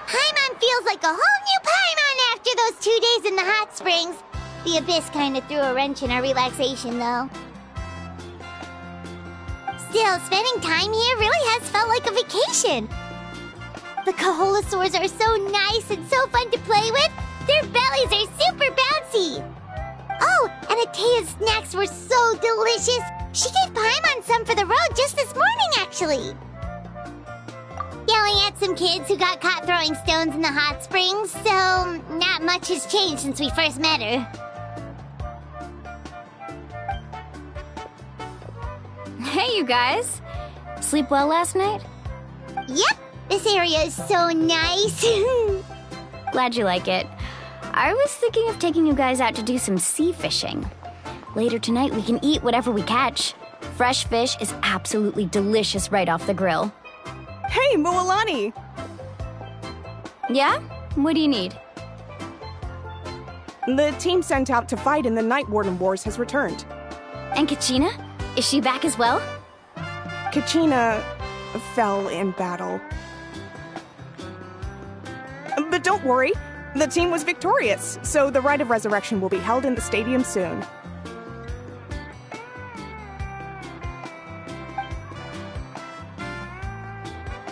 Paimon feels like a whole new Paimon after those 2 days in the hot springs. The Abyss kind of threw a wrench in our relaxation, though. Still, spending time here really has felt like a vacation. The Kaholosaurs are so nice and so fun to play with. Their bellies are super bouncy. Oh, and Atea's snacks were so delicious. She gave Paimon some for the road just this morning, actually. Yelling at some kids who got caught throwing stones in the hot springs, so not much has changed since we first met her. Hey, you guys. Sleep well last night? Yep, this area is so nice. Glad you like it. I was thinking of taking you guys out to do some sea fishing. Later tonight, we can eat whatever we catch. Fresh fish is absolutely delicious right off the grill. Hey, Mualani! Yeah? What do you need? The team sent out to fight in the Night Warden Wars has returned. And Kachina? Is she back as well? Kachina fell in battle. But don't worry, the team was victorious, so the Rite of Resurrection will be held in the stadium soon.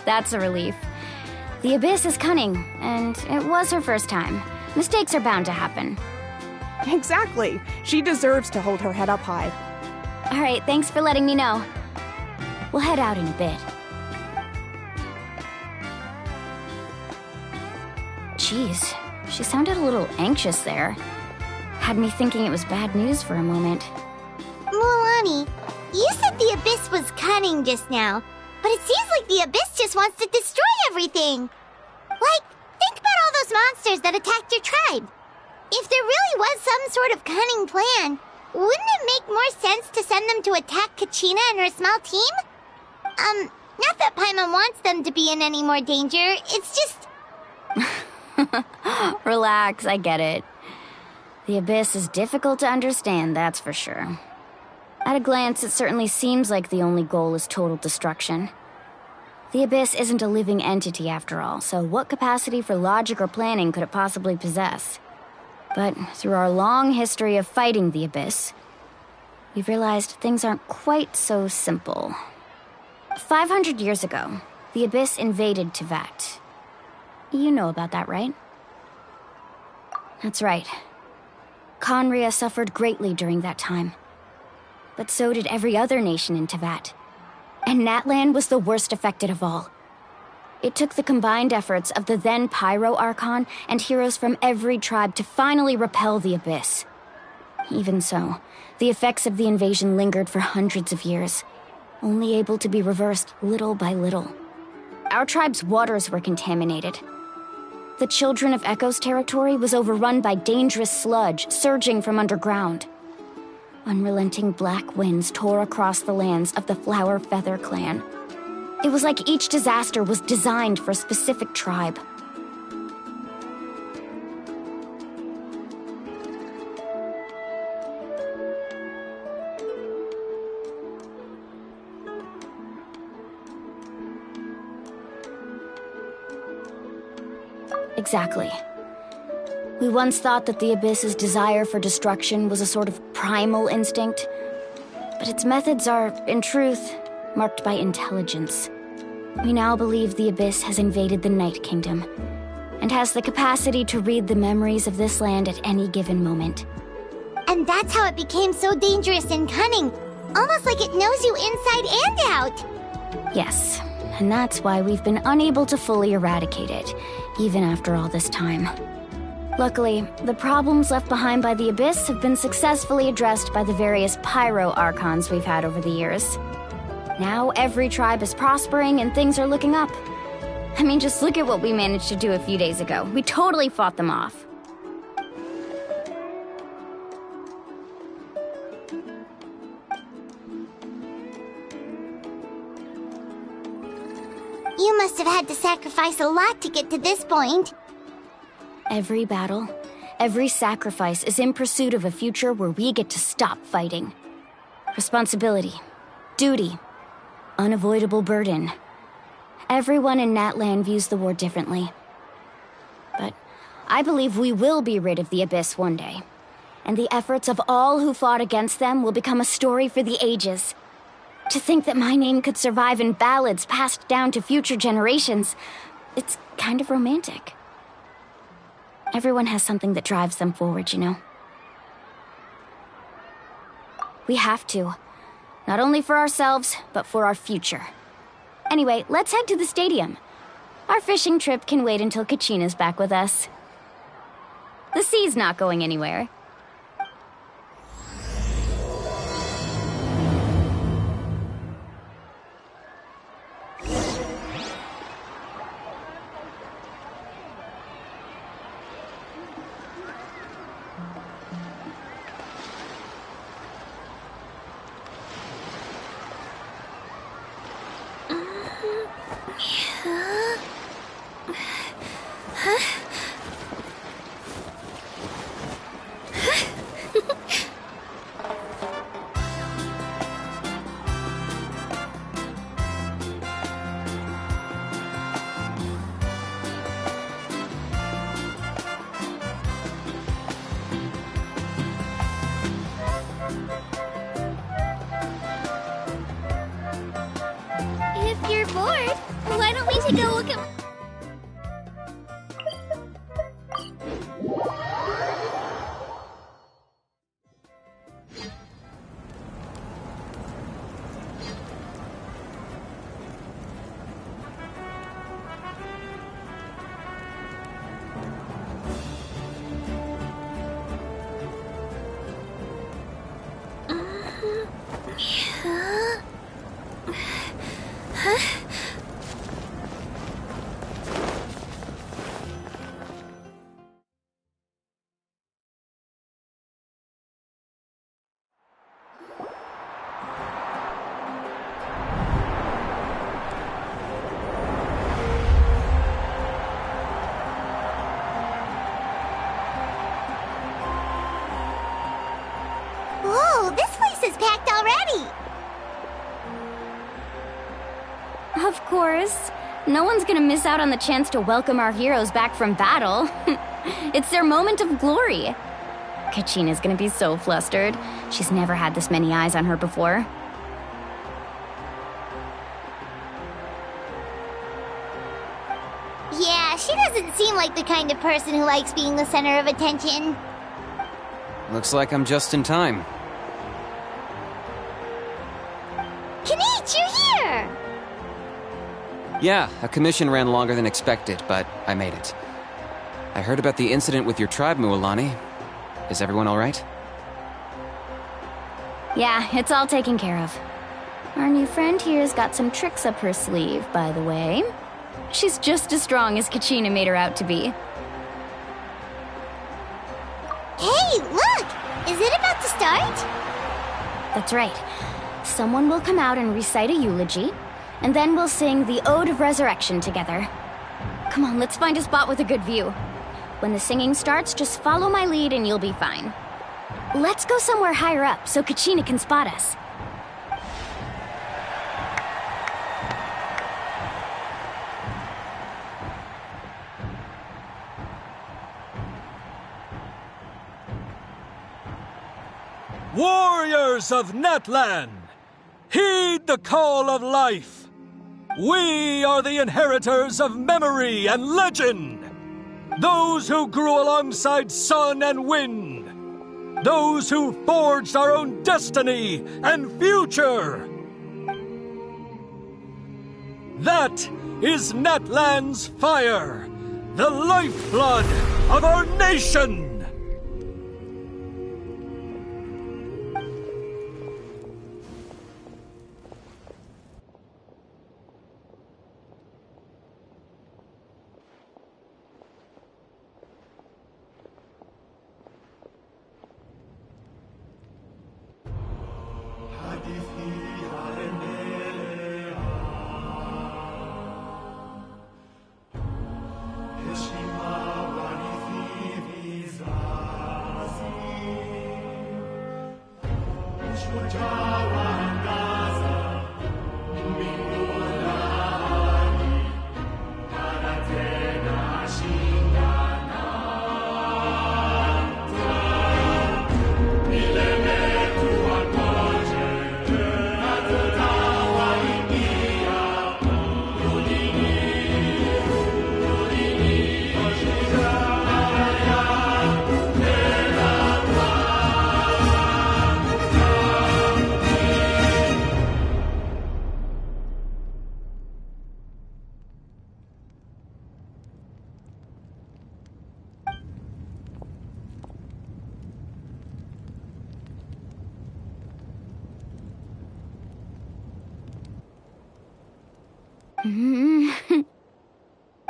That's a relief. The Abyss is cunning, and it was her first time. Mistakes are bound to happen. Exactly. She deserves to hold her head up high. All right, thanks for letting me know. We'll head out in a bit. Jeez, she sounded a little anxious there. Had me thinking it was bad news for a moment. Mualani, you said the Abyss was cunning just now, but it seems like the Abyss just wants to destroy everything. Like, think about all those monsters that attacked your tribe. If there really was some sort of cunning plan, wouldn't it make more sense to send them to attack Kachina and her small team? Not that Paimon wants them to be in any more danger, it's just... Relax, I get it. The Abyss is difficult to understand, that's for sure. At a glance, it certainly seems like the only goal is total destruction. The Abyss isn't a living entity after all, so what capacity for logic or planning could it possibly possess? But through our long history of fighting the Abyss, we've realized things aren't quite so simple. 500 years ago, the Abyss invaded Teyvat. You know about that, right? That's right. Conria suffered greatly during that time. But so did every other nation in Teyvat. And Natlan was the worst affected of all. It took the combined efforts of the then Pyro Archon and heroes from every tribe to finally repel the Abyss. Even so, the effects of the invasion lingered for hundreds of years, only able to be reversed little by little. Our tribe's waters were contaminated. The Children of Echo's territory was overrun by dangerous sludge surging from underground. Unrelenting black winds tore across the lands of the Flower Feather clan. It was like each disaster was designed for a specific tribe. Exactly. We once thought that the Abyss's desire for destruction was a sort of primal instinct, but its methods are, in truth, marked by intelligence. We now believe the Abyss has invaded the Night Kingdom, and has the capacity to read the memories of this land at any given moment. And that's how it became so dangerous and cunning, almost like it knows you inside and out. Yes, And that's why we've been unable to fully eradicate it, even after all this time. Luckily, the problems left behind by the Abyss have been successfully addressed by the various pyro-archons we've had over the years. Now every tribe is prospering and things are looking up. I mean, just look at what we managed to do a few days ago. We totally fought them off. You must have had to sacrifice a lot to get to this point. Every battle, every sacrifice is in pursuit of a future where we get to stop fighting. Responsibility, duty, unavoidable burden. Everyone in Natlan views the war differently. But I believe we will be rid of the Abyss one day. And the efforts of all who fought against them will become a story for the ages. To think that my name could survive in ballads passed down to future generations, it's kind of romantic. Everyone has something that drives them forward, you know? We have to. Not only for ourselves, but for our future. Anyway, let's head to the stadium. Our fishing trip can wait until Kachina's back with us. The sea's not going anywhere. If you're bored, why don't we take a look at... Whoa, this place is packed already! Of course. No one's gonna miss out on the chance to welcome our heroes back from battle. It's their moment of glory. Kachina's gonna be so flustered. She's never had this many eyes on her before. Yeah, she doesn't seem like the kind of person who likes being the center of attention. Looks like I'm just in time. Kinich, you're here! Yeah, a commission ran longer than expected, but I made it. I heard about the incident with your tribe, Mualani. Is everyone alright? Yeah, it's all taken care of. Our new friend here's got some tricks up her sleeve, by the way. She's just as strong as Kachina made her out to be. Hey, look! Is it about to start? That's right. Someone will come out and recite a eulogy, and then we'll sing the Ode of Resurrection together. Come on, let's find a spot with a good view. When the singing starts, just follow my lead and you'll be fine. Let's go somewhere higher up so Kachina can spot us. Warriors of Natlan, heed the call of life. We are the inheritors of memory and legend. Those who grew alongside sun and wind. Those who forged our own destiny and future. That is Natlan's fire, the lifeblood of our nation!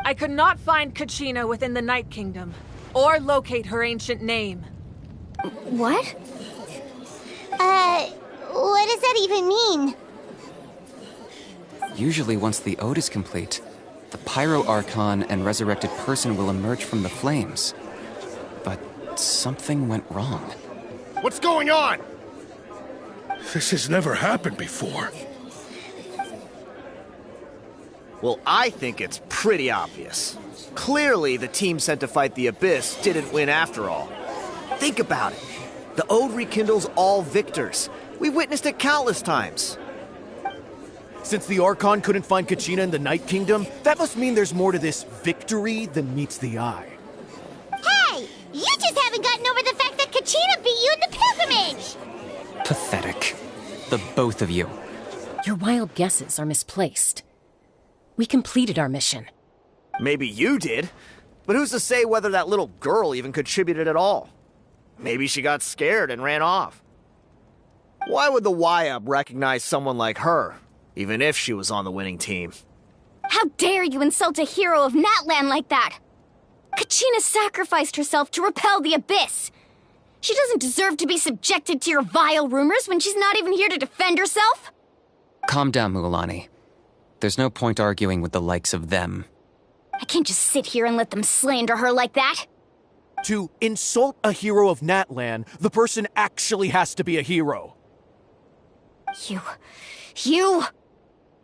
I could not find Kachina within the Night Kingdom, or locate her ancient name. What? What does that even mean? Usually once the ode is complete, the Pyro Archon and resurrected person will emerge from the flames. But something went wrong. What's going on? This has never happened before. Well, I think it's pretty obvious. Clearly, the team sent to fight the Abyss didn't win after all. Think about it. The Ode rekindles all victors. We witnessed it countless times. Since the Archon couldn't find Kachina in the Night Kingdom, that must mean there's more to this victory than meets the eye. Hey! You just haven't gotten over the fact that Kachina beat you in the pilgrimage! Pathetic. The both of you. Your wild guesses are misplaced. We completed our mission. Maybe you did, but who's to say whether that little girl even contributed at all? Maybe she got scared and ran off. Why would the YUB recognize someone like her, even if she was on the winning team? How dare you insult a hero of Natlan like that? Kachina sacrificed herself to repel the Abyss. She doesn't deserve to be subjected to your vile rumors when she's not even here to defend herself. Calm down, Mualani. There's no point arguing with the likes of them. I can't just sit here and let them slander her like that. To insult a hero of Natlan, the person actually has to be a hero. You...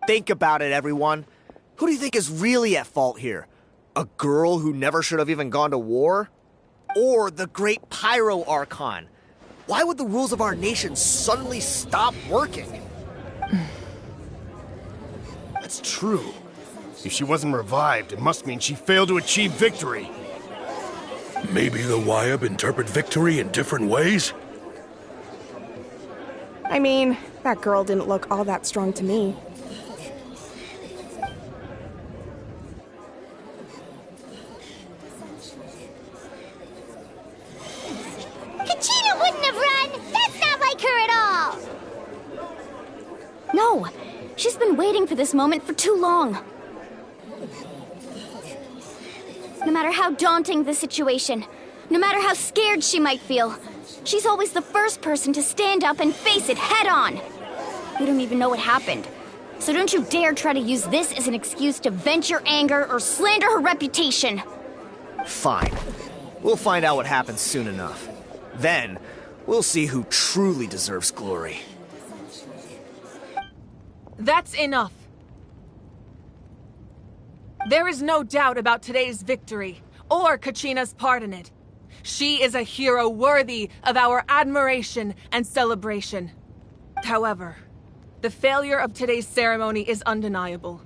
Think about it, everyone. Who do you think is really at fault here? A girl who never should have even gone to war? Or the great Pyro Archon? Why would the rules of our nation suddenly stop working? That's true. If she wasn't revived, it must mean she failed to achieve victory. Maybe the YUB interpret victory in different ways? I mean, that girl didn't look all that strong to me. Kachina wouldn't have run! That's not like her at all! No, she's been waiting for this moment for too long. No matter how daunting the situation, no matter how scared she might feel, she's always the first person to stand up and face it head on. We don't even know what happened, so don't you dare try to use this as an excuse to vent your anger or slander her reputation. Fine. We'll find out what happens soon enough. Then, we'll see who truly deserves glory. That's enough. There is no doubt about today's victory, or Kachina's part in it. She is a hero worthy of our admiration and celebration. However, the failure of today's ceremony is undeniable.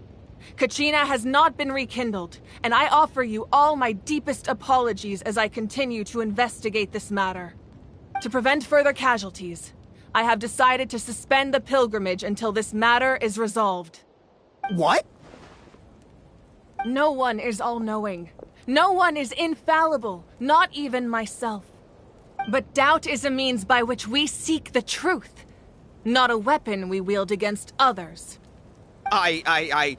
Kachina has not been rekindled, and I offer you all my deepest apologies as I continue to investigate this matter. To prevent further casualties, I have decided to suspend the pilgrimage until this matter is resolved. What? No one is all-knowing. No one is infallible, not even myself. But doubt is a means by which we seek the truth, not a weapon we wield against others. I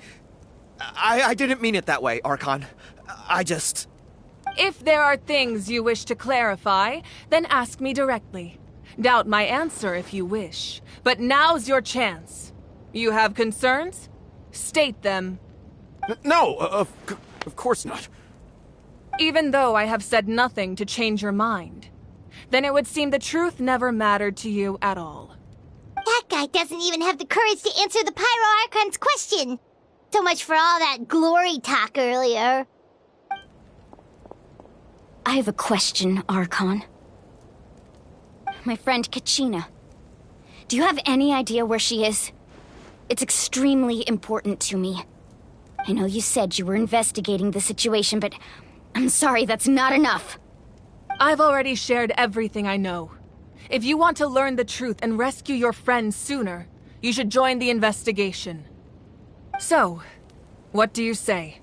didn't mean it that way, Archon. I just... If there are things you wish to clarify, then ask me directly. Doubt my answer if you wish. But now's your chance. You have concerns? State them. No, of course not. Even though I have said nothing to change your mind, then it would seem the truth never mattered to you at all. That guy doesn't even have the courage to answer the Pyro Archon's question. So much for all that glory talk earlier. I have a question, Archon. My friend Kachina. Do you have any idea where she is? It's extremely important to me. I know you said you were investigating the situation, but I'm sorry, that's not enough. I've already shared everything I know. If you want to learn the truth and rescue your friend sooner, you should join the investigation. So, what do you say?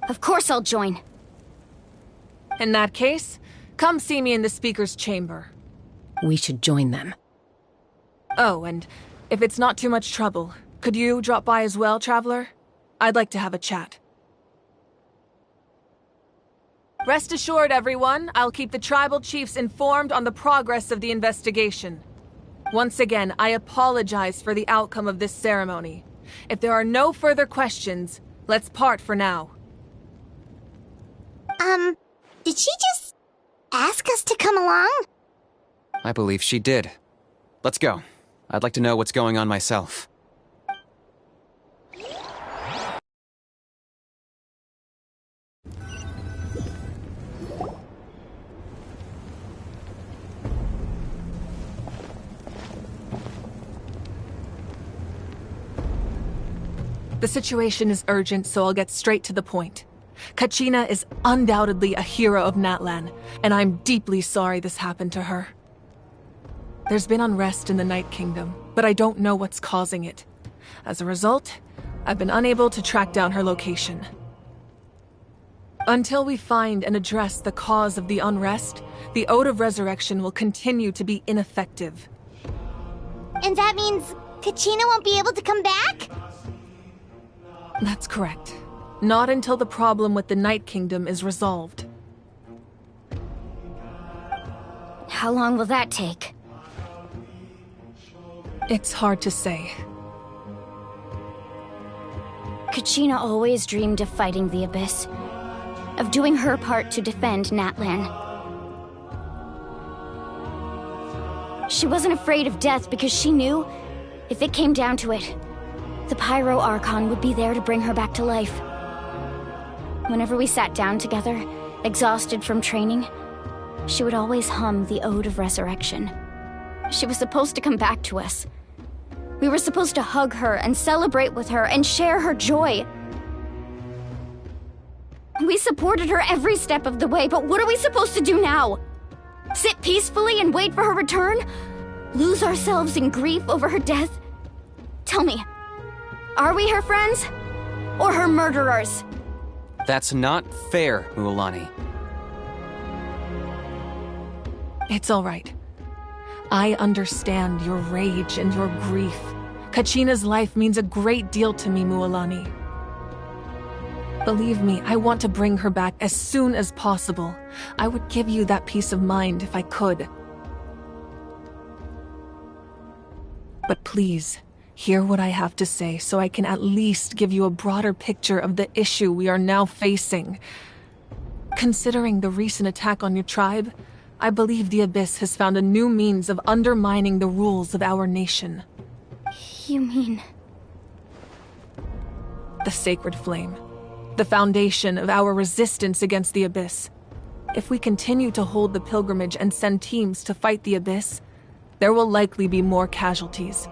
Of course I'll join. In that case, come see me in the speaker's chamber. We should join them. Oh, and if it's not too much trouble, could you drop by as well, Traveler? I'd like to have a chat. Rest assured, everyone, I'll keep the tribal chiefs informed on the progress of the investigation. Once again, I apologize for the outcome of this ceremony. If there are no further questions, let's part for now. Did she just ask us to come along? I believe she did. Let's go. I'd like to know what's going on myself. The situation is urgent, so I'll get straight to the point. Kachina is undoubtedly a hero of Natlan, and I'm deeply sorry this happened to her. There's been unrest in the Night Kingdom, but I don't know what's causing it. As a result, I've been unable to track down her location. Until we find and address the cause of the unrest, the Ode of Resurrection will continue to be ineffective. And that means Kachina won't be able to come back? That's correct. Not until the problem with the Night Kingdom is resolved. How long will that take? It's hard to say. Kachina always dreamed of fighting the Abyss, of doing her part to defend Natlan. She wasn't afraid of death because she knew, if it came down to it, the Pyro Archon would be there to bring her back to life. Whenever we sat down together, exhausted from training, she would always hum the Ode of Resurrection. She was supposed to come back to us. We were supposed to hug her and celebrate with her and share her joy. We supported her every step of the way, but what are we supposed to do now? Sit peacefully and wait for her return? Lose ourselves in grief over her death? Tell me, are we her friends? Or her murderers? That's not fair, Mualani. It's all right. I understand your rage and your grief. Kachina's life means a great deal to me, Mualani. Believe me, I want to bring her back as soon as possible. I would give you that peace of mind if I could. But please, hear what I have to say so I can at least give you a broader picture of the issue we are now facing. Considering the recent attack on your tribe, I believe the Abyss has found a new means of undermining the rules of our nation. You mean... The Sacred Flame. The foundation of our resistance against the Abyss. If we continue to hold the pilgrimage and send teams to fight the Abyss, there will likely be more casualties.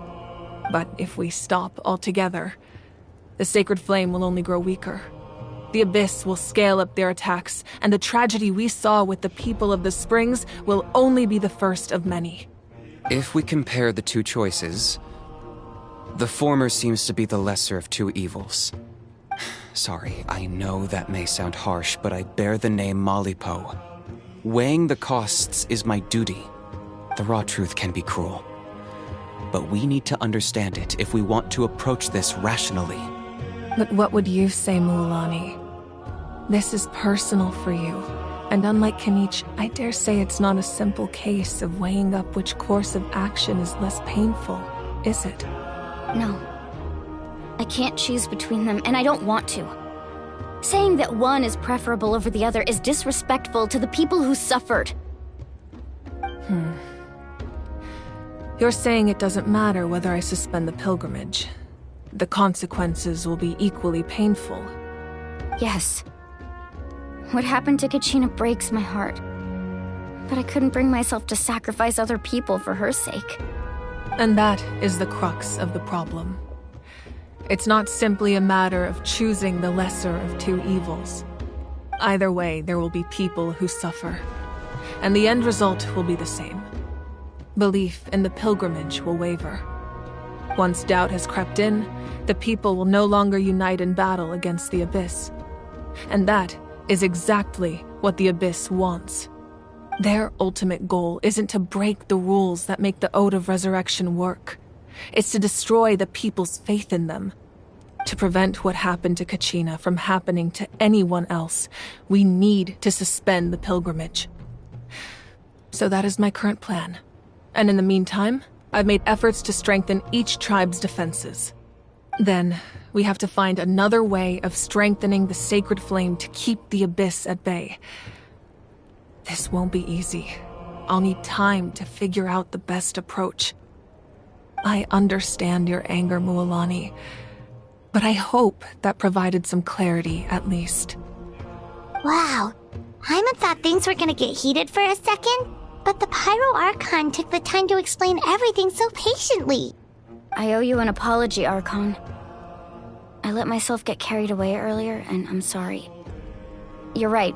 But if we stop altogether, the Sacred Flame will only grow weaker. The Abyss will scale up their attacks, and the tragedy we saw with the people of the Springs will only be the first of many. If we compare the two choices, the former seems to be the lesser of two evils. Sorry, I know that may sound harsh, but I bear the name Malipo. Weighing the costs is my duty. The raw truth can be cruel. But we need to understand it if we want to approach this rationally. But what would you say, Mualani? This is personal for you. And unlike Kanich, I dare say it's not a simple case of weighing up which course of action is less painful, is it? No. I can't choose between them, and I don't want to. Saying that one is preferable over the other is disrespectful to the people who suffered. You're saying it doesn't matter whether I suspend the pilgrimage. The consequences will be equally painful. Yes. What happened to Kachina breaks my heart. But I couldn't bring myself to sacrifice other people for her sake. And that is the crux of the problem. It's not simply a matter of choosing the lesser of two evils. Either way, there will be people who suffer. And the end result will be the same. Belief in the pilgrimage will waver. Once doubt has crept in, the people will no longer unite in battle against the Abyss. And that is exactly what the Abyss wants. Their ultimate goal isn't to break the rules that make the Ode of Resurrection work. It's to destroy the people's faith in them. To prevent what happened to Kachina from happening to anyone else, we need to suspend the pilgrimage. So that is my current plan. And in the meantime, I've made efforts to strengthen each tribe's defenses. Then, we have to find another way of strengthening the sacred flame to keep the Abyss at bay. This won't be easy. I'll need time to figure out the best approach. I understand your anger, Mualani, but I hope that provided some clarity, at least. Wow. Hyman thought things were gonna get heated for a second, but the Pyro Archon took the time to explain everything so patiently. I owe you an apology, Archon. I let myself get carried away earlier, and I'm sorry. You're right.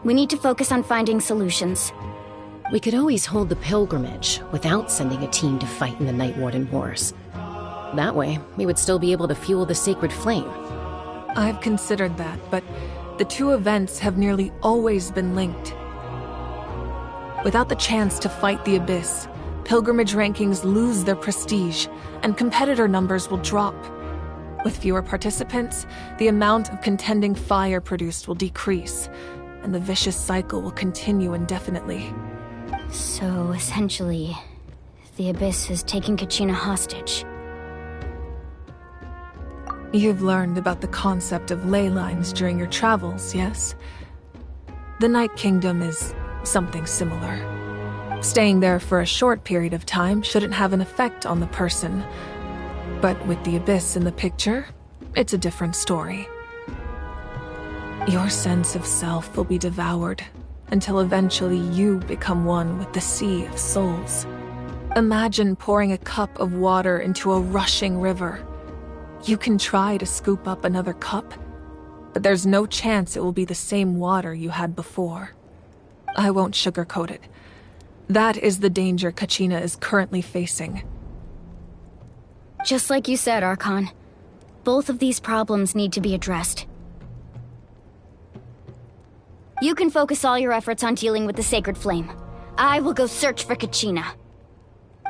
We need to focus on finding solutions. We could always hold the pilgrimage without sending a team to fight in the Night Warden Wars. That way, we would still be able to fuel the sacred flame. I've considered that, but the two events have nearly always been linked. Without the chance to fight the Abyss, pilgrimage rankings lose their prestige, and competitor numbers will drop. With fewer participants, the amount of contending fire produced will decrease, and the vicious cycle will continue indefinitely. So, essentially, the Abyss is taking Kachina hostage. You've learned about the concept of ley lines during your travels, yes? The Night Kingdom is something similar. Staying there for a short period of time shouldn't have an effect on the person. But with the Abyss in the picture, it's a different story. Your sense of self will be devoured until eventually you become one with the Sea of Souls. Imagine pouring a cup of water into a rushing river. You can try to scoop up another cup, but there's no chance it will be the same water you had before. I won't sugarcoat it. That is the danger Kachina is currently facing. Just like you said, Archon. Both of these problems need to be addressed. You can focus all your efforts on dealing with the Sacred Flame. I will go search for Kachina.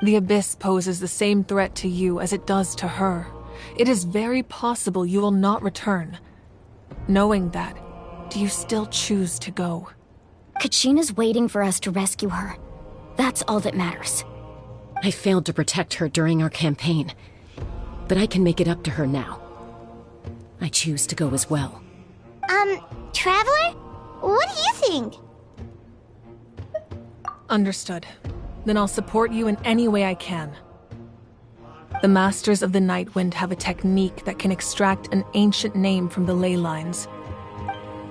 The Abyss poses the same threat to you as it does to her. It is very possible you will not return. Knowing that, do you still choose to go? Kachina's waiting for us to rescue her. That's all that matters. I failed to protect her during our campaign, but I can make it up to her now. I choose to go as well. Traveler? What do you think? Understood. Then I'll support you in any way I can. The Masters of the Night Wind have a technique that can extract an ancient name from the ley lines.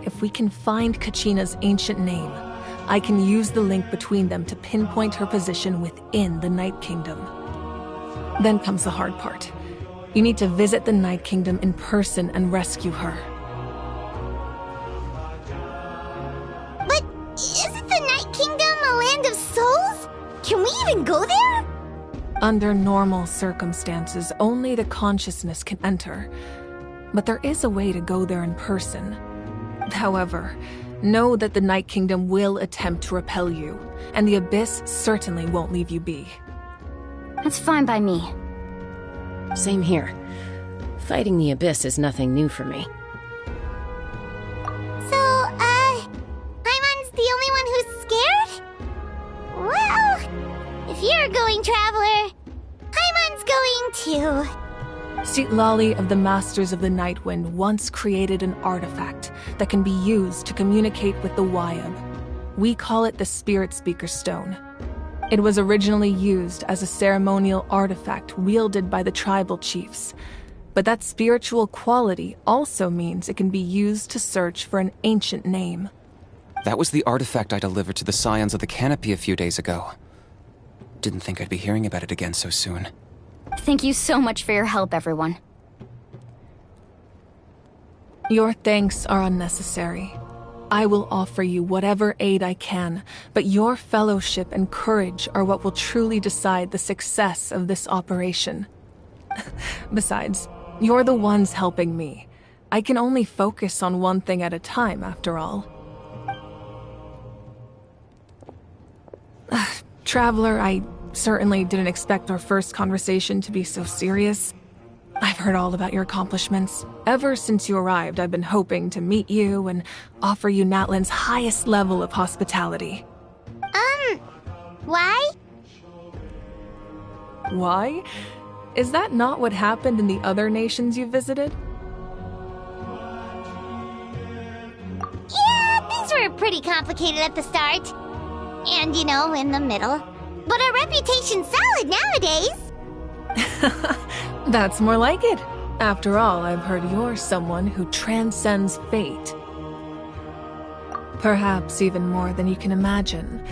If we can find Kachina's ancient name, I can use the link between them to pinpoint her position within the Night Kingdom. Then comes the hard part. You need to visit the Night Kingdom in person and rescue her. But isn't the Night Kingdom a land of souls? Can we even go there? Under normal circumstances, only the consciousness can enter. but there is a way to go there in person. However, know that the Night Kingdom will attempt to repel you, and the Abyss certainly won't leave you be. That's fine by me. Same here. Fighting the Abyss is nothing new for me. So, Paimon's the only one who's scared? Well, if you're a going traveler, Paimon's going too. Citlali of the Masters of the Nightwind once created an artifact that can be used to communicate with the Wyab. We call it the Spirit Speaker Stone. It was originally used as a ceremonial artifact wielded by the tribal chiefs, but that spiritual quality also means it can be used to search for an ancient name. That was the artifact I delivered to the Scions of the Canopy a few days ago. Didn't think I'd be hearing about it again so soon. Thank you so much for your help, everyone. Your thanks are unnecessary. I will offer you whatever aid I can, but your fellowship and courage are what will truly decide the success of this operation. Besides, you're the ones helping me. I can only focus on one thing at a time, after all. Traveler, I certainly didn't expect our first conversation to be so serious. I've heard all about your accomplishments. Ever since you arrived, I've been hoping to meet you and offer you Natlan's highest level of hospitality. Why? Why? Is that not what happened in the other nations you visited? Yeah, things were pretty complicated at the start. And, in the middle. But our reputation's solid nowadays. That's more like it. After all, I've heard you're someone who transcends fate. Perhaps even more than you can imagine.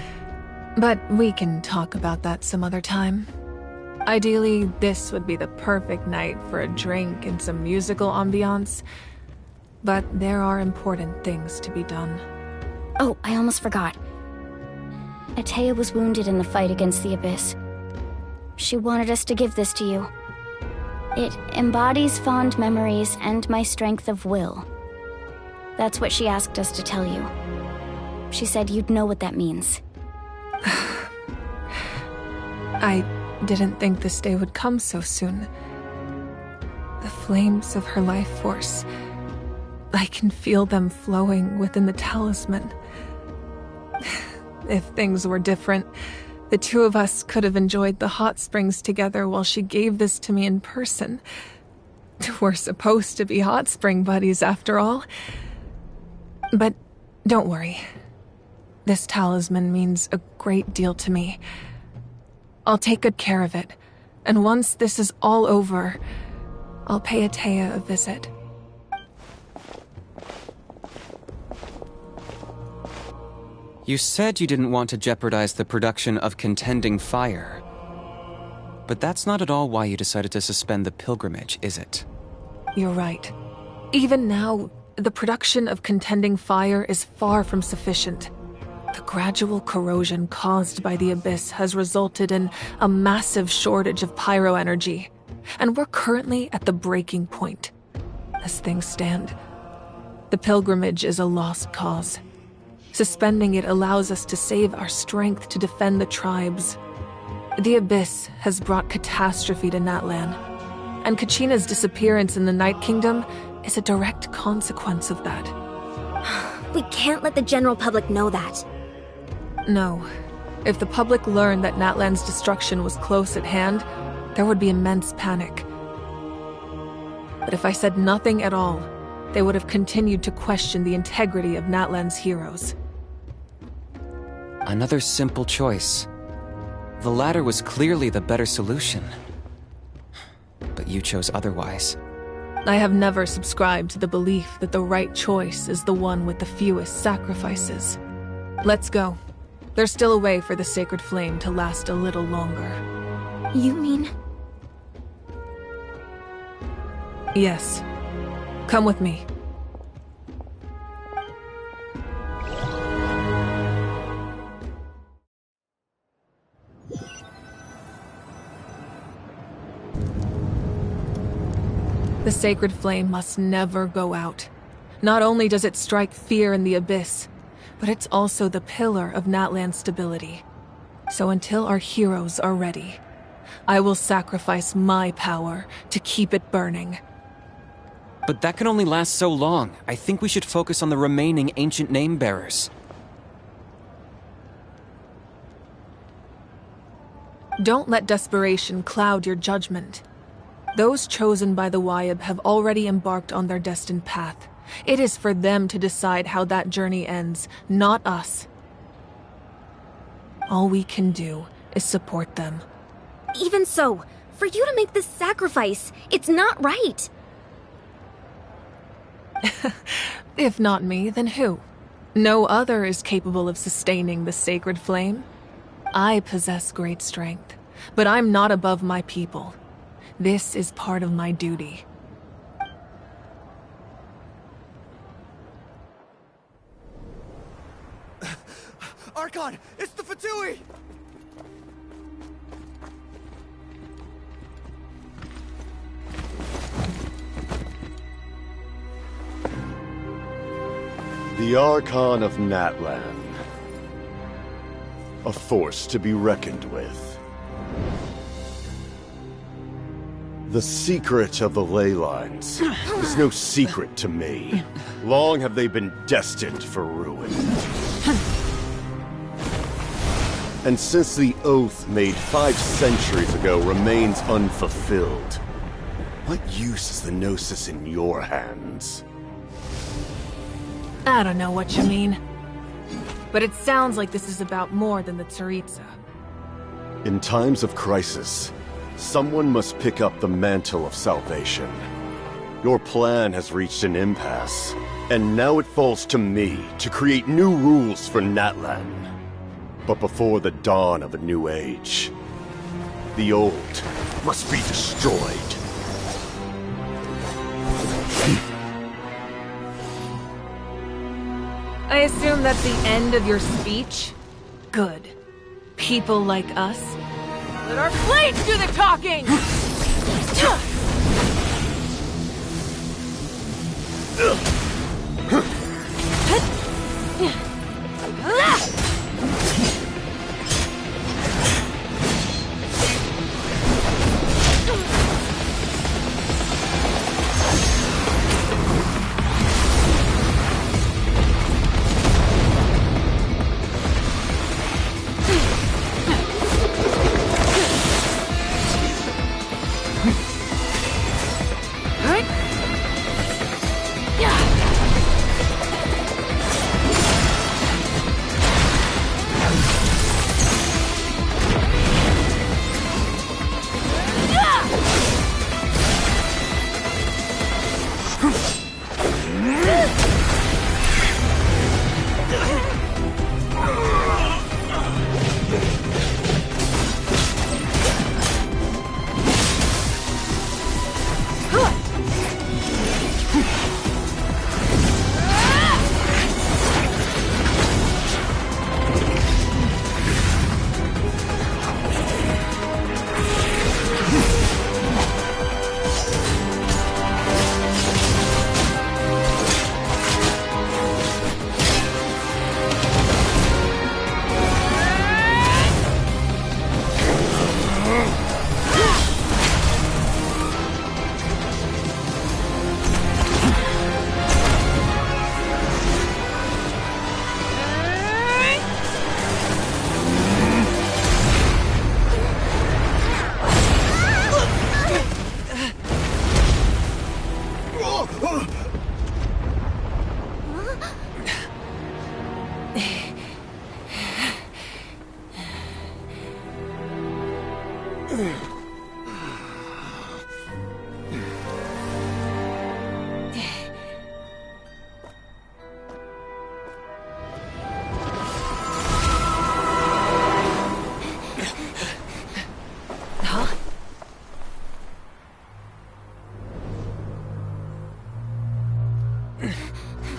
But we can talk about that some other time. Ideally, this would be the perfect night for a drink and some musical ambiance. But there are important things to be done. Oh, I almost forgot. Atea was wounded in the fight against the Abyss. She wanted us to give this to you. It embodies fond memories and my strength of will. That's what she asked us to tell you. She said you'd know what that means. I didn't think this day would come so soon. The flames of her life force. I can feel them flowing within the talisman. If things were different, the two of us could have enjoyed the hot springs together while she gave this to me in person. We're supposed to be hot spring buddies after all. But don't worry. This talisman means a great deal to me. I'll take good care of it, and once this is all over, I'll pay Atea a visit. You said you didn't want to jeopardize the production of Contending Fire. But that's not at all why you decided to suspend the pilgrimage, is it? You're right. Even now, the production of Contending Fire is far from sufficient. The gradual corrosion caused by the Abyss has resulted in a massive shortage of pyro energy, and we're currently at the breaking point. As things stand, the pilgrimage is a lost cause. Suspending it allows us to save our strength to defend the tribes. The Abyss has brought catastrophe to Natlan, and Kachina's disappearance in the Night Kingdom is a direct consequence of that. We can't let the general public know that. No. If the public learned that Natlan's destruction was close at hand, there would be immense panic. But if I said nothing at all, they would have continued to question the integrity of Natlan's heroes. Another simple choice. The latter was clearly the better solution. But you chose otherwise. I have never subscribed to the belief that the right choice is the one with the fewest sacrifices. Let's go. There's still a way for the sacred flame to last a little longer. You mean? Yes. Come with me. The sacred flame must never go out. Not only does it strike fear in the abyss, but it's also the pillar of Natlan's stability. So until our heroes are ready, I will sacrifice my power to keep it burning. But that can only last so long. I think we should focus on the remaining ancient name bearers. Don't let desperation cloud your judgment. Those chosen by the Wayab have already embarked on their destined path. It is for them to decide how that journey ends, not us. All we can do is support them. Even so, for you to make this sacrifice, it's not right. If not me, then who? No other is capable of sustaining the sacred flame. I possess great strength, but I'm not above my people. This is part of my duty. Archon, it's the Fatui! The Archon of Natlan. A force to be reckoned with. The secret of the ley lines is no secret to me. Long have they been destined for ruin. And since the oath made 5 centuries ago remains unfulfilled, what use is the Gnosis in your hands? I don't know what you mean. But it sounds like this is about more than the Tsaritsa. In times of crisis, someone must pick up the mantle of salvation. Your plan has reached an impasse, and now it falls to me to create new rules for Natlan. But before the dawn of a new age, the old must be destroyed. I assume that's the end of your speech? Good. People like us. Let our blades do the talking!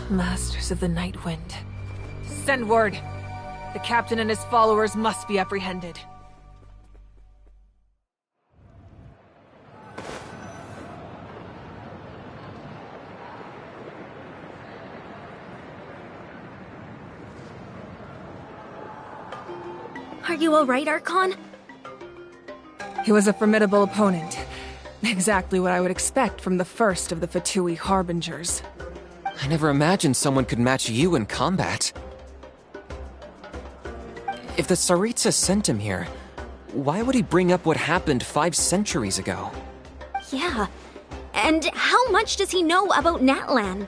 Masters of the Night Wind. Send word! The captain and his followers must be apprehended. Are you alright, Archon? He was a formidable opponent. Exactly what I would expect from the first of the Fatui Harbingers. I never imagined someone could match you in combat. If the Tsaritsa sent him here, why would he bring up what happened 5 centuries ago? Yeah. And how much does he know about Natlan?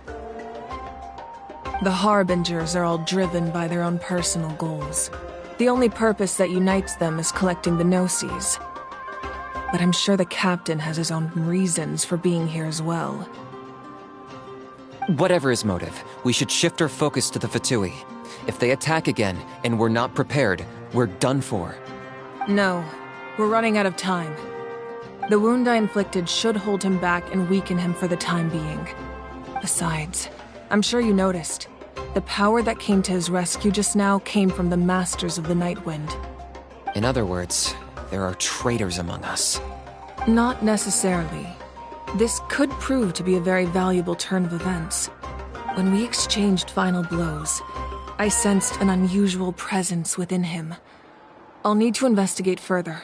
The Harbingers are all driven by their own personal goals. The only purpose that unites them is collecting the Gnosis. But I'm sure the captain has his own reasons for being here as well. Whatever his motive, we should shift our focus to the Fatui. If they attack again, and we're not prepared, we're done for. No, we're running out of time. The wound I inflicted should hold him back and weaken him for the time being. Besides, I'm sure you noticed, the power that came to his rescue just now came from the Masters of the Nightwind. In other words, there are traitors among us. Not necessarily. This could prove to be a very valuable turn of events. When we exchanged final blows, I sensed an unusual presence within him. I'll need to investigate further.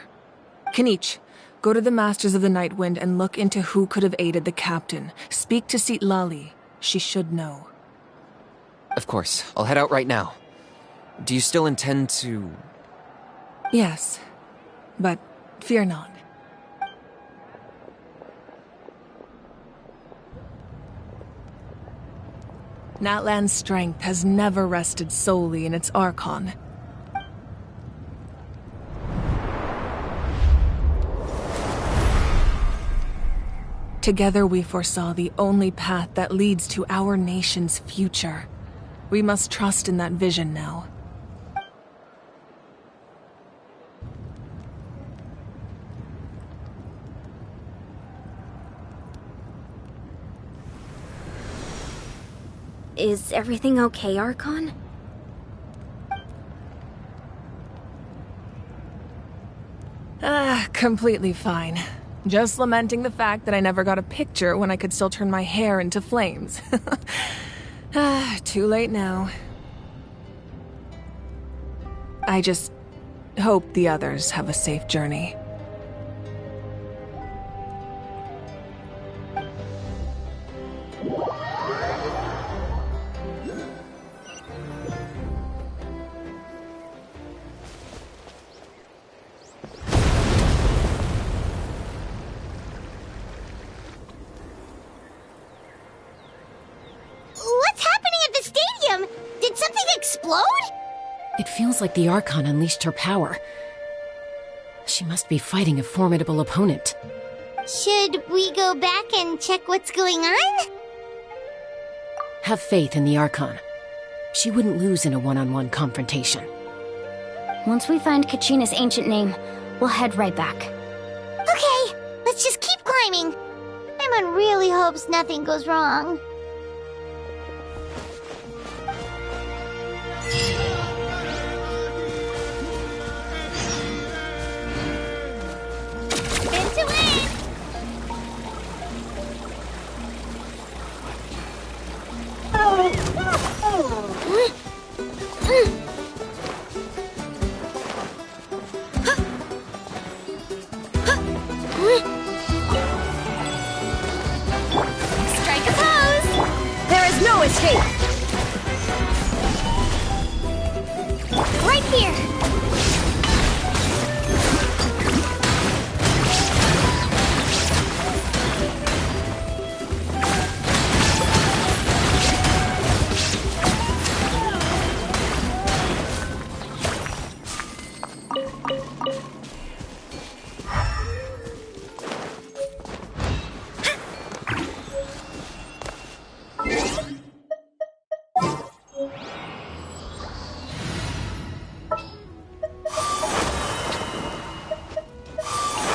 Kenichi, go to the Masters of the Nightwind and look into who could have aided the captain. Speak to Citlali. She should know. Of course, I'll head out right now. Do you still intend to... Yes, but fear not. Natlan's strength has never rested solely in its Archon. Together we foresaw the only path that leads to our nation's future. We must trust in that vision now. Is everything okay, Archon? Completely fine. Just lamenting the fact that I never got a picture when I could still turn my hair into flames. Too late now. I just hope the others have a safe journey. It feels like the Archon unleashed her power. She must be fighting a formidable opponent. Should we go back and check what's going on? Have faith in the Archon. She wouldn't lose in a one-on-one confrontation. Once we find Kachina's ancient name, we'll head right back. Okay, let's just keep climbing. Paimon really hopes nothing goes wrong. Strike a pose! There is no escape! Right here!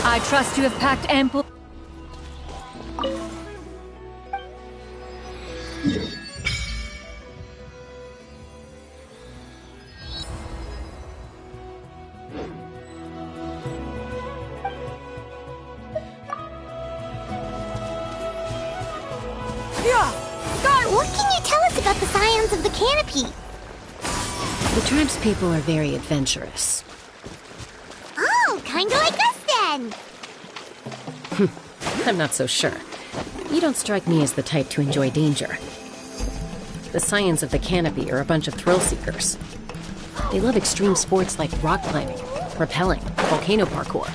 I trust you have packed ample... What can you tell us about the scions of the canopy? The Tramps people are very adventurous. kinda like us then. I'm not so sure. You don't strike me as the type to enjoy danger. The Scions of the Canopy are a bunch of thrill seekers. They love extreme sports like rock climbing, rappelling, volcano parkour,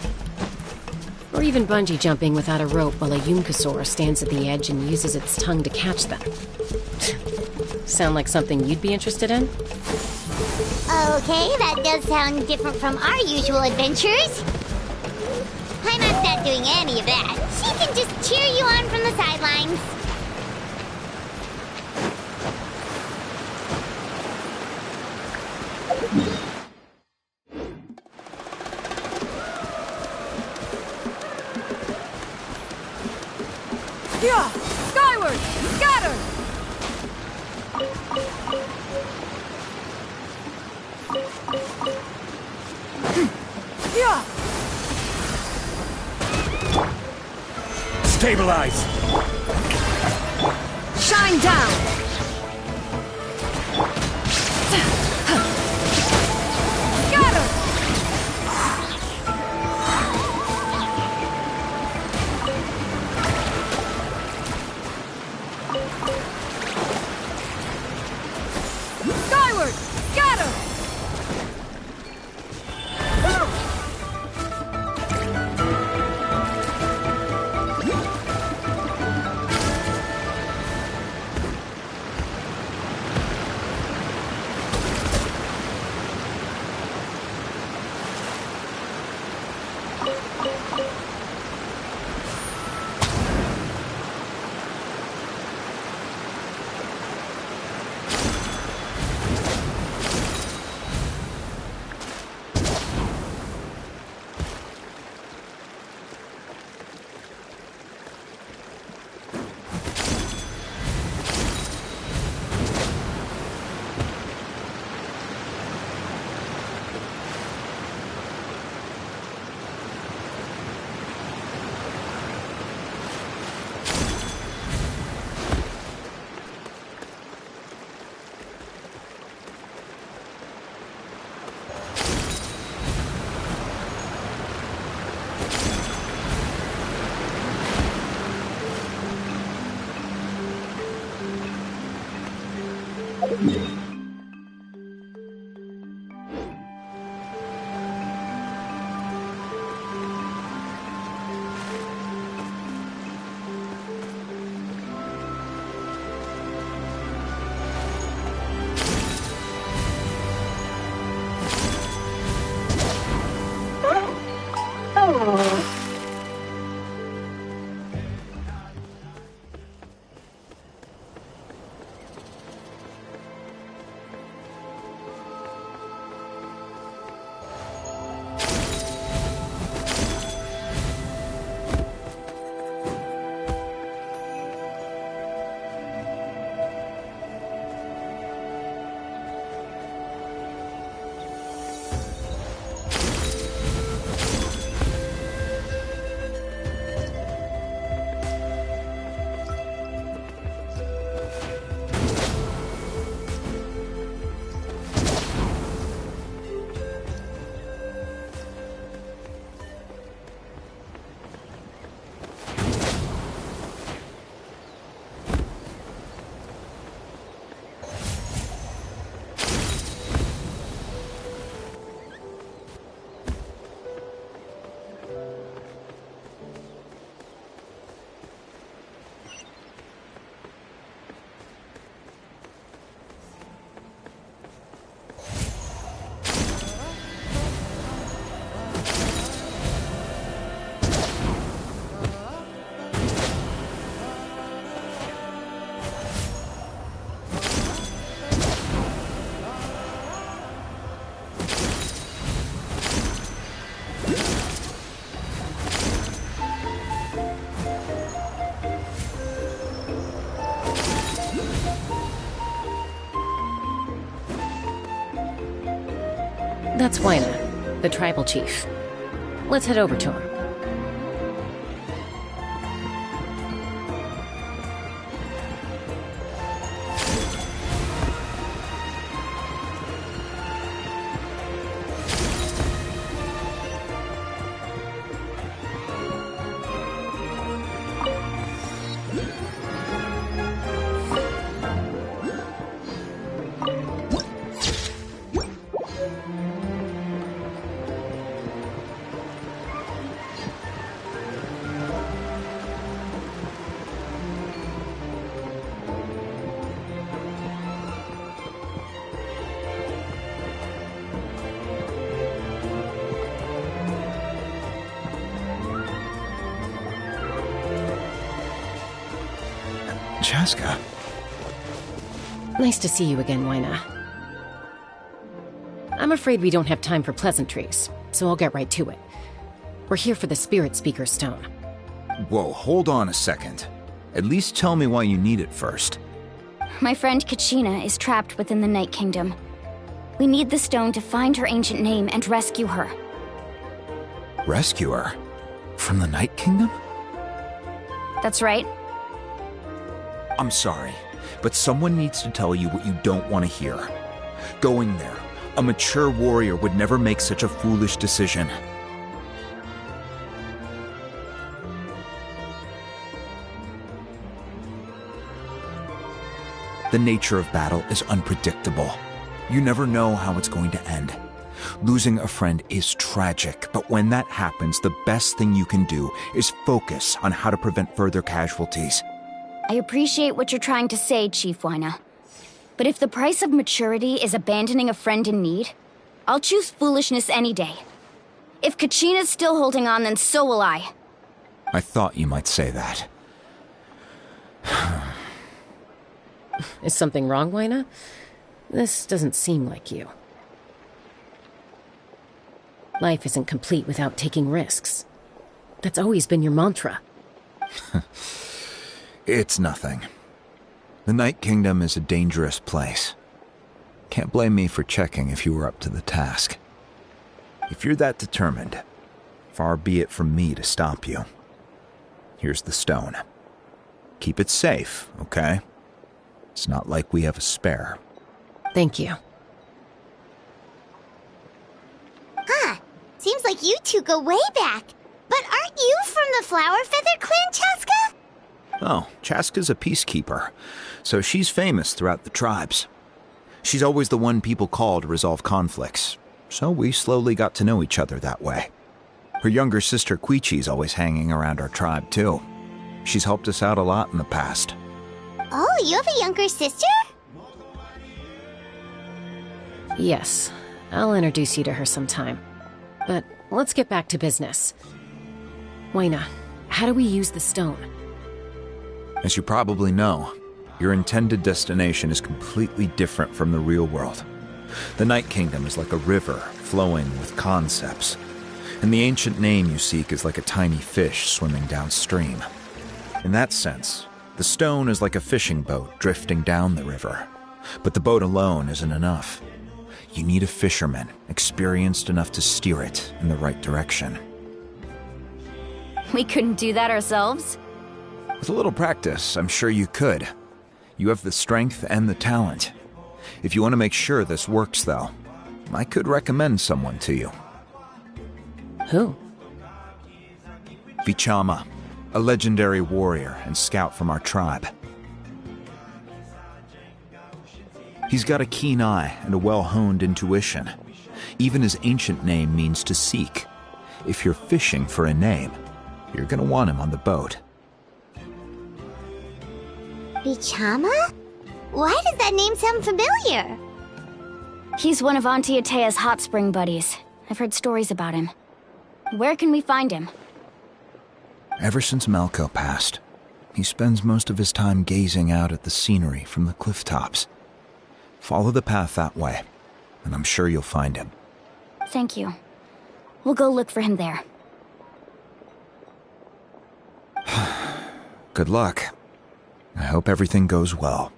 or even bungee jumping without a rope while a Yumkasaur stands at the edge and uses its tongue to catch them. Sound like something you'd be interested in? Okay, that does sound different from our usual adventures. Paimon's not doing any of that. She can just cheer you on from the sidelines. Yeah! Skyward! Scatter! Yeah! Stabilize! Shine down! Scatter! Skyward! Scatter! That's Wyna, the tribal chief. Let's head over to him. Chaska. Nice to see you again, Wyna. I'm afraid we don't have time for pleasantries, so I'll get right to it. We're here for the Spirit Speaker Stone. Whoa, hold on a second. At least tell me why you need it first. My friend Kachina is trapped within the Night Kingdom. We need the stone to find her ancient name and rescue her. Rescue her? From the Night Kingdom? That's right. I'm sorry, but someone needs to tell you what you don't want to hear. Going there, a mature warrior would never make such a foolish decision. The nature of battle is unpredictable. You never know how it's going to end. Losing a friend is tragic, but when that happens, the best thing you can do is focus on how to prevent further casualties. I appreciate what you're trying to say, Chief Wyna. But if the price of maturity is abandoning a friend in need, I'll choose foolishness any day. If Kachina's still holding on, then so will I. I thought you might say that. Is something wrong, Wyna? This doesn't seem like you. Life isn't complete without taking risks. That's always been your mantra. It's nothing. The Night Kingdom is a dangerous place. Can't blame me for checking if you were up to the task. If you're that determined, far be it from me to stop you. Here's the stone. Keep it safe, okay? It's not like we have a spare. Thank you. Huh. Seems like you two go way back. But aren't you from the Flower Feather Clan, Chaska? Oh, Chaska's a peacekeeper, so she's famous throughout the tribes. She's always the one people call to resolve conflicts, so we slowly got to know each other that way. Her younger sister Quichi's always hanging around our tribe, too. She's helped us out a lot in the past. Oh, you have a younger sister? Yes, I'll introduce you to her sometime. But let's get back to business. Wyna, how do we use the stone? As you probably know, your intended destination is completely different from the real world. The Night Kingdom is like a river flowing with concepts, and the ancient name you seek is like a tiny fish swimming downstream. In that sense, the stone is like a fishing boat drifting down the river, but the boat alone isn't enough. You need a fisherman experienced enough to steer it in the right direction. We couldn't do that ourselves? With a little practice, I'm sure you could. You have the strength and the talent. If you want to make sure this works, though, I could recommend someone to you. Who? Vichama, a legendary warrior and scout from our tribe. He's got a keen eye and a well-honed intuition. Even his ancient name means to seek. If you're fishing for a name, you're gonna want him on the boat. Vichama? Why does that name sound familiar? He's one of Auntie Atea's hot spring buddies. I've heard stories about him. Where can we find him? Ever since Malco passed, he spends most of his time gazing out at the scenery from the cliff tops. Follow the path that way, and I'm sure you'll find him. Thank you. We'll go look for him there. Good luck. I hope everything goes well.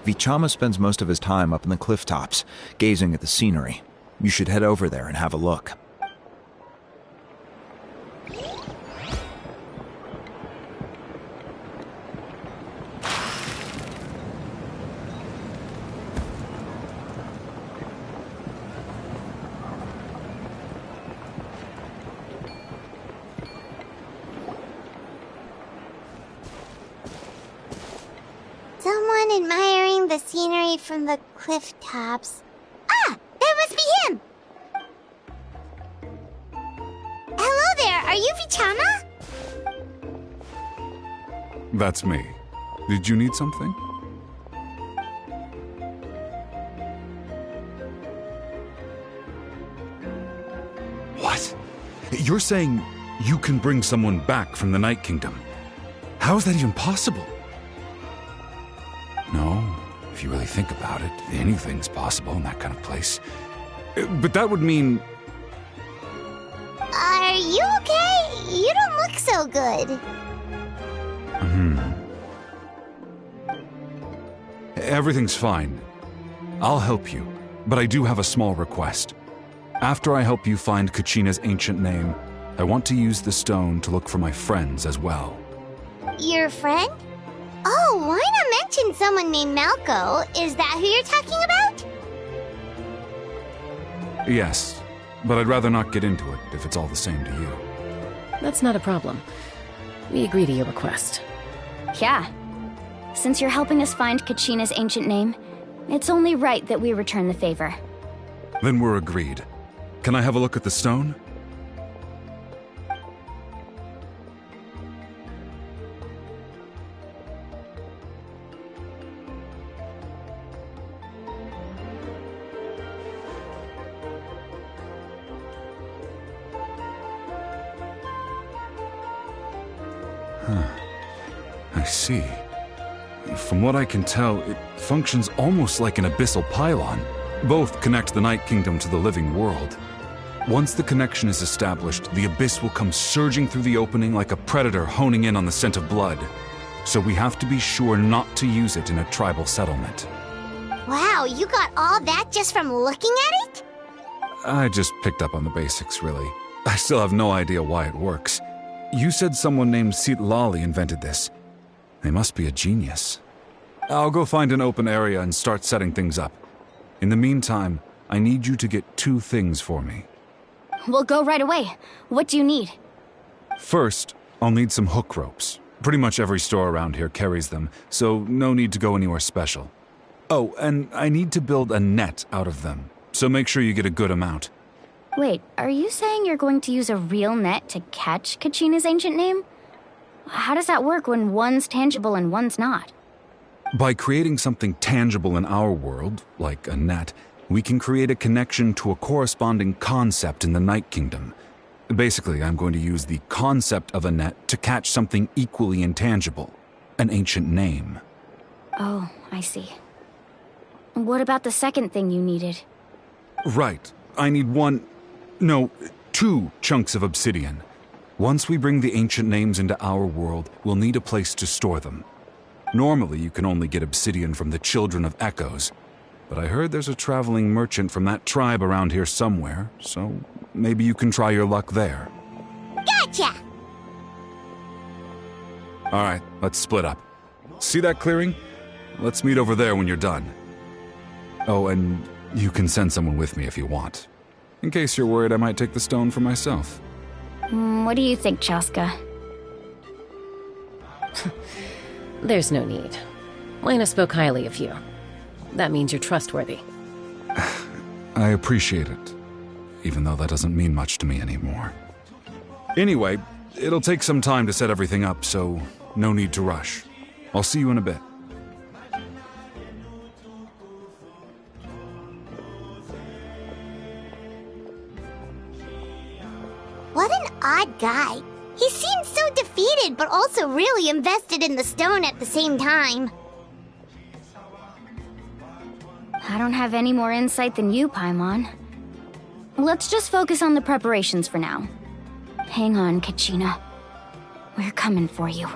Vichama spends most of his time up in the cliff tops, gazing at the scenery. You should head over there and have a look. Someone admiring the scenery from the cliff tops. Ah! That must be him! Hello there, are you Vichama? That's me. Did you need something? What? You're saying you can bring someone back from the Night Kingdom? How is that even possible? No, if you really think about it, anything's possible in that kind of place. But that would mean... Are you okay? You don't look so good. Everything's fine. I'll help you, but I do have a small request. After I help you find Kachina's ancient name, I want to use the stone to look for my friends as well. Your friend? Oh, why not mention someone named Malco? Is that who you're talking about? Yes, but I'd rather not get into it if it's all the same to you. That's not a problem. We agree to your request. Yeah. Since you're helping us find Kachina's ancient name, it's only right that we return the favor. Then we're agreed. Can I have a look at the stone? I see. From what I can tell, it functions almost like an abyssal pylon. Both connect the Night Kingdom to the living world. Once the connection is established, the abyss will come surging through the opening like a predator honing in on the scent of blood. So we have to be sure not to use it in a tribal settlement. Wow, you got all that just from looking at it? I just picked up on the basics, really. I still have no idea why it works. You said someone named Lali invented this. They must be a genius. I'll go find an open area and start setting things up. In the meantime, I need you to get 2 things for me. We'll go right away. What do you need? First, I'll need some hook ropes. Pretty much every store around here carries them, so no need to go anywhere special. Oh, and I need to build a net out of them, so make sure you get a good amount. Wait, are you saying you're going to use a real net to catch Kachina's ancient name? How does that work when one's tangible and one's not? By creating something tangible in our world, like a net, we can create a connection to a corresponding concept in the Night Kingdom. Basically, I'm going to use the concept of a net to catch something equally intangible, an ancient name. Oh, I see. What about the second thing you needed? Right. I need 2 chunks of obsidian. Once we bring the ancient names into our world, we'll need a place to store them. Normally, you can only get obsidian from the Children of Echoes, but I heard there's a traveling merchant from that tribe around here somewhere, so maybe you can try your luck there. Gotcha! Alright, let's split up. See that clearing? Let's meet over there when you're done. Oh, and you can send someone with me if you want. In case you're worried I might take the stone for myself. What do you think, Chaska? There's no need. Lena spoke highly of you. That means you're trustworthy. I appreciate it, even though that doesn't mean much to me anymore. Anyway, it'll take some time to set everything up, so no need to rush. I'll see you in a bit. What an odd guy. He seems so defeated, but also really invested in the stone at the same time. I don't have any more insight than you, Paimon. Let's just focus on the preparations for now. Hang on, Kachina. We're coming for you.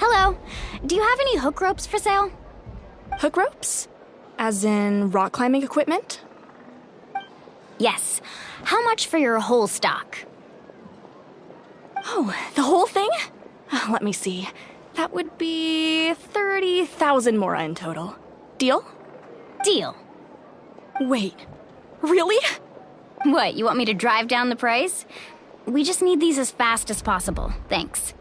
Hello. Do you have any hook ropes for sale? Hook ropes? As in rock climbing equipment? Yes. How much for your whole stock? Oh, the whole thing? Let me see. That would be 30,000 mora in total. Deal? Deal. Wait, really? What, you want me to drive down the price? We just need these as fast as possible, thanks.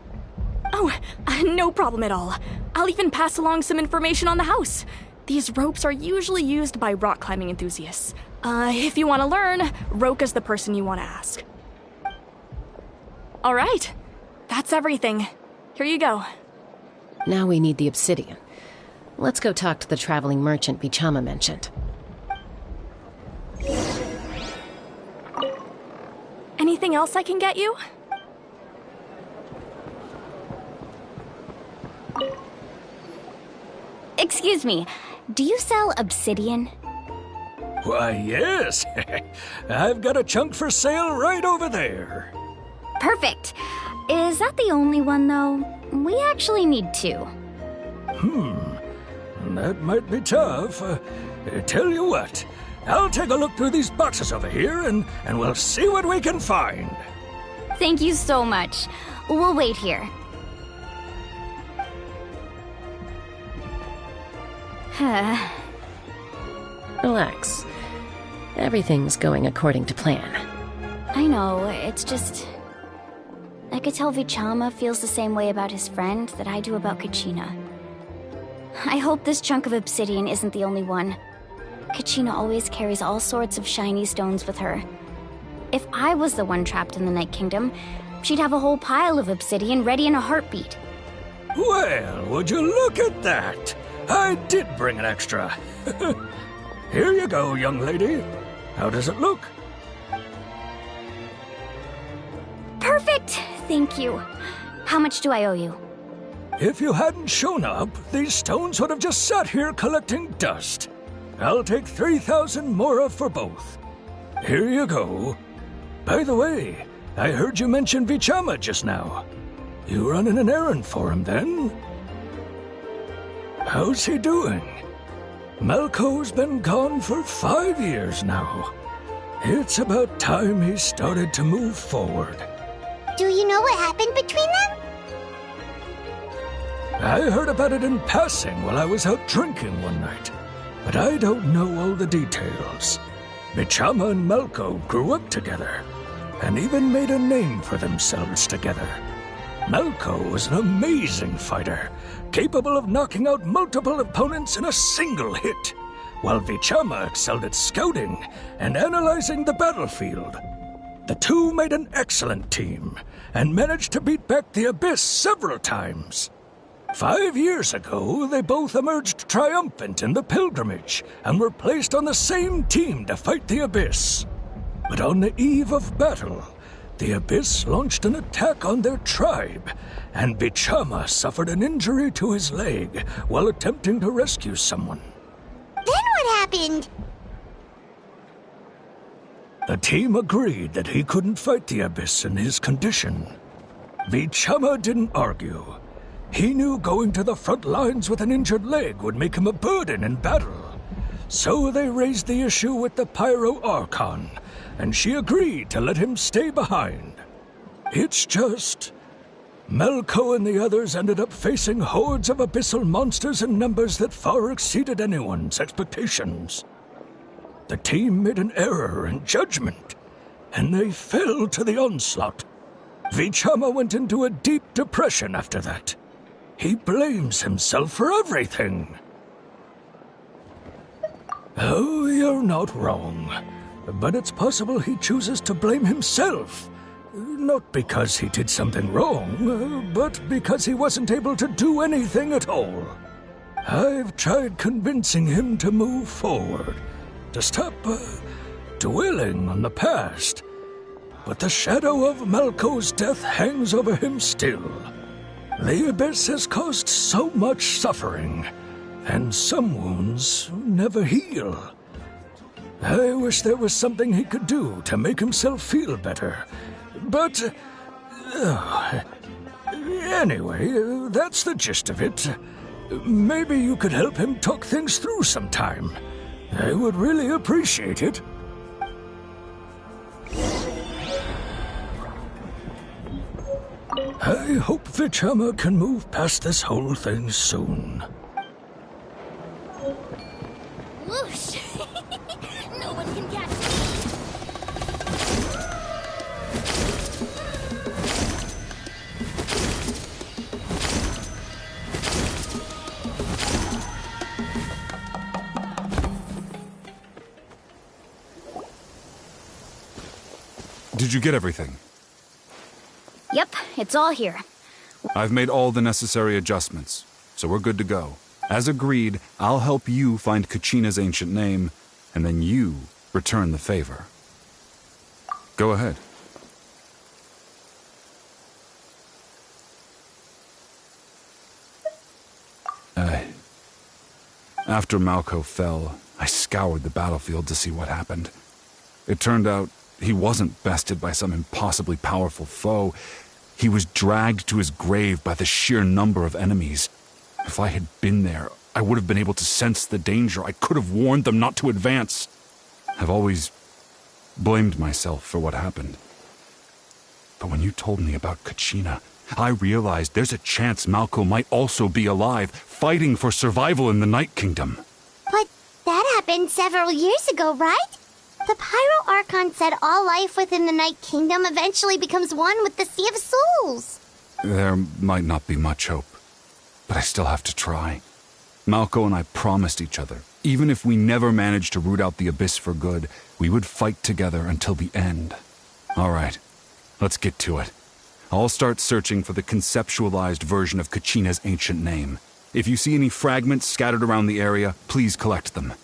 Oh, no problem at all. I'll even pass along some information on the house. These ropes are usually used by rock climbing enthusiasts. If you want to learn, Roka's the person you want to ask. All right, that's everything. Here you go. Now we need the obsidian. Let's go talk to the traveling merchant Bichama mentioned. Anything else I can get you? Excuse me, do you sell obsidian? Why, yes. I've got a chunk for sale right over there. Perfect. Is that the only one, though? We actually need two. That might be tough. Tell you what, I'll take a look through these boxes over here and we'll see what we can find. Thank you so much. We'll wait here. Relax. Everything's going according to plan. I know, it's just... I could tell Vichama feels the same way about his friend that I do about Kachina. I hope this chunk of obsidian isn't the only one. Kachina always carries all sorts of shiny stones with her. If I was the one trapped in the Night Kingdom, she'd have a whole pile of obsidian ready in a heartbeat. Well, would you look at that? I did bring an extra. Here you go, young lady. How does it look? Perfect! Thank you. How much do I owe you? If you hadn't shown up, these stones would have just sat here collecting dust. I'll take 3,000 mora for both. Here you go. By the way, I heard you mention Vichama just now. You running an errand for him, then? How's he doing? Malco's been gone for 5 years now. It's about time he started to move forward. Do you know what happened between them? I heard about it in passing while I was out drinking one night, but I don't know all the details. Bichama and Malco grew up together, and even made a name for themselves together. Malco was an amazing fighter, capable of knocking out multiple opponents in a single hit, while Vichama excelled at scouting and analyzing the battlefield. The two made an excellent team, and managed to beat back the Abyss several times. 5 years ago, they both emerged triumphant in the pilgrimage, and were placed on the same team to fight the Abyss. But on the eve of battle, the Abyss launched an attack on their tribe, and Bichama suffered an injury to his leg while attempting to rescue someone. Then what happened? The team agreed that he couldn't fight the Abyss in his condition. Vichama didn't argue. He knew going to the front lines with an injured leg would make him a burden in battle. So they raised the issue with the Pyro Archon, and she agreed to let him stay behind. It's just... Malco and the others ended up facing hordes of abyssal monsters in numbers that far exceeded anyone's expectations. The team made an error in judgment, and they fell to the onslaught. Vichama went into a deep depression after that. He blames himself for everything. Oh, you're not wrong. But it's possible he chooses to blame himself. Not because he did something wrong, but because he wasn't able to do anything at all. I've tried convincing him to move forward, to stop dwelling on the past. But the shadow of Malco's death hangs over him still. The Abyss has caused so much suffering, and some wounds never heal. I wish there was something he could do to make himself feel better. But... anyway, that's the gist of it. Maybe you could help him talk things through sometime. I would really appreciate it. I hope Vichama can move past this whole thing soon. Whoosh! No one can catch me! Did you get everything? Yep, it's all here. I've made all the necessary adjustments, so we're good to go. As agreed, I'll help you find Kachina's ancient name, and then you return the favor. Go ahead. After Malco fell, I scoured the battlefield to see what happened. It turned out he wasn't bested by some impossibly powerful foe. He was dragged to his grave by the sheer number of enemies. If I had been there, I would have been able to sense the danger. I could have warned them not to advance. I've always blamed myself for what happened. But when you told me about Kachina, I realized there's a chance Malco might also be alive, fighting for survival in the Night Kingdom. But that happened several years ago, right? The Pyro Archon said all life within the Night Kingdom eventually becomes one with the Sea of Souls. There might not be much hope, but I still have to try. Malco and I promised each other, even if we never managed to root out the Abyss for good, we would fight together until the end. All right, let's get to it. I'll start searching for the conceptualized version of Kachina's ancient name. If you see any fragments scattered around the area, please collect them.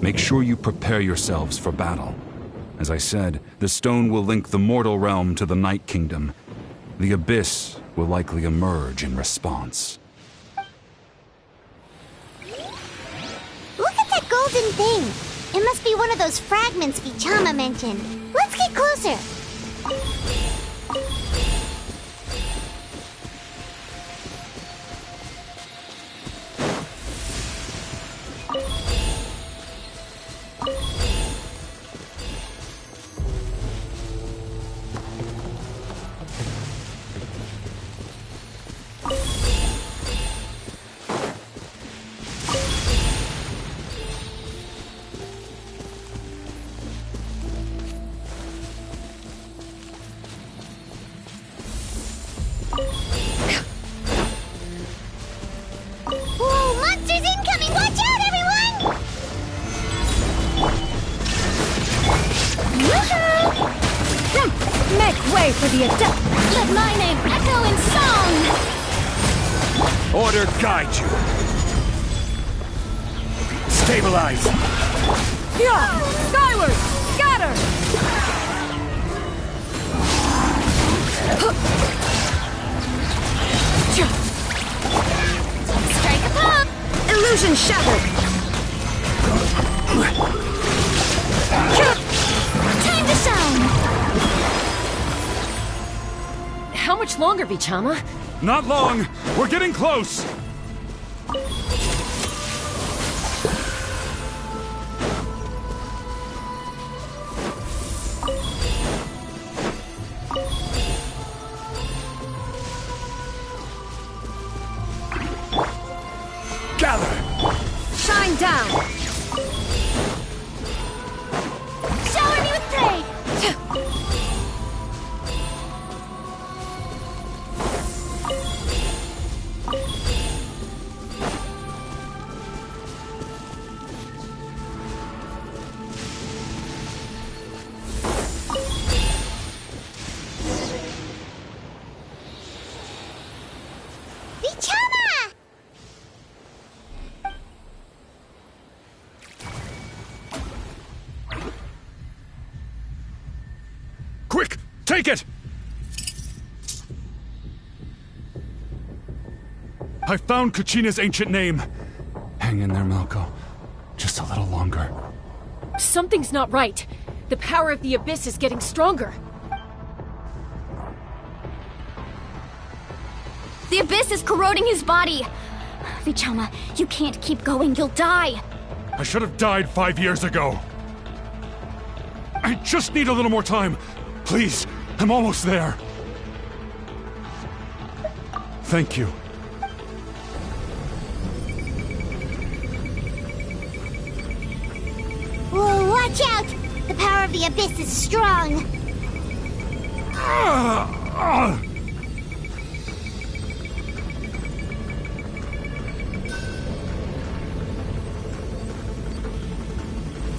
Make sure you prepare yourselves for battle. As I said, the stone will link the mortal realm to the Night Kingdom. The Abyss will likely emerge in response. Look at that golden thing! It must be one of those fragments Vichama mentioned. Let's get closer! For the adept, let my name echo in song! Order guide you. Stabilize. Yeah! Skyward! Scatter! Strike a pump! Illusion shattered! Time to sound! How much longer, Vichama? Not long! We're getting close! Gather! Shine down! Shower me with praise! Quick! Take it! I found Kachina's ancient name. Hang in there, Malco. Just a little longer. Something's not right. The power of the Abyss is getting stronger. The Abyss is corroding his body. Vichama, you can't keep going. You'll die. I should have died 5 years ago. I just need a little more time. Please, I'm almost there. Thank you. Whoa, watch out! The power of the Abyss is strong.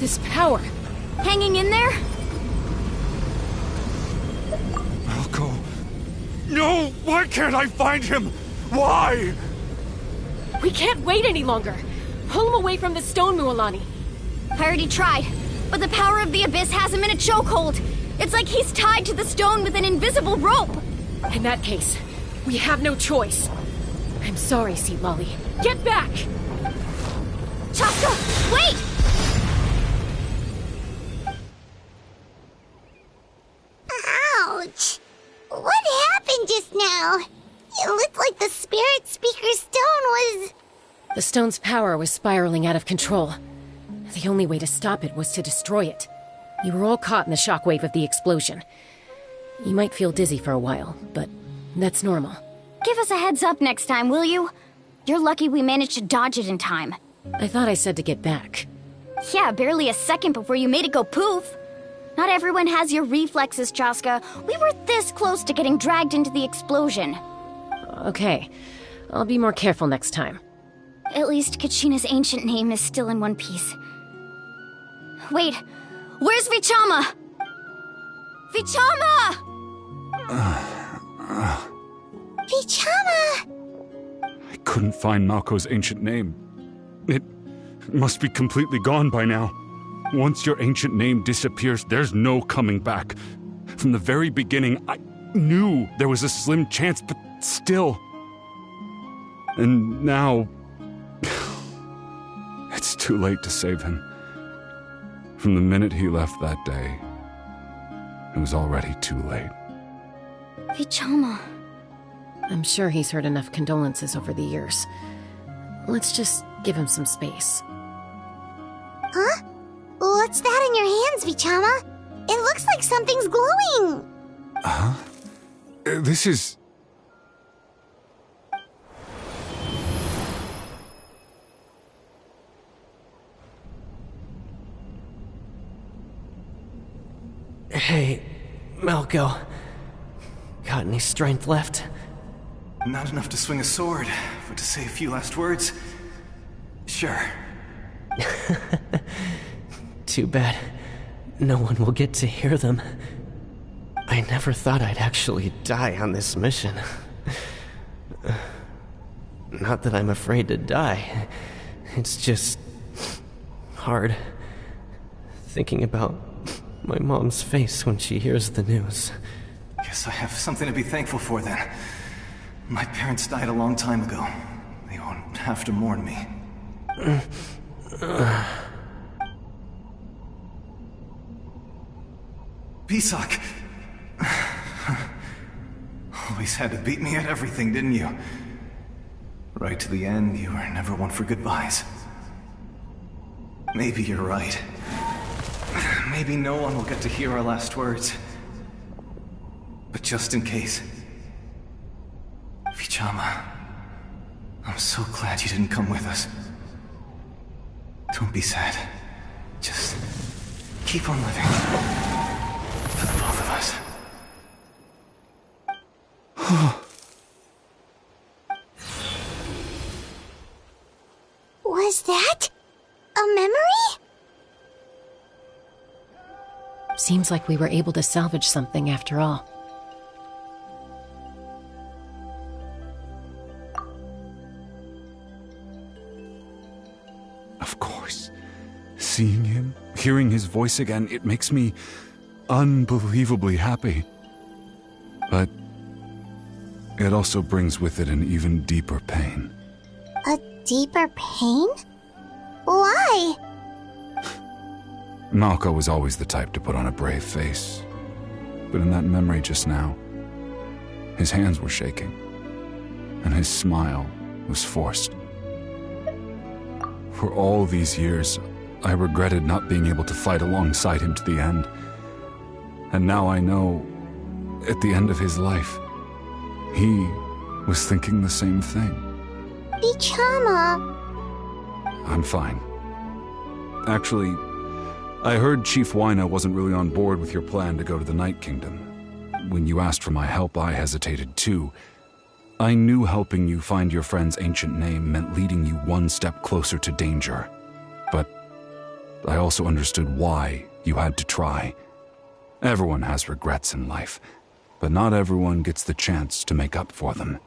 This power. Hanging in there? Malco. No! Why can't I find him? Why? We can't wait any longer. Pull him away from the stone, Mualani. I already tried, but the power of the Abyss has him in a chokehold. It's like he's tied to the stone with an invisible rope. In that case, we have no choice. I'm sorry, Seat Lolly. Get back! Chaska, wait! Ouch! What happened just now? It looked like the Spirit Speaker stone was... The stone's power was spiraling out of control. The only way to stop it was to destroy it. You were all caught in the shockwave of the explosion. You might feel dizzy for a while, but that's normal. Give us a heads up next time, will you? You're lucky we managed to dodge it in time. I thought I said to get back. Yeah, barely a second before you made it go poof. Not everyone has your reflexes, Chaska. We were this close to getting dragged into the explosion. Okay, I'll be more careful next time. At least Kachina's ancient name is still in one piece. Wait, where's Vichama? Vichama! Vichama! I couldn't find Malco's ancient name. It must be completely gone by now. Once your ancient name disappears, there's no coming back. From the very beginning, I knew there was a slim chance, but still. And now... it's too late to save him. From the minute he left that day, it was already too late. Vichama. I'm sure he's heard enough condolences over the years. Let's just give him some space. Huh? What's that in your hands, Vichama? It looks like something's glowing! Huh? This is... Hey, Malco. Got any strength left? Not enough to swing a sword, but to say a few last words? Sure. Too bad. No one will get to hear them. I never thought I'd actually die on this mission. Not that I'm afraid to die. It's just... hard. Thinking about my mom's face when she hears the news. Guess I have something to be thankful for then. My parents died a long time ago. They won't have to mourn me. Pisak! Always had to beat me at everything, didn't you? Right to the end, you were never one for goodbyes. Maybe you're right. Maybe no one will get to hear our last words. But just in case... Vichama, I'm so glad you didn't come with us. Don't be sad. Just keep on living. For the both of us. Was that a memory? Seems like we were able to salvage something after all. Of course. Seeing him, hearing his voice again, it makes me unbelievably happy. But it also brings with it an even deeper pain. A deeper pain? Why? Malco was always the type to put on a brave face. But in that memory just now, his hands were shaking, and his smile was forced. For all these years, I regretted not being able to fight alongside him to the end. And now I know, at the end of his life, he was thinking the same thing. Vichama. I'm fine. Actually, I heard Chief Wyna wasn't really on board with your plan to go to the Night Kingdom. When you asked for my help, I hesitated too. I knew helping you find your friend's ancient name meant leading you one step closer to danger. But I also understood why you had to try. Everyone has regrets in life, but not everyone gets the chance to make up for them.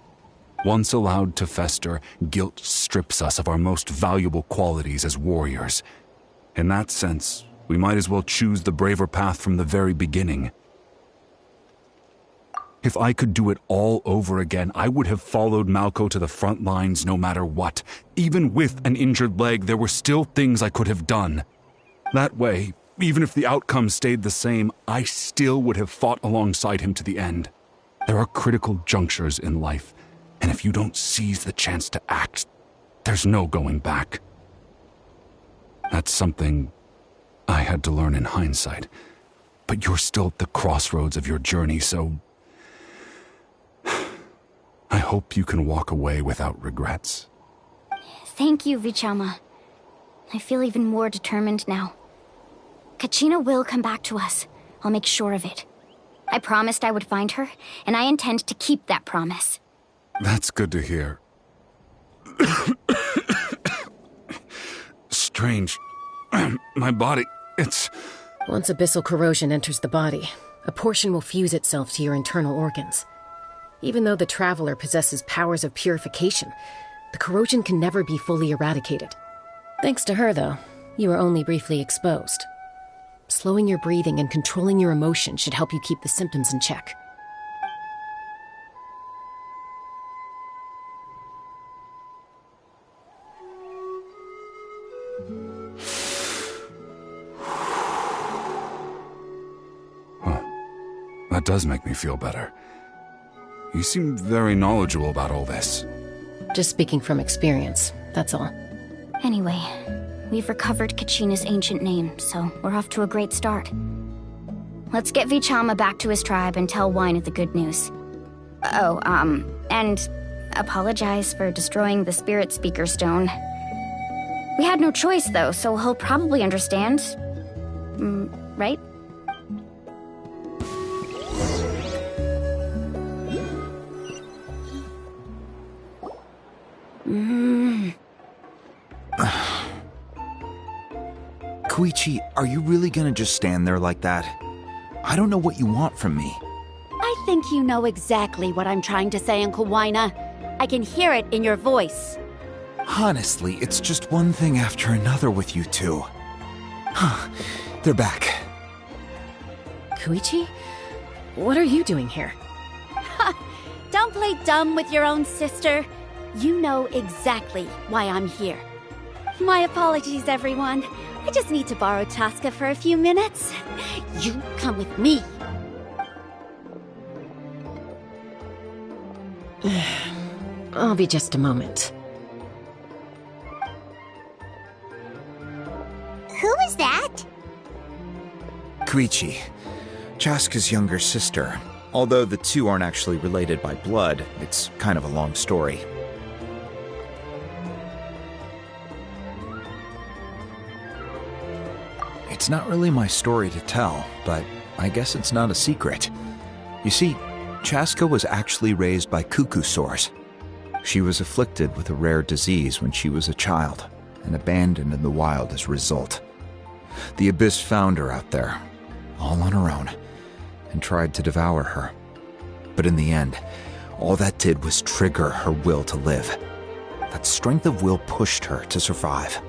Once allowed to fester, guilt strips us of our most valuable qualities as warriors. In that sense, we might as well choose the braver path from the very beginning. If I could do it all over again, I would have followed Malco to the front lines no matter what. Even with an injured leg, there were still things I could have done. That way, even if the outcome stayed the same, I still would have fought alongside him to the end. There are critical junctures in life, and if you don't seize the chance to act, there's no going back. That's something I had to learn in hindsight, but you're still at the crossroads of your journey, so I hope you can walk away without regrets. Thank you, Vichama. I feel even more determined now. Kachina will come back to us. I'll make sure of it. I promised I would find her, and I intend to keep that promise. That's good to hear. Strange. My body, it's... Once abyssal corrosion enters the body, a portion will fuse itself to your internal organs. Even though the Traveler possesses powers of purification, the corrosion can never be fully eradicated. Thanks to her, though, you are only briefly exposed. Slowing your breathing and controlling your emotion should help you keep the symptoms in check. That does make me feel better. You seem very knowledgeable about all this. Just speaking from experience, that's all. Anyway, we've recovered Kachina's ancient name, so we're off to a great start. Let's get Vichama back to his tribe and tell Wyneth the good news. Oh, and apologize for destroying the Spirit Speaker Stone. We had no choice, though, so he'll probably understand. Right? Koichi, are you really gonna just stand there like that? I don't know what you want from me. I think you know exactly what I'm trying to say, Uncle Wyna. I can hear it in your voice. Honestly, it's just one thing after another with you two. They're back. Koichi? What are you doing here? Don't play dumb with your own sister. You know exactly why I'm here. My apologies, everyone. I just need to borrow Tosca for a few minutes. You come with me. I'll be just a moment. Who is that? Koichi, Chaska's younger sister. Although the two aren't actually related by blood, it's kind of a long story. It's not really my story to tell, but I guess it's not a secret. You see, Chaska was actually raised by cuckoo sores. She was afflicted with a rare disease when she was a child, and abandoned in the wild as a result. The Abyss found her out there, all on her own, and tried to devour her. But in the end, all that did was trigger her will to live. That strength of will pushed her to survive.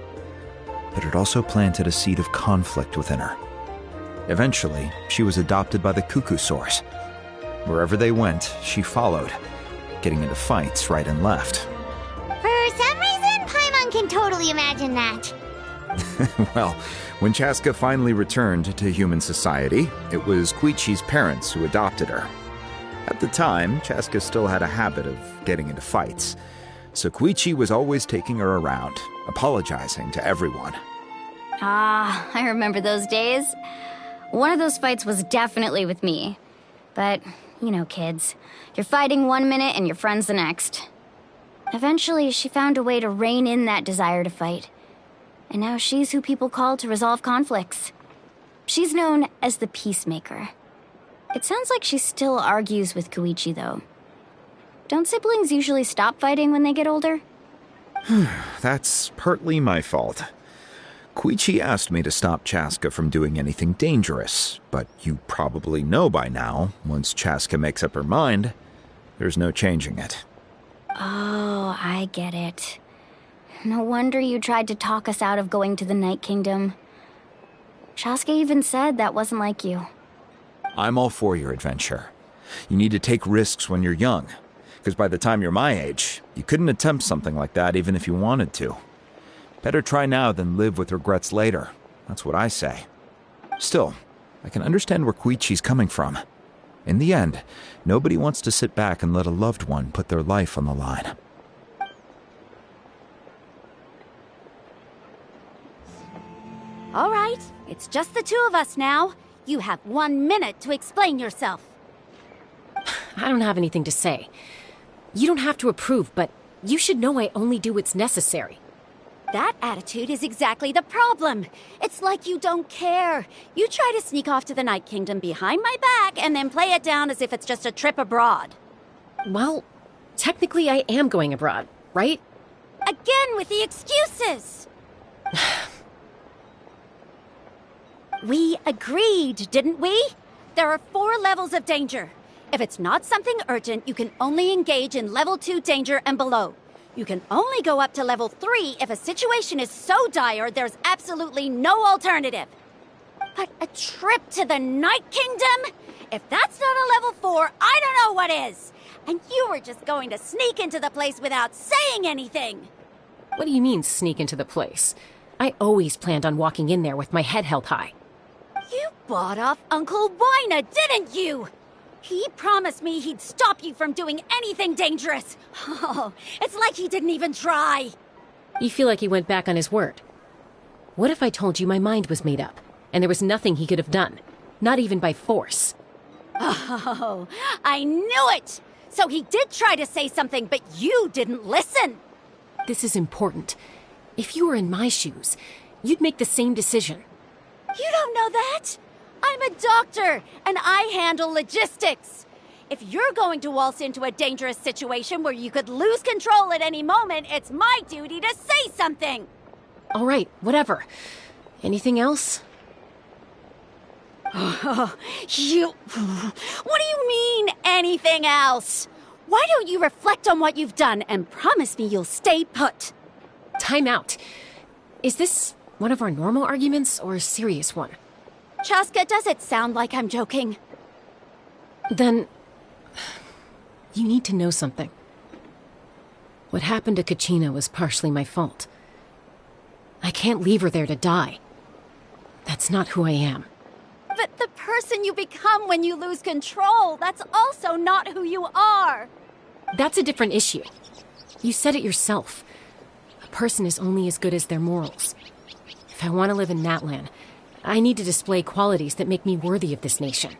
But it also planted a seed of conflict within her. Eventually, she was adopted by the cuckoo sores. Wherever they went, she followed, getting into fights right and left. For some reason, Paimon can totally imagine that. Well, when Chaska finally returned to human society, it was Koichi's parents who adopted her. At the time, Chaska still had a habit of getting into fights, so Koichi was always taking her around, apologizing to everyone. Ah, I remember those days. One of those fights was definitely with me. But, you know, kids. You're fighting one minute and your friend's the next. Eventually, she found a way to rein in that desire to fight. And now she's who people call to resolve conflicts. She's known as the Peacemaker. It sounds like she still argues with Koichi, though. Don't siblings usually stop fighting when they get older? That's partly my fault. Koichi asked me to stop Chaska from doing anything dangerous, but you probably know by now, once Chaska makes up her mind, there's no changing it. Oh, I get it. No wonder you tried to talk us out of going to the Night Kingdom. Chaska even said that wasn't like you. I'm all for your adventure. You need to take risks when you're young, because by the time you're my age, you couldn't attempt something like that even if you wanted to. Better try now than live with regrets later. That's what I say. Still, I can understand where Koichi's coming from. In the end, nobody wants to sit back and let a loved one put their life on the line. All right, it's just the two of us now. You have 1 minute to explain yourself. I don't have anything to say. You don't have to approve, but you should know I only do what's necessary. That attitude is exactly the problem. It's like you don't care. You try to sneak off to the Night Kingdom behind my back and then play it down as if it's just a trip abroad. Well, technically I am going abroad, right? Again with the excuses! We agreed, didn't we? There are 4 levels of danger. If it's not something urgent, you can only engage in level 2 danger and below. You can only go up to level 3 if a situation is so dire there's absolutely no alternative. But a trip to the Night Kingdom? If that's not a level 4, I don't know what is. And you were just going to sneak into the place without saying anything. What do you mean, sneak into the place? I always planned on walking in there with my head held high. You bought off Uncle Wina, didn't you? He promised me he'd stop you from doing anything dangerous. Oh, it's like he didn't even try. You feel like he went back on his word. What if I told you my mind was made up, and there was nothing he could have done? Not even by force. Oh, I knew it! So he did try to say something, but you didn't listen. This is important. If you were in my shoes, you'd make the same decision. You don't know that? I'm a doctor, and I handle logistics. If you're going to waltz into a dangerous situation where you could lose control at any moment, it's my duty to say something. All right, whatever. Anything else? Oh, What do you mean, anything else? Why don't you reflect on what you've done and promise me you'll stay put? Time out. Is this one of our normal arguments or a serious one? Chaska, does it sound like I'm joking? Then, you need to know something. What happened to Kachina was partially my fault. I can't leave her there to die. That's not who I am. But the person you become when you lose control, that's also not who you are. That's a different issue. You said it yourself. A person is only as good as their morals. If I want to live in Natlan, I need to display qualities that make me worthy of this nation.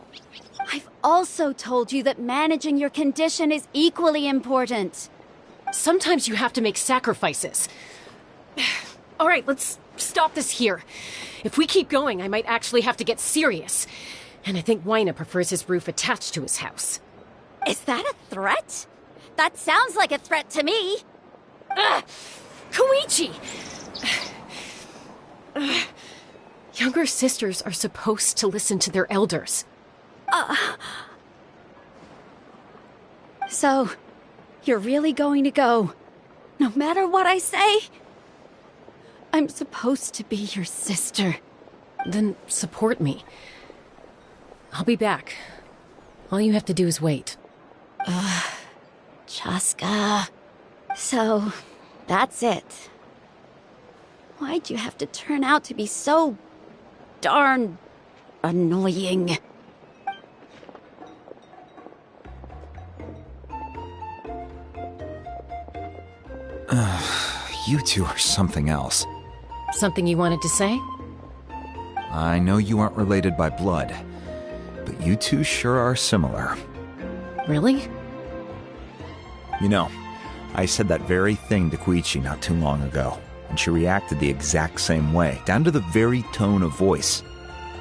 I've also told you that managing your condition is equally important. Sometimes you have to make sacrifices. All right, let's stop this here. If we keep going, I might actually have to get serious. And I think Wina prefers his roof attached to his house. Is that a threat? That sounds like a threat to me. Koichi! Younger sisters are supposed to listen to their elders. So, you're really going to go, no matter what I say? I'm supposed to be your sister. Then support me. I'll be back. All you have to do is wait. Chaska. So, that's it. Why'd you have to turn out to be so darn annoying? You two are something else. Something you wanted to say? I know you aren't related by blood, but you two sure are similar. Really? You know, I said that very thing to Koichi not too long ago, and she reacted the exact same way, down to the very tone of voice.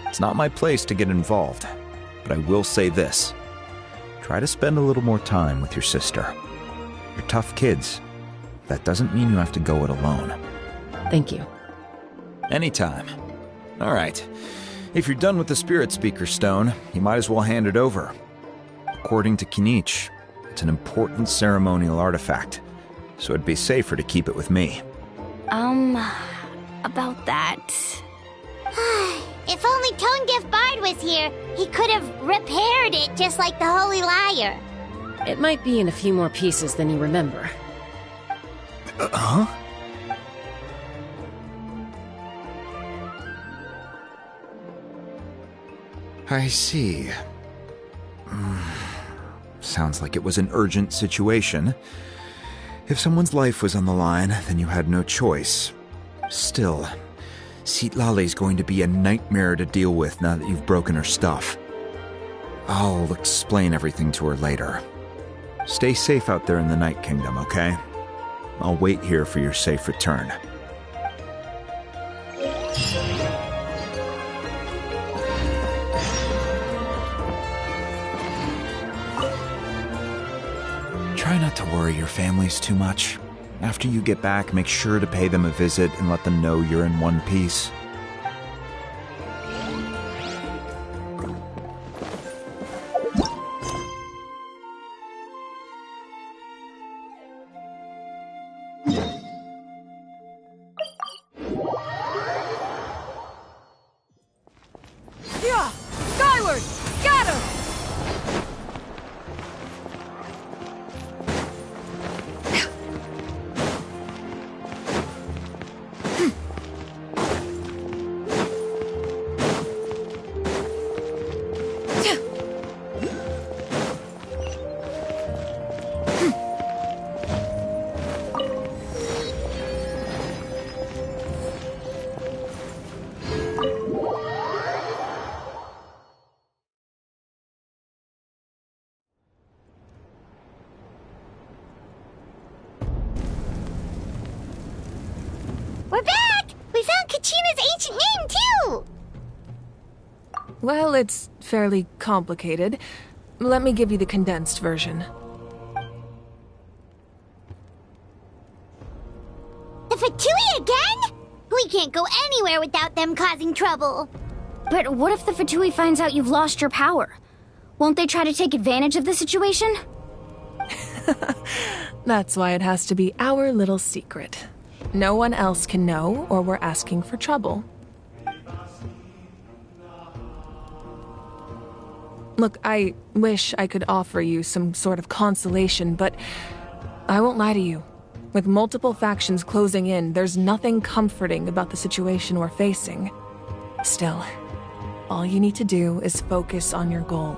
It's not my place to get involved, but I will say this. Try to spend a little more time with your sister. You're tough kids. That doesn't mean you have to go it alone. Thank you. Anytime. Alright. If you're done with the Spirit Speaker Stone, you might as well hand it over. According to Kinich, it's an important ceremonial artifact, so it'd be safer to keep it with me. About that... If only Tone-Gift Bard was here, he could have repaired it just like the Holy Liar. It might be in a few more pieces than you remember. Huh? I see. Sounds like it was an urgent situation. If someone's life was on the line, then you had no choice. Still, Citlali's going to be a nightmare to deal with now that you've broken her stuff. I'll explain everything to her later. Stay safe out there in the Night Kingdom, okay? I'll wait here for your safe return. Try not to worry your families too much. After you get back, make sure to pay them a visit and let them know you're in one piece. Yeah! Skyward! Scatter! We're back! We found Kachina's ancient name, too! Well, it's fairly complicated. Let me give you the condensed version. The Fatui again? We can't go anywhere without them causing trouble. But what if the Fatui finds out you've lost your power? Won't they try to take advantage of the situation? That's why it has to be our little secret. No one else can know, or we're asking for trouble. Look, I wish I could offer you some sort of consolation, but I won't lie to you. With multiple factions closing in, there's nothing comforting about the situation we're facing. Still, all you need to do is focus on your goal.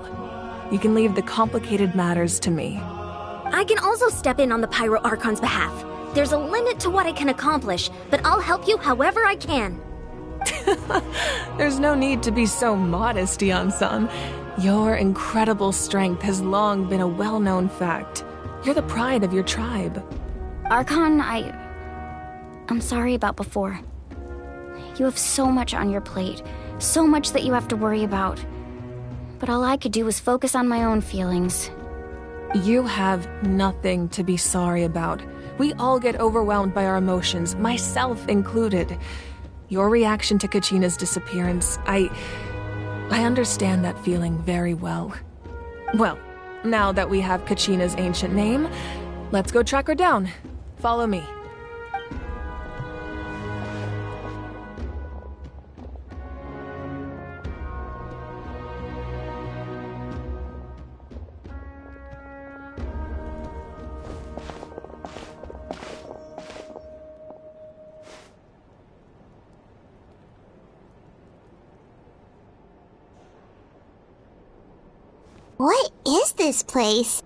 You can leave the complicated matters to me. I can also step in on the Pyro Archon's behalf. There's a limit to what I can accomplish, but I'll help you however I can. There's no need to be so modest, Yan-san. Your incredible strength has long been a well-known fact. You're the pride of your tribe. Archon, I'm sorry about before. You have so much on your plate, so much that you have to worry about. But all I could do was focus on my own feelings. You have nothing to be sorry about. We all get overwhelmed by our emotions, myself included. Your reaction to Kachina's disappearance, I understand that feeling very well. Well, now that we have Kachina's ancient name, let's go track her down. Follow me. What is this place?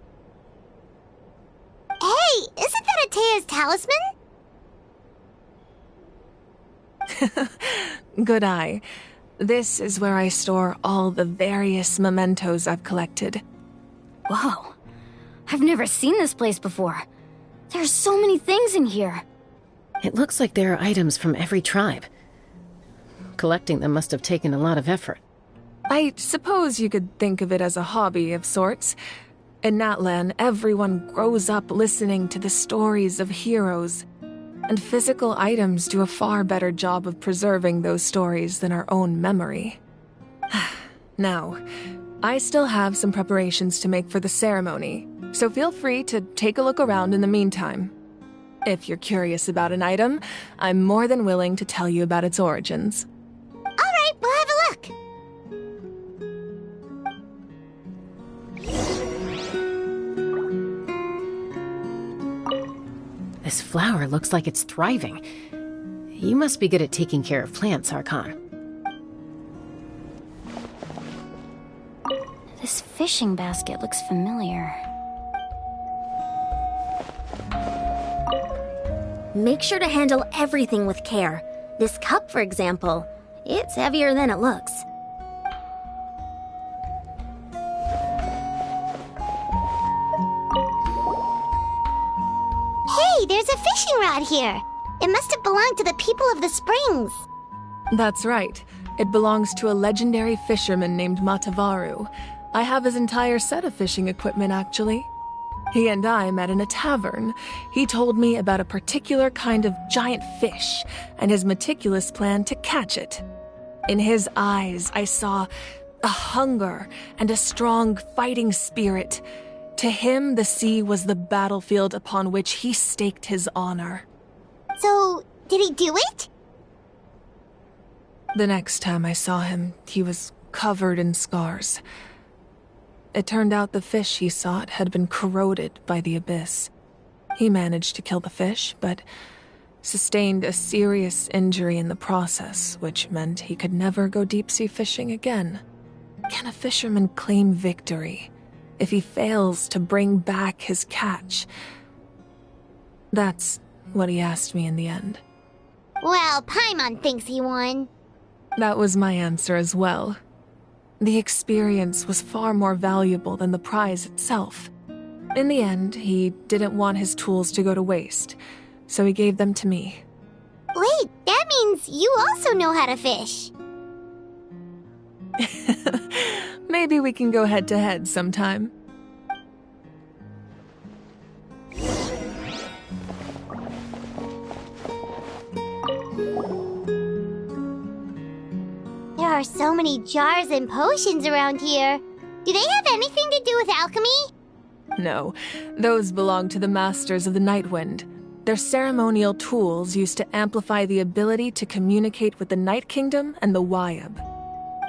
Hey, isn't that Atea's talisman? Good eye. This is where I store all the various mementos I've collected. Whoa. I've never seen this place before. There's so many things in here. It looks like there are items from every tribe. Collecting them must have taken a lot of effort. I suppose you could think of it as a hobby of sorts. In Natlan, everyone grows up listening to the stories of heroes. And physical items do a far better job of preserving those stories than our own memory. Now, I still have some preparations to make for the ceremony, so feel free to take a look around in the meantime. If you're curious about an item, I'm more than willing to tell you about its origins. All right, we'll have a look. This flower looks like it's thriving. You must be good at taking care of plants, Archon. This fishing basket looks familiar. Make sure to handle everything with care. This cup, for example, it's heavier than it looks. Hey, there's a fishing rod here. It must have belonged to the people of the springs. That's right. It belongs to a legendary fisherman named Matavaru. I have his entire set of fishing equipment, actually. He and I met in a tavern. He told me about a particular kind of giant fish and his meticulous plan to catch it. In his eyes, I saw a hunger and a strong fighting spirit. To him, the sea was the battlefield upon which he staked his honor. So, did he do it? The next time I saw him, he was covered in scars. It turned out the fish he sought had been corroded by the abyss. He managed to kill the fish, but sustained a serious injury in the process, which meant he could never go deep-sea fishing again. Can a fisherman claim victory if he fails to bring back his catch? That's what he asked me in the end. Well, Paimon thinks he won. That was my answer as well. The experience was far more valuable than the prize itself. In the end, he didn't want his tools to go to waste, so he gave them to me. Wait, that means you also know how to fish. Maybe we can go head-to-head sometime. There are so many jars and potions around here. Do they have anything to do with alchemy? No, those belong to the Masters of the Nightwind. They're ceremonial tools used to amplify the ability to communicate with the Night Kingdom and the Wayab.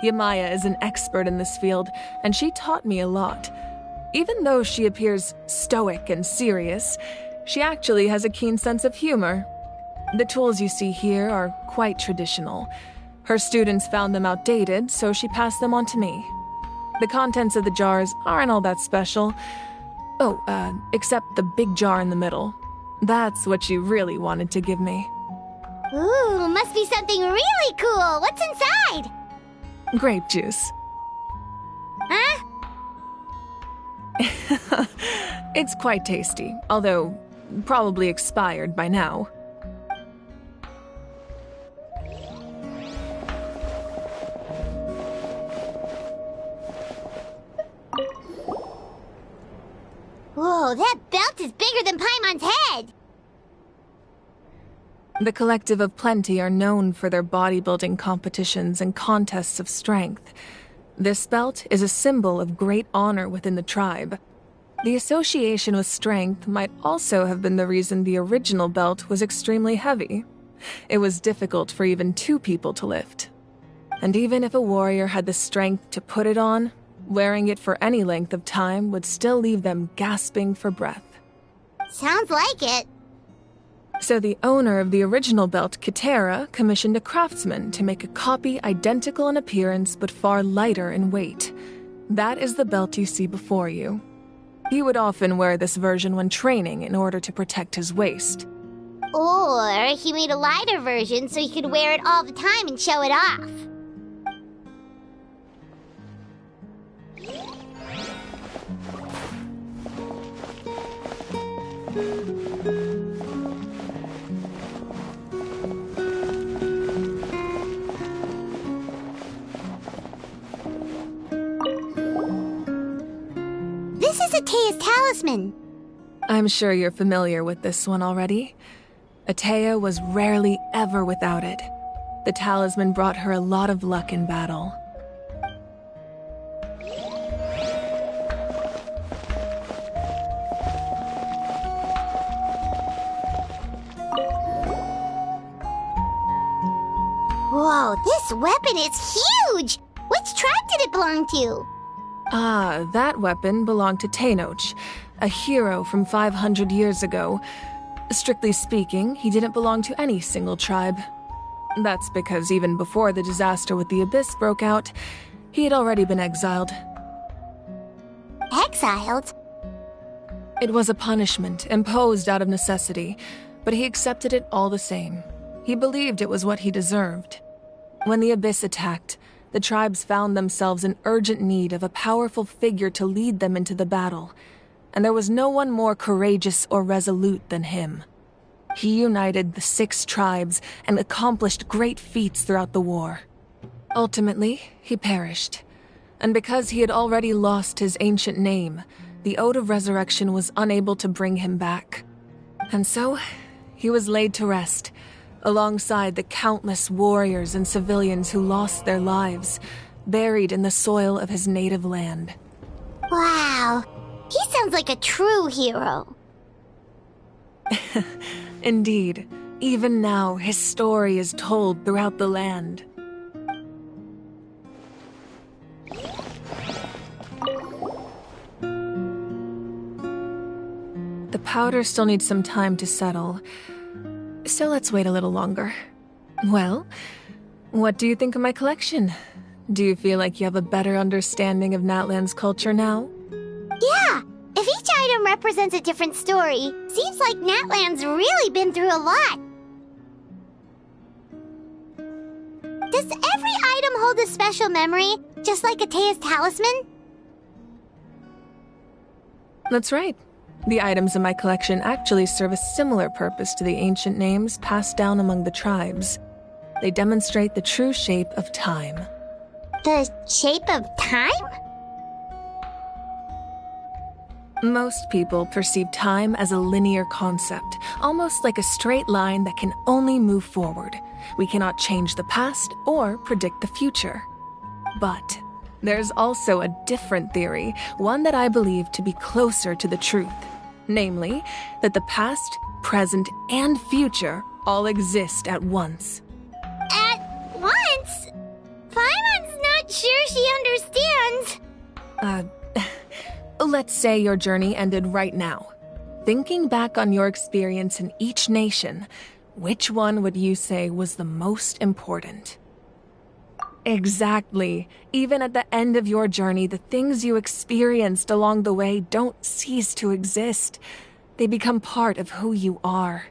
Yamaya is an expert in this field, and she taught me a lot. Even though she appears stoic and serious, she actually has a keen sense of humor. The tools you see here are quite traditional. Her students found them outdated, so she passed them on to me. The contents of the jars aren't all that special. Oh, except the big jar in the middle. That's what she really wanted to give me. Ooh, must be something really cool. What's inside? Grape juice. Huh? It's quite tasty, although probably expired by now. Whoa, that belt is bigger than Paimon's head! The Collective of Plenty are known for their bodybuilding competitions and contests of strength. This belt is a symbol of great honor within the tribe. The association with strength might also have been the reason the original belt was extremely heavy. It was difficult for even two people to lift. And even if a warrior had the strength to put it on, wearing it for any length of time would still leave them gasping for breath. Sounds like it. So the owner of the original belt, Kitera, commissioned a craftsman to make a copy identical in appearance but far lighter in weight. That is the belt you see before you. He would often wear this version when training in order to protect his waist. Or he made a lighter version so he could wear it all the time and show it off. This is Atea's talisman. I'm sure you're familiar with this one already. Atea was rarely ever without it. The talisman brought her a lot of luck in battle. Whoa, this weapon is huge! Which tribe did it belong to? Ah, that weapon belonged to Tenoch, a hero from 500 years ago. Strictly speaking, he didn't belong to any single tribe. That's because even before the disaster with the Abyss broke out, he had already been exiled. Exiled? It was a punishment imposed out of necessity, but he accepted it all the same. He believed it was what he deserved. When the Abyss attacked, the tribes found themselves in urgent need of a powerful figure to lead them into the battle, and there was no one more courageous or resolute than him. He united the 6 tribes and accomplished great feats throughout the war. Ultimately, he perished, and because he had already lost his ancient name, the Ode of Resurrection was unable to bring him back. And so, he was laid to rest, alongside the countless warriors and civilians who lost their lives, buried in the soil of his native land. Wow, he sounds like a true hero. Indeed, even now his story is told throughout the land. The powder still needs some time to settle, so let's wait a little longer. Well, what do you think of my collection? Do you feel like you have a better understanding of Natlan's culture now? Yeah! If each item represents a different story, seems like Natlan's really been through a lot. Does every item hold a special memory, just like Atea's talisman? That's right. The items in my collection actually serve a similar purpose to the ancient names passed down among the tribes. They demonstrate the true shape of time. The shape of time? Most people perceive time as a linear concept, almost like a straight line that can only move forward. We cannot change the past or predict the future. But there's also a different theory, one that I believe to be closer to the truth. Namely, that the past, present, and future all exist at once. At once? Paimon's not sure she understands. Let's say your journey ended right now. Thinking back on your experience in each nation, which one would you say was the most important? Exactly. Even at the end of your journey, the things you experienced along the way don't cease to exist. They become part of who you are.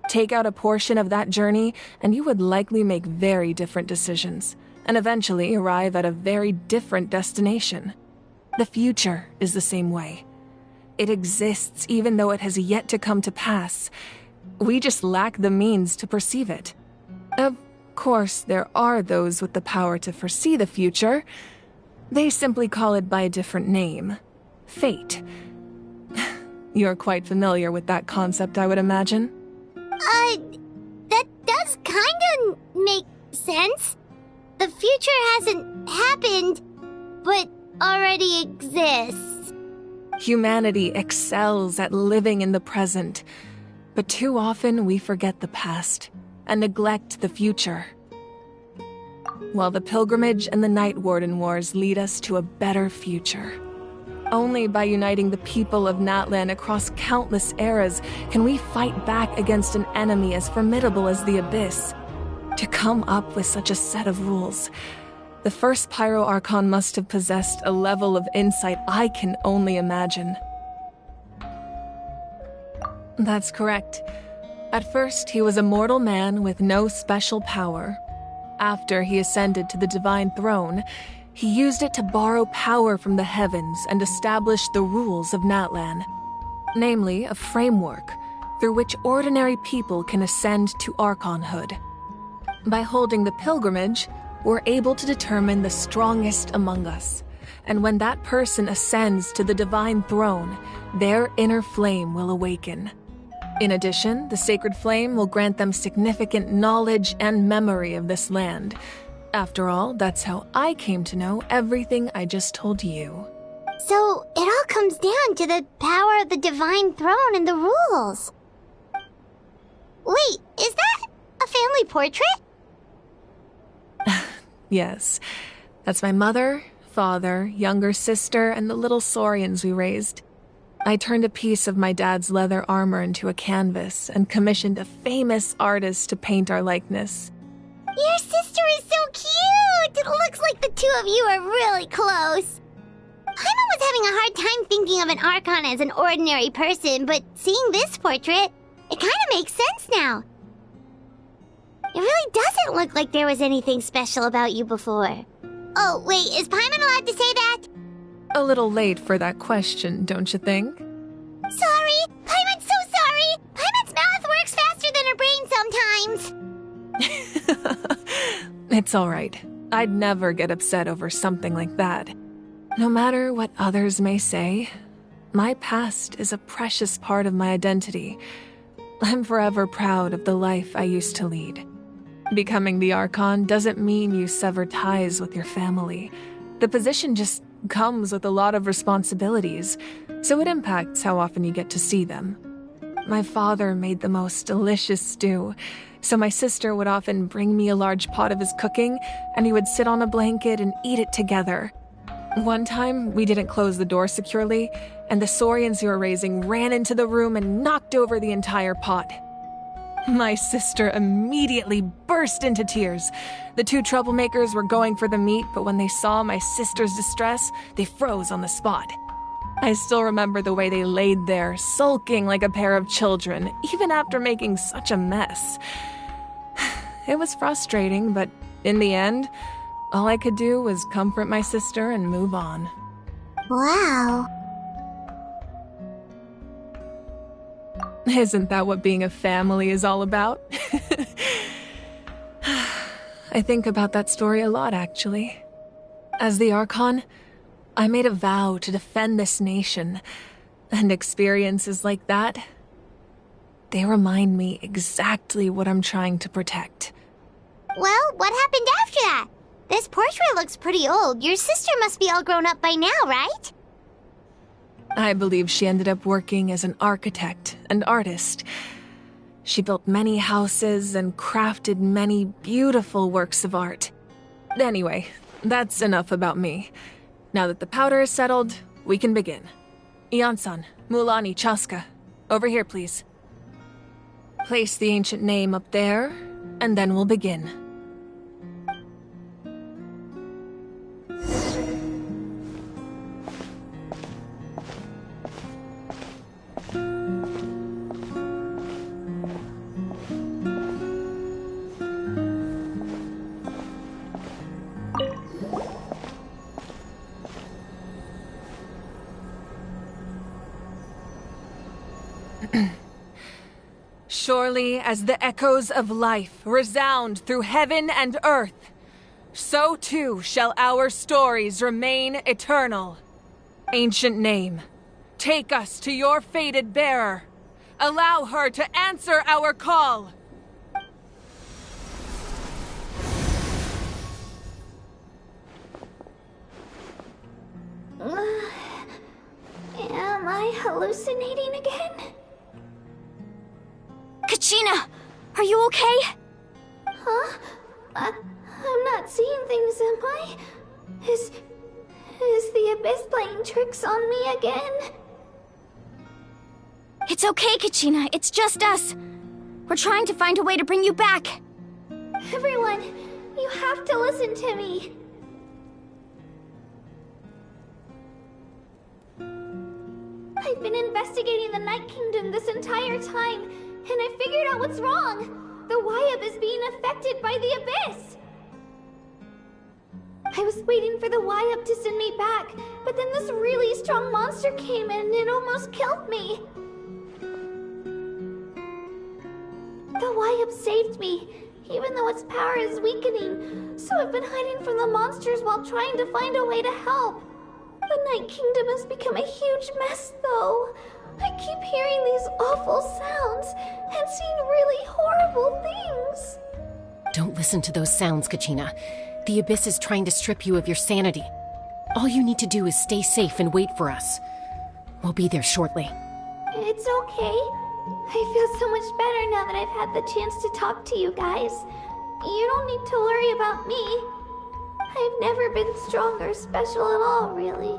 Take out a portion of that journey, and you would likely make very different decisions, and eventually arrive at a very different destination. The future is the same way. It exists even though it has yet to come to pass. We just lack the means to perceive it. Of course, there are those with the power to foresee the future. They simply call it by a different name. Fate. You're quite familiar with that concept, I would imagine. That does kinda make sense. The future hasn't happened, but already exists. Humanity excels at living in the present, but too often we forget the past and neglect the future. While the pilgrimage and the Night Warden Wars lead us to a better future. Only by uniting the people of Natlan across countless eras can we fight back against an enemy as formidable as the Abyss. To come up with such a set of rules, the first Pyro Archon must have possessed a level of insight I can only imagine. That's correct. At first, he was a mortal man with no special power. After he ascended to the divine throne, he used it to borrow power from the heavens and establish the rules of Natlan. Namely, a framework through which ordinary people can ascend to Archonhood. By holding the pilgrimage, we're able to determine the strongest among us. And when that person ascends to the divine throne, their inner flame will awaken. In addition, the sacred flame will grant them significant knowledge and memory of this land. After all, that's how I came to know everything I just told you. So, it all comes down to the power of the Divine Throne and the rules. Wait, is that a family portrait? Yes. That's my mother, father, younger sister, and the little saurians we raised. I turned a piece of my dad's leather armor into a canvas and commissioned a famous artist to paint our likeness. Your sister is so cute! It looks like the two of you are really close. Paimon was having a hard time thinking of an Archon as an ordinary person, but seeing this portrait, it kind of makes sense now. It really doesn't look like there was anything special about you before. Oh, wait, is Paimon allowed to say that? A little late for that question, don't you think? Sorry! Paimon's so sorry! Paimon's mouth works faster than her brain sometimes! It's all right. I'd never get upset over something like that. No matter what others may say, my past is a precious part of my identity. I'm forever proud of the life I used to lead. Becoming the Archon doesn't mean you sever ties with your family. The position just comes with a lot of responsibilities, so it impacts how often you get to see them. My father made the most delicious stew, so my sister would often bring me a large pot of his cooking, and we would sit on a blanket and eat it together. One time, we didn't close the door securely, and the saurians we were raising ran into the room and knocked over the entire pot. My sister immediately burst into tears. The two troublemakers were going for the meat, but when they saw my sister's distress, they froze on the spot. I still remember the way they laid there, sulking like a pair of children, even after making such a mess. It was frustrating, but in the end, all I could do was comfort my sister and move on. Wow. Isn't that what being a family is all about? I think about that story a lot, actually. As the Archon, I made a vow to defend this nation, and experiences like that, they remind me exactly what I'm trying to protect. Well, what happened after that? This portrait looks pretty old. Your sister must be all grown up by now, right? I believe she ended up working as an architect and artist. She built many houses and crafted many beautiful works of art. Anyway, that's enough about me. Now that the powder is settled, we can begin. Ian-san, Mulani, Chaska, over here, please. Place the ancient name up there, and then we'll begin. Surely as the echoes of life resound through heaven and earth, so too shall our stories remain eternal. Ancient name, take us to your fated bearer. Allow her to answer our call. Am I hallucinating again? Kachina! Are you okay? Huh? I'm not seeing things, am I? Is the Abyss playing tricks on me again? It's okay, Kachina. It's just us. We're trying to find a way to bring you back. Everyone, you have to listen to me. I've been investigating the Night Kingdom this entire time, and I figured out what's wrong. The Wayab is being affected by the Abyss. I was waiting for the Wayab to send me back, but then this really strong monster came in and it almost killed me. The Wayab saved me, even though its power is weakening, so I've been hiding from the monsters while trying to find a way to help. The Night Kingdom has become a huge mess, though. I keep hearing these awful sounds and seeing really horrible things. Don't listen to those sounds, Kachina. The Abyss is trying to strip you of your sanity. All you need to do is stay safe and wait for us. We'll be there shortly. It's okay. I feel so much better now that I've had the chance to talk to you guys. You don't need to worry about me. I've never been strong or special at all, really.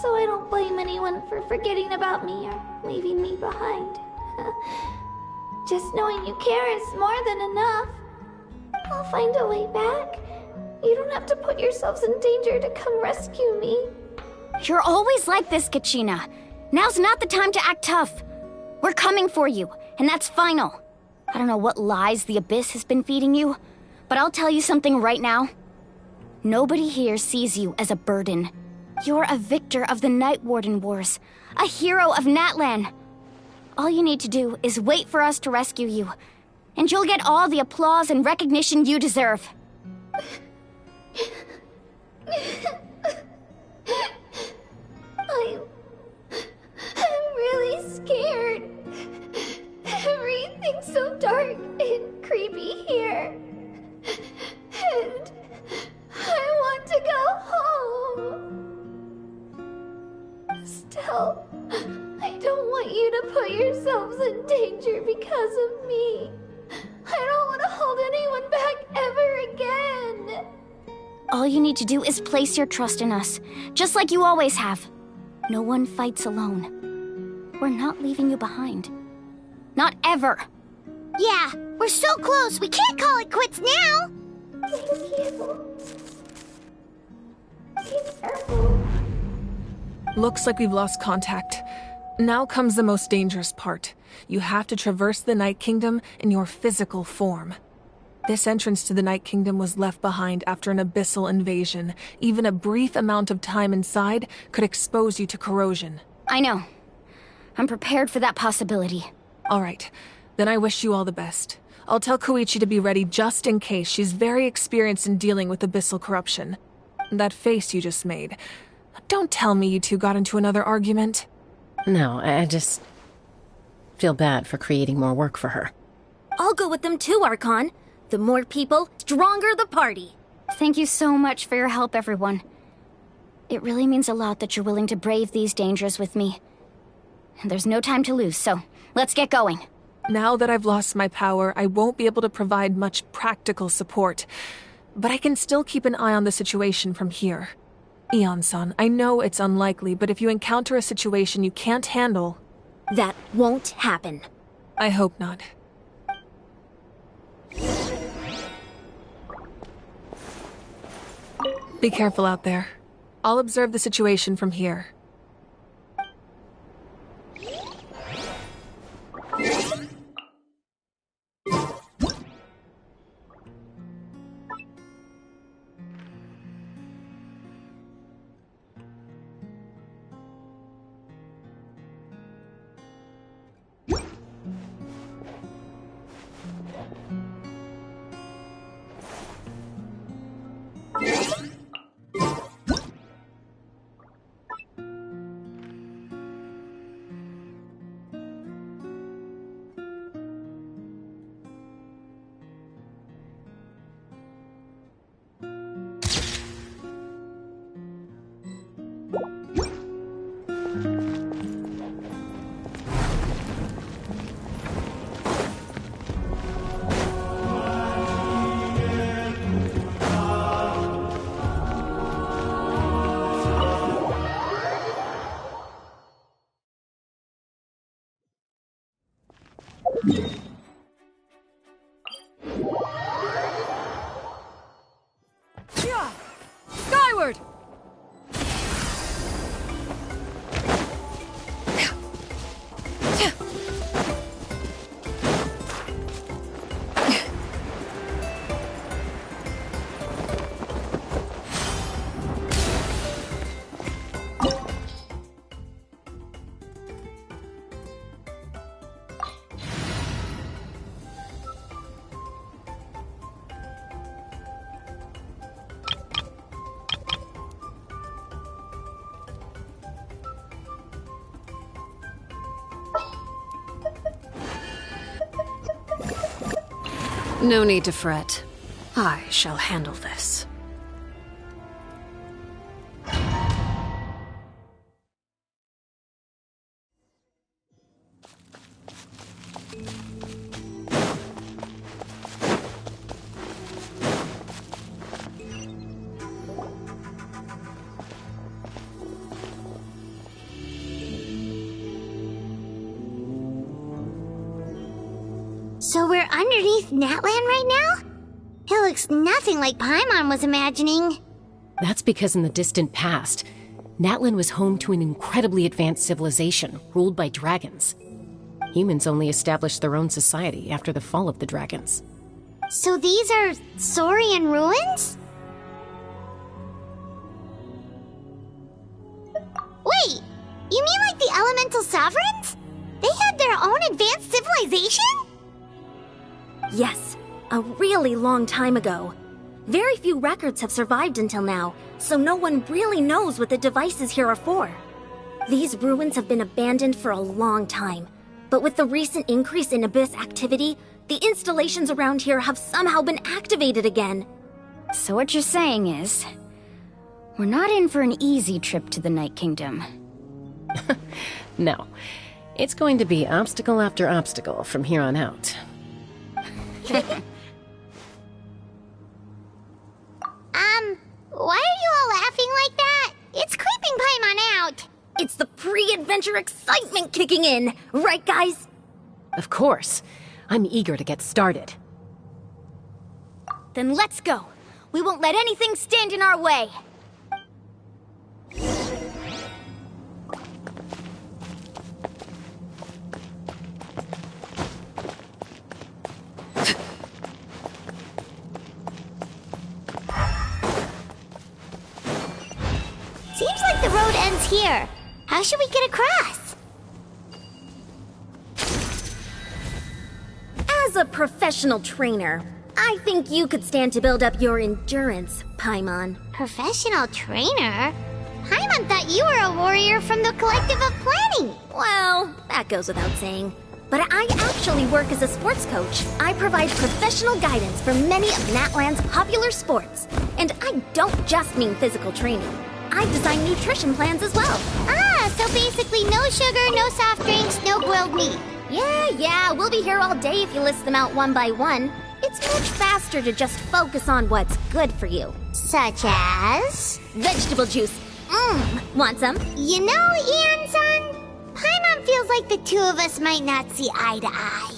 So I don't blame anyone for forgetting about me or leaving me behind. Just knowing you care is more than enough. I'll find a way back. You don't have to put yourselves in danger to come rescue me. You're always like this, Kachina. Now's not the time to act tough. We're coming for you, and that's final. I don't know what lies the Abyss has been feeding you, but I'll tell you something right now. Nobody here sees you as a burden. You're a victor of the Night Warden Wars, a hero of Natlan. All you need to do is wait for us to rescue you, and you'll get all the applause and recognition you deserve. I'm really scared. Everything's so dark and creepy here. And I want to go home. Still, I don't want you to put yourselves in danger because of me. I don't want to hold anyone back ever again. All you need to do is place your trust in us, just like you always have. No one fights alone. We're not leaving you behind. Not ever. Yeah, we're so close, we can't call it quits now! Looks like we've lost contact. Now comes the most dangerous part. You have to traverse the Night Kingdom in your physical form. This entrance to the Night Kingdom was left behind after an abyssal invasion. Even a brief amount of time inside could expose you to corrosion. I know. I'm prepared for that possibility. All right. Then I wish you all the best. I'll tell Koichi to be ready just in case. She's very experienced in dealing with abyssal corruption. That face you just made. Don't tell me you two got into another argument. No, I just feel bad for creating more work for her. I'll go with them too, Archon. The more people, stronger the party. Thank you so much for your help, everyone. It really means a lot that you're willing to brave these dangers with me. There's no time to lose, so let's get going. Now that I've lost my power, I won't be able to provide much practical support. But I can still keep an eye on the situation from here. Eon-san, I know it's unlikely, but if you encounter a situation you can't handle... That won't happen. I hope not. Be careful out there. I'll observe the situation from here. Skyward! No need to fret. I shall handle this. So we're underneath Natlan right now? It looks nothing like Paimon was imagining. That's because in the distant past, Natlan was home to an incredibly advanced civilization ruled by dragons. Humans only established their own society after the fall of the dragons. So these are Saurian ruins? Wait, you mean like the elemental sovereigns? They had their own advanced civilization? Yes, a really long time ago. Very few records have survived until now, so no one really knows what the devices here are for. These ruins have been abandoned for a long time, but with the recent increase in Abyss activity, the installations around here have somehow been activated again. So what you're saying is, we're not in for an easy trip to the Night Kingdom. No. It's going to be obstacle after obstacle from here on out. Why are you all laughing like that? It's creeping Paimon out. It's the pre-adventure excitement kicking in, right guys? Of course. I'm eager to get started. Then let's go. We won't let anything stand in our way. Seems like the road ends here. How should we get across? As a professional trainer, I think you could stand to build up your endurance, Paimon. Professional trainer? Paimon thought you were a warrior from the Collective of Planning. Well, that goes without saying. But I actually work as a sports coach. I provide professional guidance for many of Natlan's popular sports. And I don't just mean physical training. I design nutrition plans as well. Ah, so basically no sugar, no soft drinks, no boiled meat. Yeah, we'll be here all day if you list them out one by one. It's much faster to just focus on what's good for you. Such as? Vegetable juice. Want some? You know, Ian-san, Paimon feels like the two of us might not see eye to eye.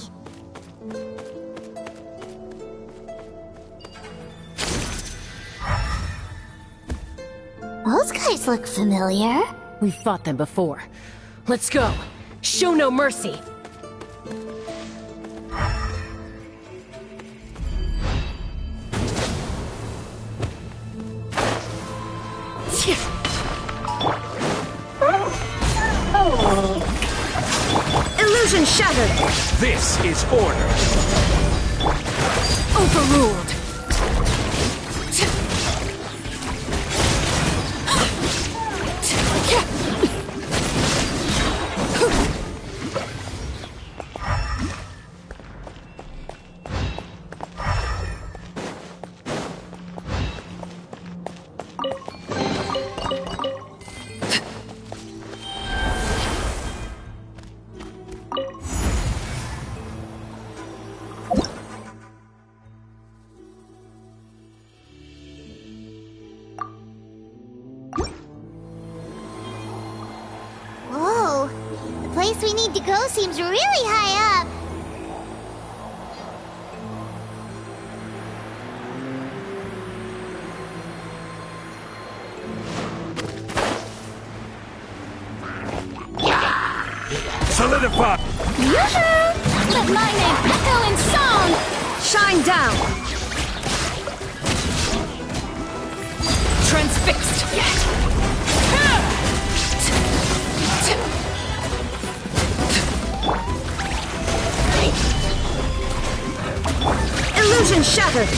Those guys look familiar. We've fought them before. Let's go. Show no mercy. Illusion shattered. This is order. Overruled. Whoa, the place we need to go seems really high up. Solidify! Yoo-hoo! Let my name echo in song! Shine down! Transfixed! Illusion shattered.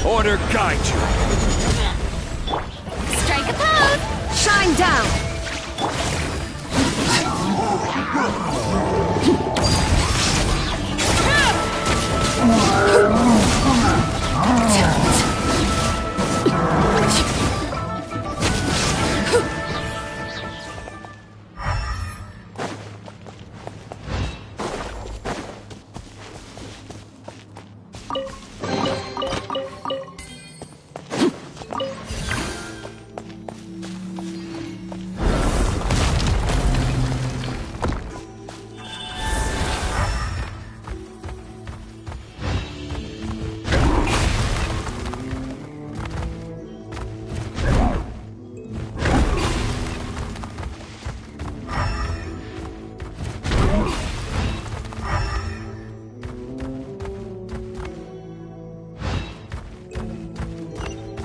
Order guide you. Strike a pose! Shine down!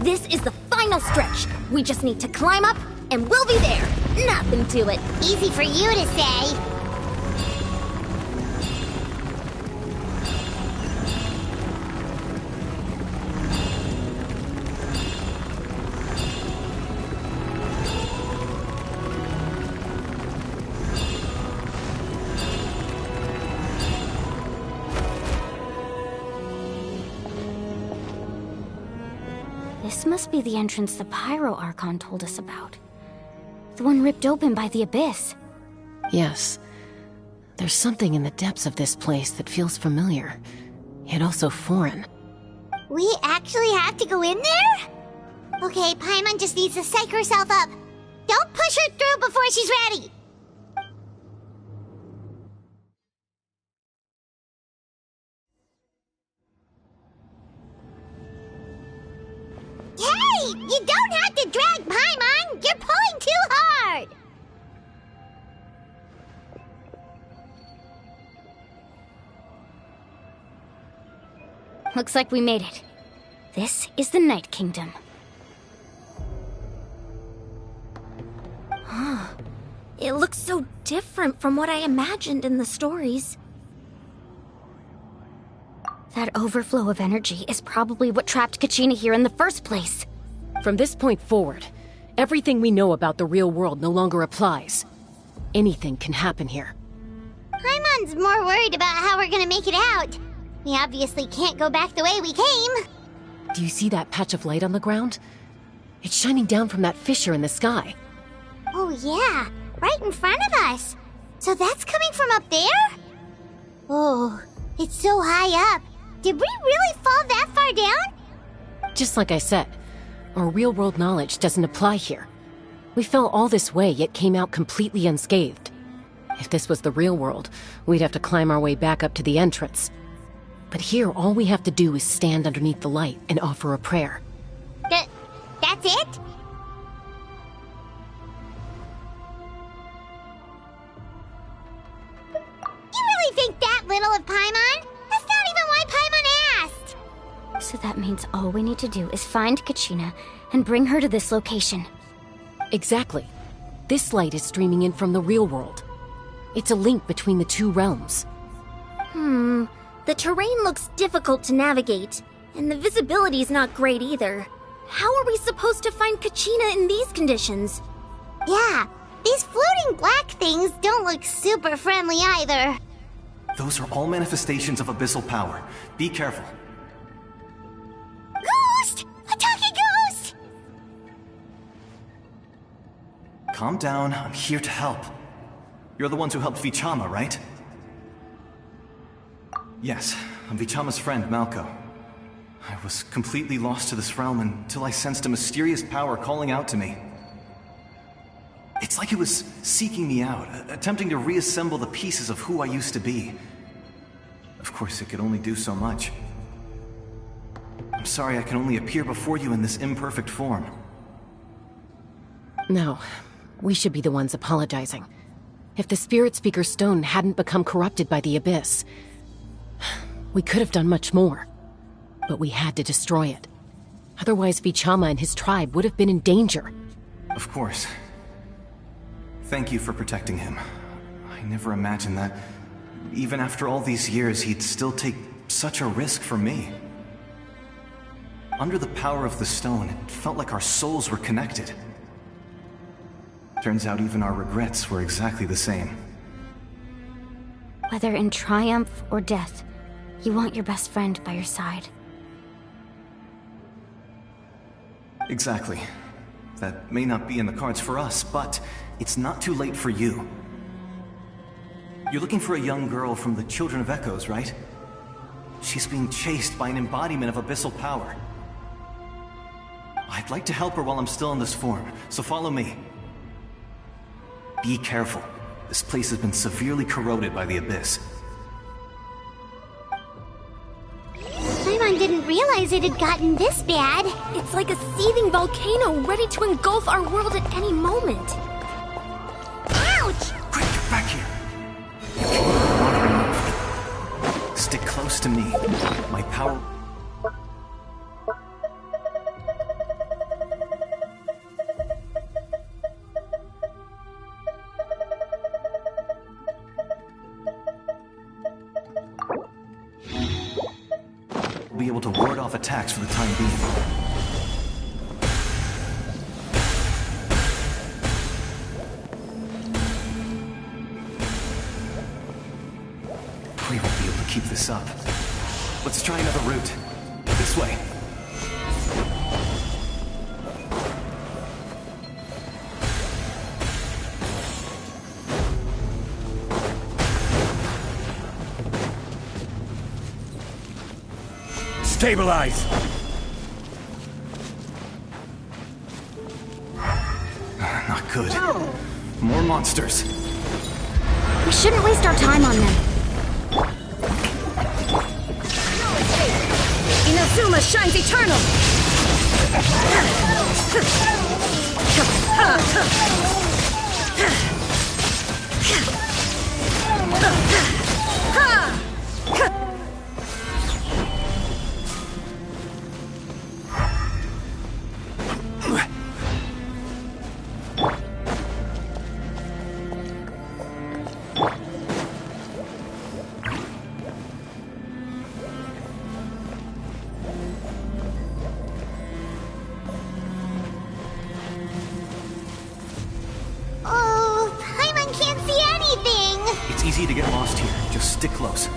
This is the final stretch. We just need to climb up, and we'll be there. Nothing to it. Easy for you to say. This must be the entrance the Pyro Archon told us about. The one ripped open by the Abyss. Yes. There's something in the depths of this place that feels familiar, yet also foreign. We actually have to go in there? Okay, Paimon just needs to psych herself up. Don't push her through before she's ready. Hey! You don't have to drag Paimon! You're pulling too hard! Looks like we made it. This is the Night Kingdom. It looks so different from what I imagined in the stories. That overflow of energy is probably what trapped Kachina here in the first place. From this point forward, everything we know about the real world no longer applies. Anything can happen here. Paimon's more worried about how we're gonna make it out. We obviously can't go back the way we came. Do you see that patch of light on the ground? It's shining down from that fissure in the sky. Oh yeah, right in front of us. So that's coming from up there? Oh, it's so high up. Did we really fall that far down? Just like I said, our real-world knowledge doesn't apply here. We fell all this way, yet came out completely unscathed. If this was the real world, we'd have to climb our way back up to the entrance. But here, all we have to do is stand underneath the light and offer a prayer. That's it? You really think that little of Paimon? That's not even why Paimon asked! So that means all we need to do is find Kachina and bring her to this location. Exactly. This light is streaming in from the real world. It's a link between the two realms. The terrain looks difficult to navigate, and the visibility's not great either. How are we supposed to find Kachina in these conditions? Yeah, these floating black things don't look super friendly either. Those are all manifestations of abyssal power. Be careful. Ghost! A talking ghost! Calm down, I'm here to help. You're the ones who helped Vichama, right? Yes, I'm Vichama's friend, Malko. I was completely lost to this realm until I sensed a mysterious power calling out to me. It's like it was seeking me out, attempting to reassemble the pieces of who I used to be. Of course, it could only do so much. I'm sorry I can only appear before you in this imperfect form. No, we should be the ones apologizing. If the Spirit Speaker's stone hadn't become corrupted by the Abyss, we could have done much more. But we had to destroy it. Otherwise, Vichama and his tribe would have been in danger. Of course. Thank you for protecting him. I never imagined that Even after all these years, he'd still take such a risk for me. Under the power of the stone, it felt like our souls were connected. Turns out even our regrets were exactly the same. Whether in triumph or death, you want your best friend by your side. Exactly. That may not be in the cards for us, but it's not too late for you. You're looking for a young girl from the Children of Echoes, right? She's being chased by an embodiment of abyssal power. I'd like to help her while I'm still in this form, so follow me. Be careful. This place has been severely corroded by the Abyss. Paimon didn't realize it had gotten this bad. It's like a seething volcano ready to engulf our world at any moment. Ouch! Quick, get back here! You can't move. Stick close to me. My power... be able to ward off attacks for the time being. We won't be able to keep this up. Let's try another route. This way. Stabilize! Not good. More monsters. We shouldn't waste our time on them. Inazuma shines eternal! Oh, Paimon can't see anything! It's easy to get lost here. Just stick close.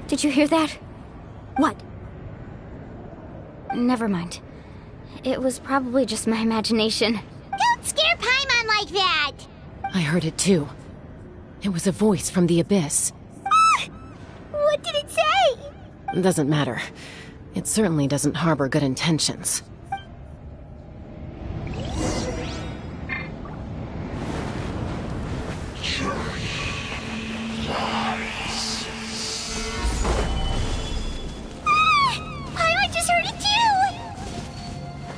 Did you hear that? What? Never mind. It was probably just my imagination. Don't scare Paimon like that! I heard it too. It was a voice from the Abyss. What did it say? Doesn't matter. It certainly doesn't harbor good intentions. Paimon just heard it too!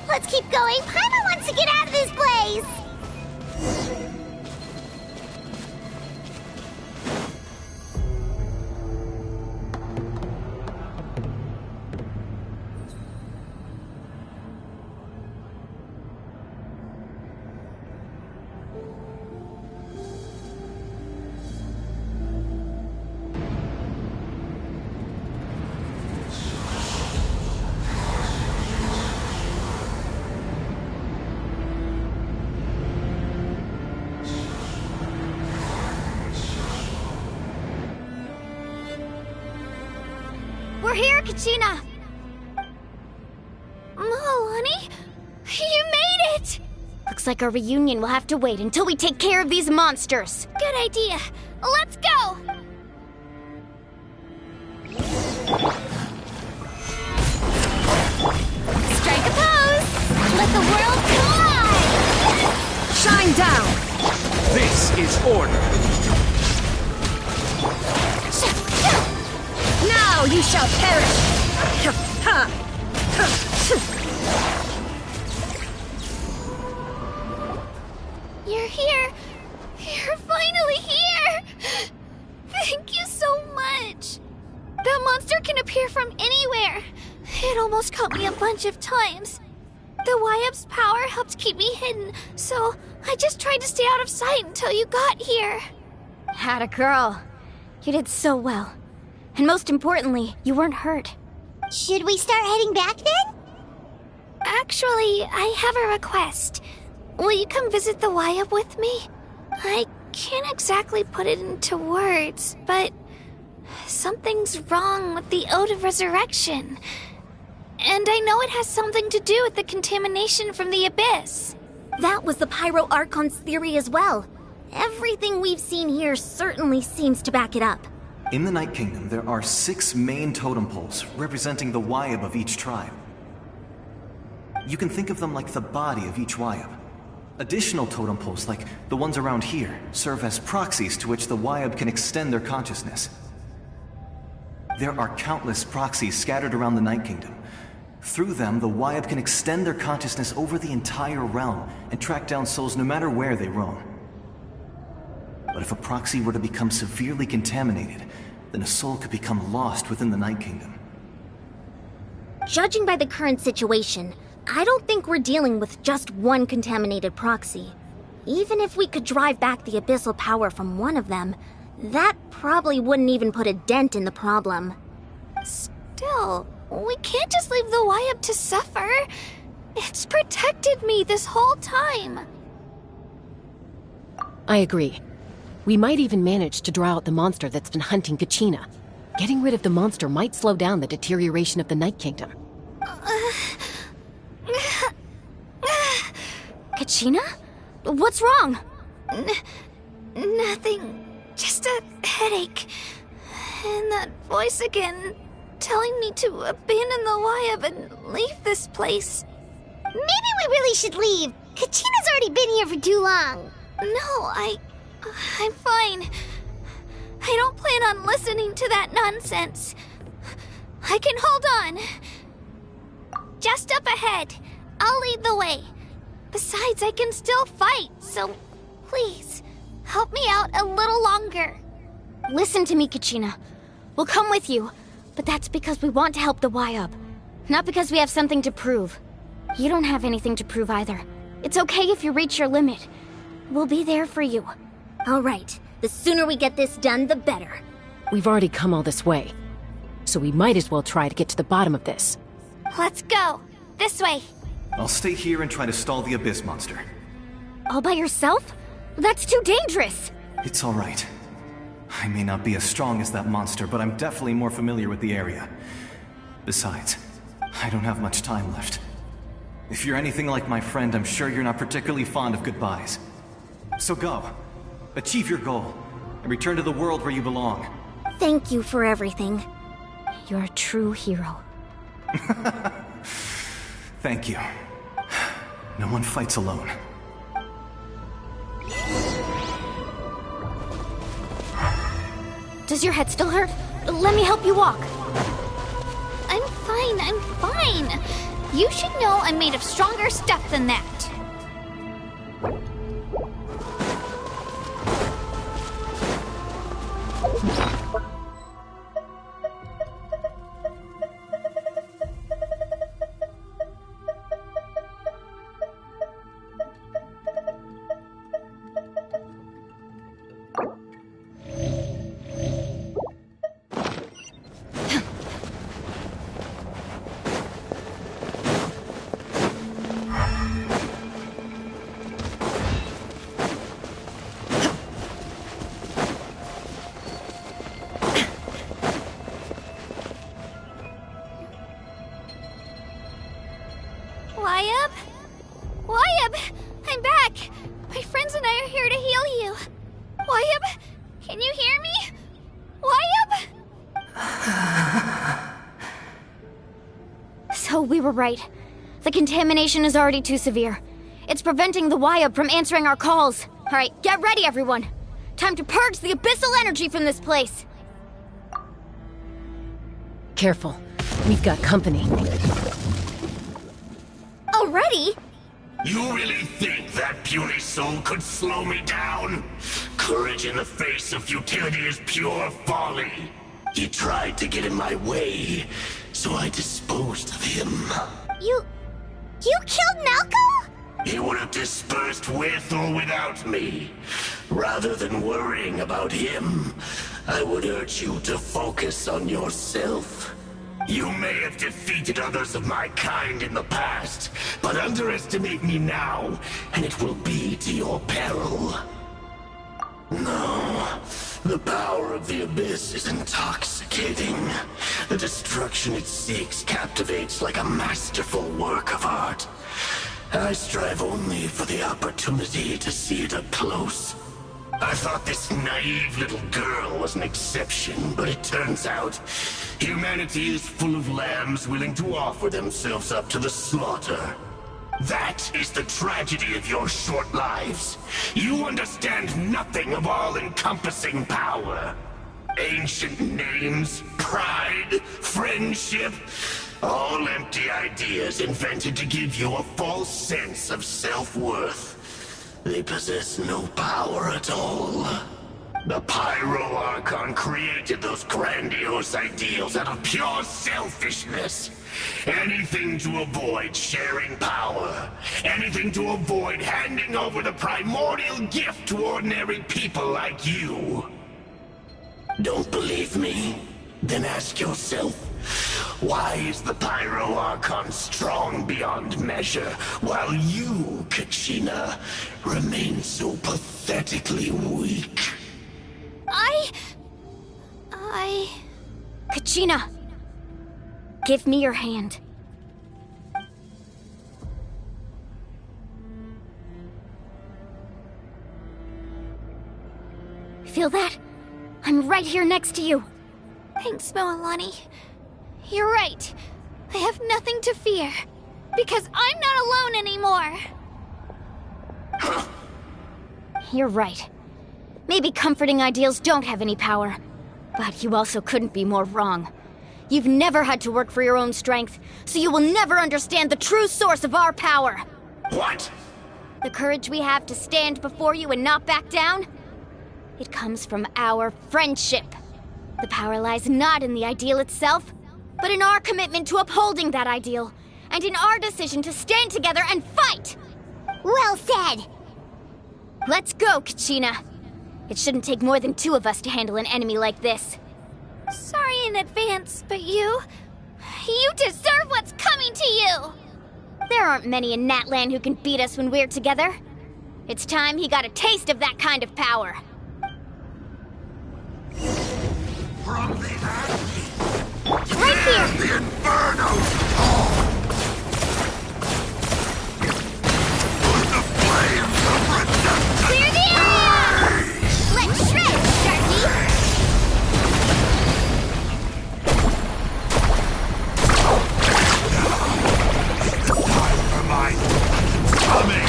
Let's keep going. Paimon wants to get out of this place! We're here, Kachina! Honey? You made it! Looks like our reunion will have to wait until we take care of these monsters. Good idea. Let's go! Strike a pose! Let the world collide! Shine down! This is order. Now you shall perish! You're here! You're finally here! Thank you so much! That monster can appear from anywhere. It almost caught me a bunch of times. The Wyab's power helped keep me hidden, so I just tried to stay out of sight until you got here. Atta girl. You did so well. And most importantly, you weren't hurt. Should we start heading back then? Actually, I have a request. Will you come visit the Wyab with me? I can't exactly put it into words, but something's wrong with the Ode of Resurrection. And I know it has something to do with the contamination from the Abyss. That was the Pyro Archon's theory as well. Everything we've seen here certainly seems to back it up. In the Night Kingdom, there are 6 main totem poles representing the Wyab of each tribe. You can think of them like the body of each Wyab. Additional totem poles, like the ones around here, serve as proxies to which the Wyab can extend their consciousness. There are countless proxies scattered around the Night Kingdom. Through them, the Wyab can extend their consciousness over the entire realm and track down souls no matter where they roam. But if a proxy were to become severely contaminated, then a soul could become lost within the Night Kingdom. Judging by the current situation, I don't think we're dealing with just one contaminated proxy. Even if we could drive back the abyssal power from one of them, that probably wouldn't even put a dent in the problem. Still, we can't just leave the Wyab to suffer. It's protected me this whole time. I agree. We might even manage to draw out the monster that's been hunting Kachina. Getting rid of the monster might slow down the deterioration of the Night Kingdom. Kachina? What's wrong? Nothing. Just a headache. And that voice again, telling me to abandon the Wyab and leave this place. Maybe we really should leave. Kachina's already been here for too long. No, I'm fine. I don't plan on listening to that nonsense. I can hold on. Just up ahead. I'll lead the way. Besides, I can still fight, so please, help me out a little longer. Listen to me, Kachina. We'll come with you, but that's because we want to help the Wyab, not because we have something to prove. You don't have anything to prove either. It's okay if you reach your limit. We'll be there for you. All right. The sooner we get this done, the better. We've already come all this way, so we might as well try to get to the bottom of this. Let's go. This way. I'll stay here and try to stall the Abyss monster. All by yourself? That's too dangerous. It's all right. I may not be as strong as that monster, but I'm definitely more familiar with the area. Besides, I don't have much time left. If you're anything like my friend, I'm sure you're not particularly fond of goodbyes. So go. Achieve your goal, and return to the world where you belong. Thank you for everything. You're a true hero. Thank you. No one fights alone. Does your head still hurt? Let me help you walk. I'm fine. You should know I'm made of stronger stuff than that. Wyab! I'm back! My friends and I are here to heal you. Wyab, can you hear me? Wyab? So we were right. The contamination is already too severe. It's preventing the Wyab from answering our calls. All right, get ready, everyone. Time to purge the abyssal energy from this place. Careful. We've got company. Already? You really think that puny soul could slow me down? Courage in the face of futility is pure folly. He tried to get in my way, so I disposed of him. You killed Malco? He would have dispersed with or without me. Rather than worrying about him, I would urge you to focus on yourself. You may have defeated others of my kind in the past, but underestimate me now, and it will be to your peril. No, the power of the Abyss is intoxicating. The destruction it seeks captivates like a masterful work of art. I strive only for the opportunity to see it up close. I thought this naive little girl was an exception, but it turns out humanity is full of lambs willing to offer themselves up to the slaughter. That is the tragedy of your short lives. You understand nothing of all-encompassing power. Ancient names, pride, friendship, all empty ideas invented to give you a false sense of self-worth. They possess no power at all. The Pyro Archon created those grandiose ideals out of pure selfishness. Anything to avoid sharing power. Anything to avoid handing over the primordial gift to ordinary people like you. Don't believe me? Then ask yourself, why is the Pyro Archon strong beyond measure, while you, Kachina, remain so pathetically weak? Kachina! Give me your hand. Feel that? I'm right here next to you. Thanks, Moalani. You're right. I have nothing to fear. Because I'm not alone anymore. You're right. Maybe comforting ideals don't have any power. But you also couldn't be more wrong. You've never had to work for your own strength, so you will never understand the true source of our power. What? The courage we have to stand before you and not back down? It comes from our friendship. The power lies not in the ideal itself, but in our commitment to upholding that ideal, and in our decision to stand together and fight! Well said! Let's go, Kachina. It shouldn't take more than 2 of us to handle an enemy like this. Sorry in advance, but you deserve what's coming to you! There aren't many in Natlan who can beat us when we're together. It's time he got a taste of that kind of power. From the ashes, right here! The inferno! With the flames of redemption! Clear the area! Let's shred, Sharky! The time for my coming!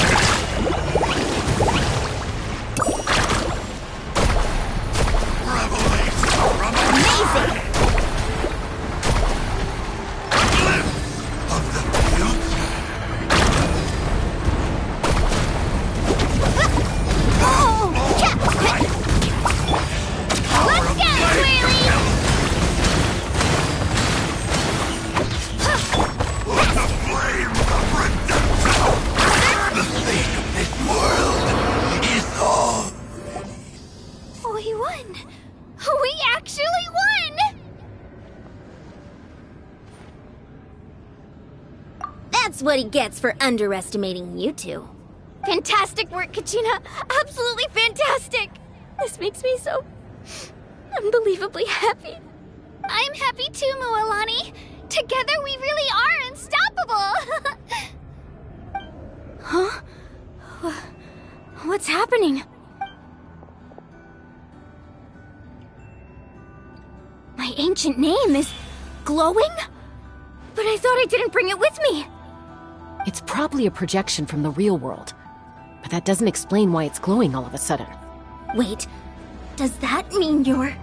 Revelation from amazing! A glimpse of the future! Let's go, Whaley! With the flames of redemption! The fate of this world is all. We won! We actually won! That's what he gets for underestimating you two. Fantastic work, Kachina! Absolutely fantastic! This makes me so unbelievably happy. I'm happy too, Moalani. Together we really are unstoppable! Huh? What's happening? My ancient name is glowing? But I thought I didn't bring it with me. It's probably a projection from the real world. But that doesn't explain why it's glowing all of a sudden. Wait, does that mean you're...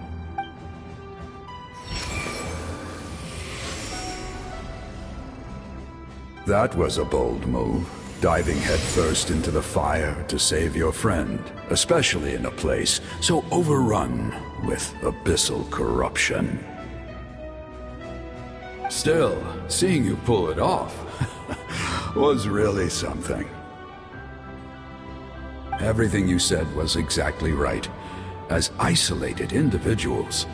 That was a bold move, diving headfirst into the fire to save your friend, especially in a place so overrun with abyssal corruption. Still, seeing you pull it off was really something. Everything you said was exactly right. As isolated individuals,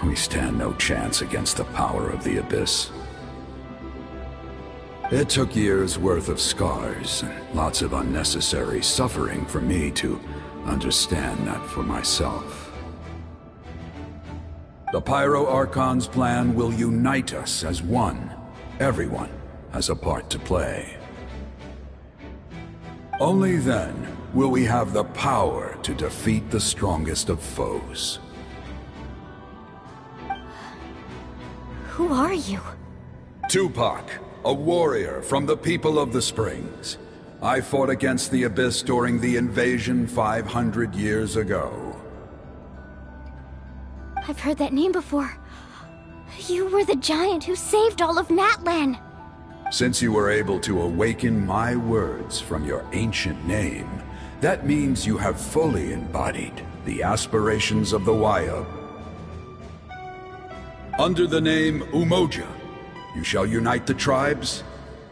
we stand no chance against the power of the Abyss. It took years' worth of scars and lots of unnecessary suffering for me to understand that for myself. The Pyro Archon's plan will unite us as one. Everyone has a part to play. Only then will we have the power to defeat the strongest of foes. Who are you? Tupac, a warrior from the people of the Springs. I fought against the Abyss during the invasion 500 years ago. I've heard that name before. You were the giant who saved all of Natlan. Since you were able to awaken my words from your ancient name, that means you have fully embodied the aspirations of the Wayab. Under the name Umoja, you shall unite the tribes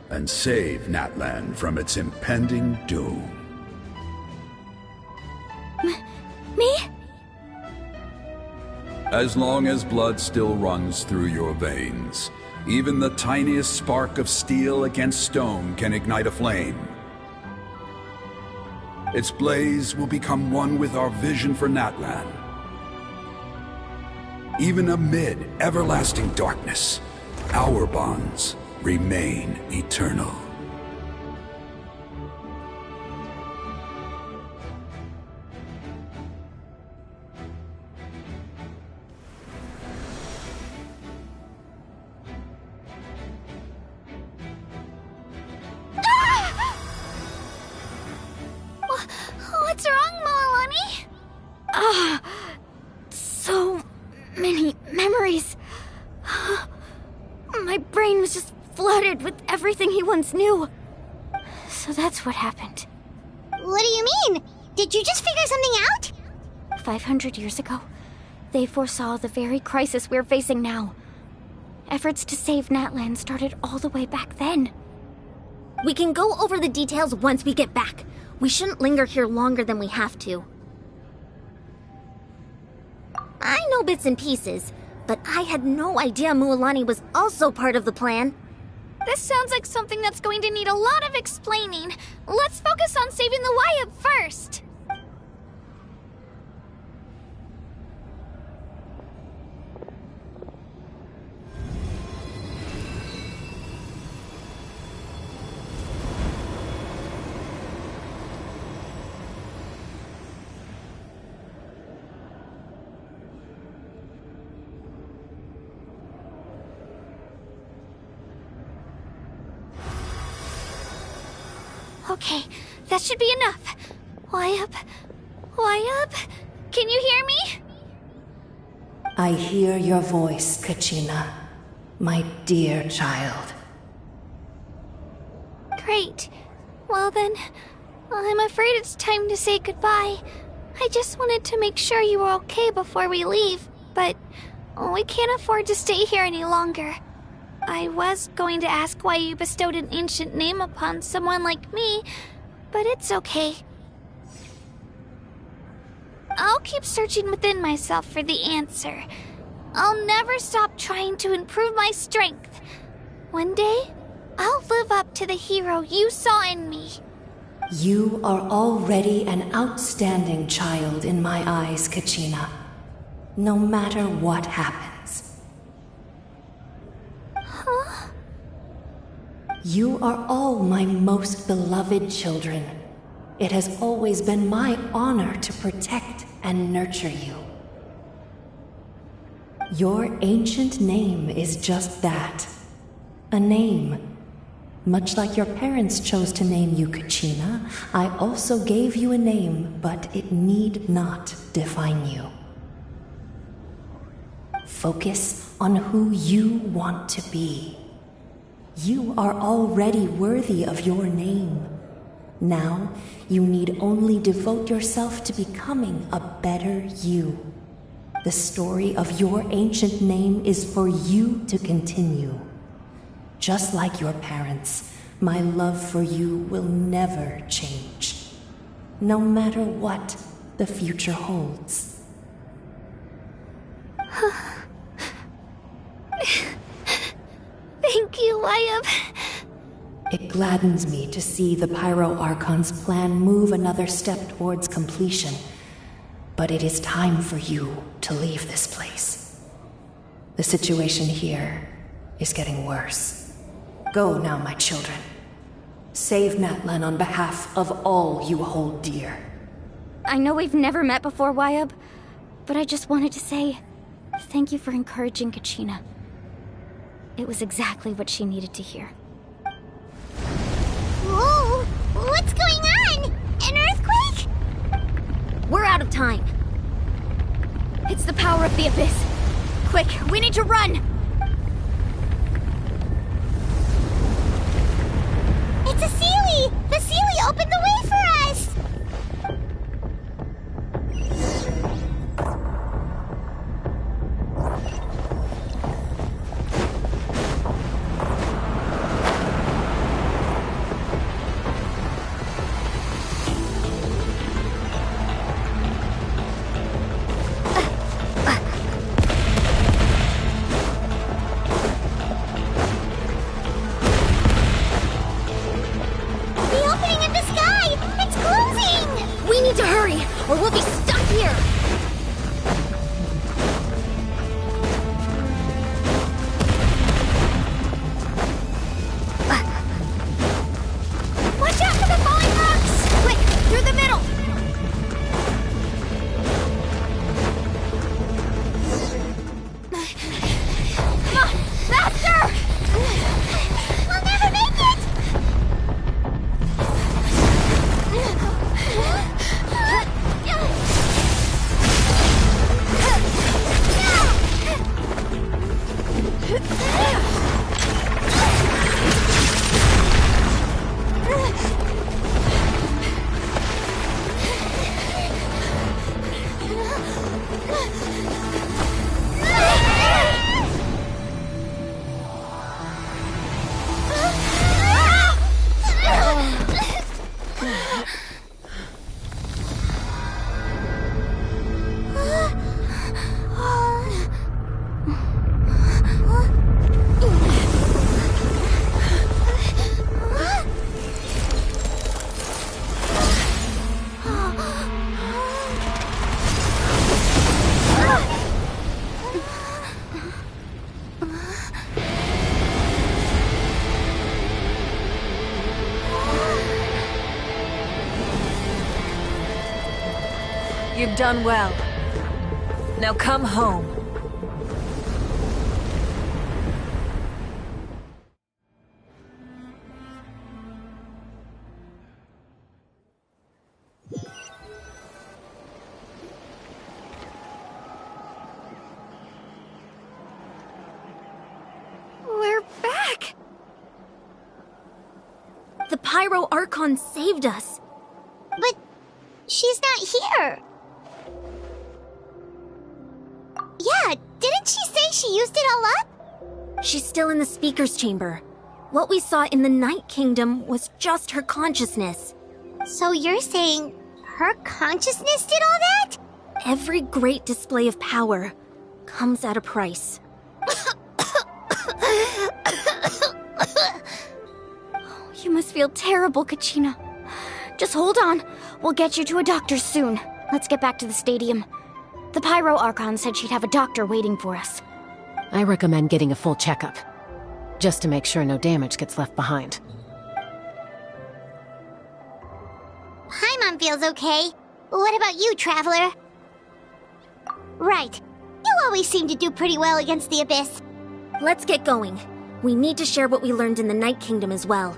and save Natlan from its impending doom. Me? As long as blood still runs through your veins, even the tiniest spark of steel against stone can ignite a flame. Its blaze will become one with our vision for Natlan. Even amid everlasting darkness, our bonds remain eternal. What's wrong, Moalani? So many memories. My brain was just flooded with everything he once knew. So that's what happened. What do you mean? Did you just figure something out? 500 years ago, they foresaw the very crisis we're facing now. Efforts to save Natlan started all the way back then. We can go over the details once we get back. We shouldn't linger here longer than we have to. I know bits and pieces, but I had no idea Mualani was also part of the plan. This sounds like something that's going to need a lot of explaining. Let's focus on saving the Wayab first. Okay, that should be enough. Wayab? Can you hear me? I hear your voice, Kachina, my dear child. Great. Well then, I'm afraid it's time to say goodbye. I just wanted to make sure you were okay before we leave, but we can't afford to stay here any longer. I was going to ask why you bestowed an ancient name upon someone like me, but it's okay. I'll keep searching within myself for the answer. I'll never stop trying to improve my strength. One day, I'll live up to the hero you saw in me. You are already an outstanding child in my eyes, Kachina. No matter what happens. Huh? You are all my most beloved children. It has always been my honor to protect and nurture you. Your ancient name is just that. A name. Much like your parents chose to name you Kachina, I also gave you a name, but it need not define you. Focus on who you want to be. You are already worthy of your name. Now, you need only devote yourself to becoming a better you. The story of your ancient name is for you to continue. Just like your parents, my love for you will never change, no matter what the future holds. Thank you, Wyatt. It gladdens me to see the Pyro Archon's plan move another step towards completion, but it is time for you to leave this place. The situation here is getting worse. Go now, my children. Save Natlan on behalf of all you hold dear. I know we've never met before, Wyatt, but I just wanted to say thank you for encouraging Kachina. It was exactly what she needed to hear. Whoa! What's going on? An earthquake? We're out of time. It's the power of the Abyss. Quick, we need to run! It's a Seelie! The Seelie opened the way for us! Or we'll be stuck here! Watch out for the falling rocks! Quick, through the middle! Come on, faster! We'll never make it! You've done well. Now come home. We're back! The Pyro Archon saved us. But she's not here. Yeah, didn't she say she used it all up? She's still in the Speaker's Chamber. What we saw in the Night Kingdom was just her consciousness. So you're saying her consciousness did all that? Every great display of power comes at a price. You must feel terrible, Kachina. Just hold on. We'll get you to a doctor soon. Let's get back to the stadium. The Pyro Archon said she'd have a doctor waiting for us. I recommend getting a full checkup, just to make sure no damage gets left behind. Paimon feels okay. What about you, Traveler? Right. You always seem to do pretty well against the Abyss. Let's get going. We need to share what we learned in the Night Kingdom as well.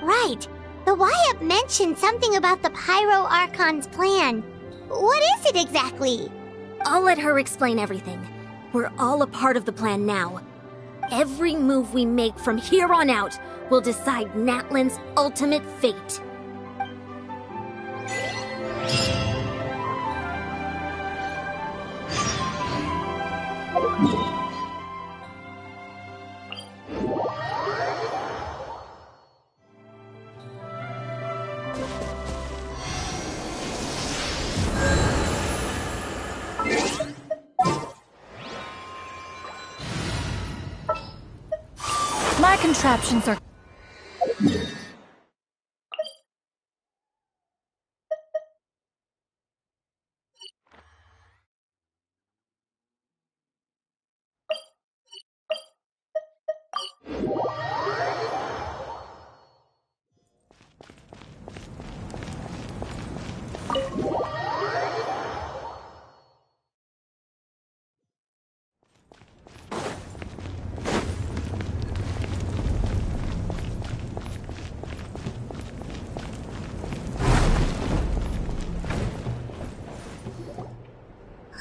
Right. The Wyatt mentioned something about the Pyro Archon's plan. What is it exactly? I'll let her explain everything. We're all a part of the plan now. Every move we make from here on out will decide Natlan's ultimate fate. My contraptions are...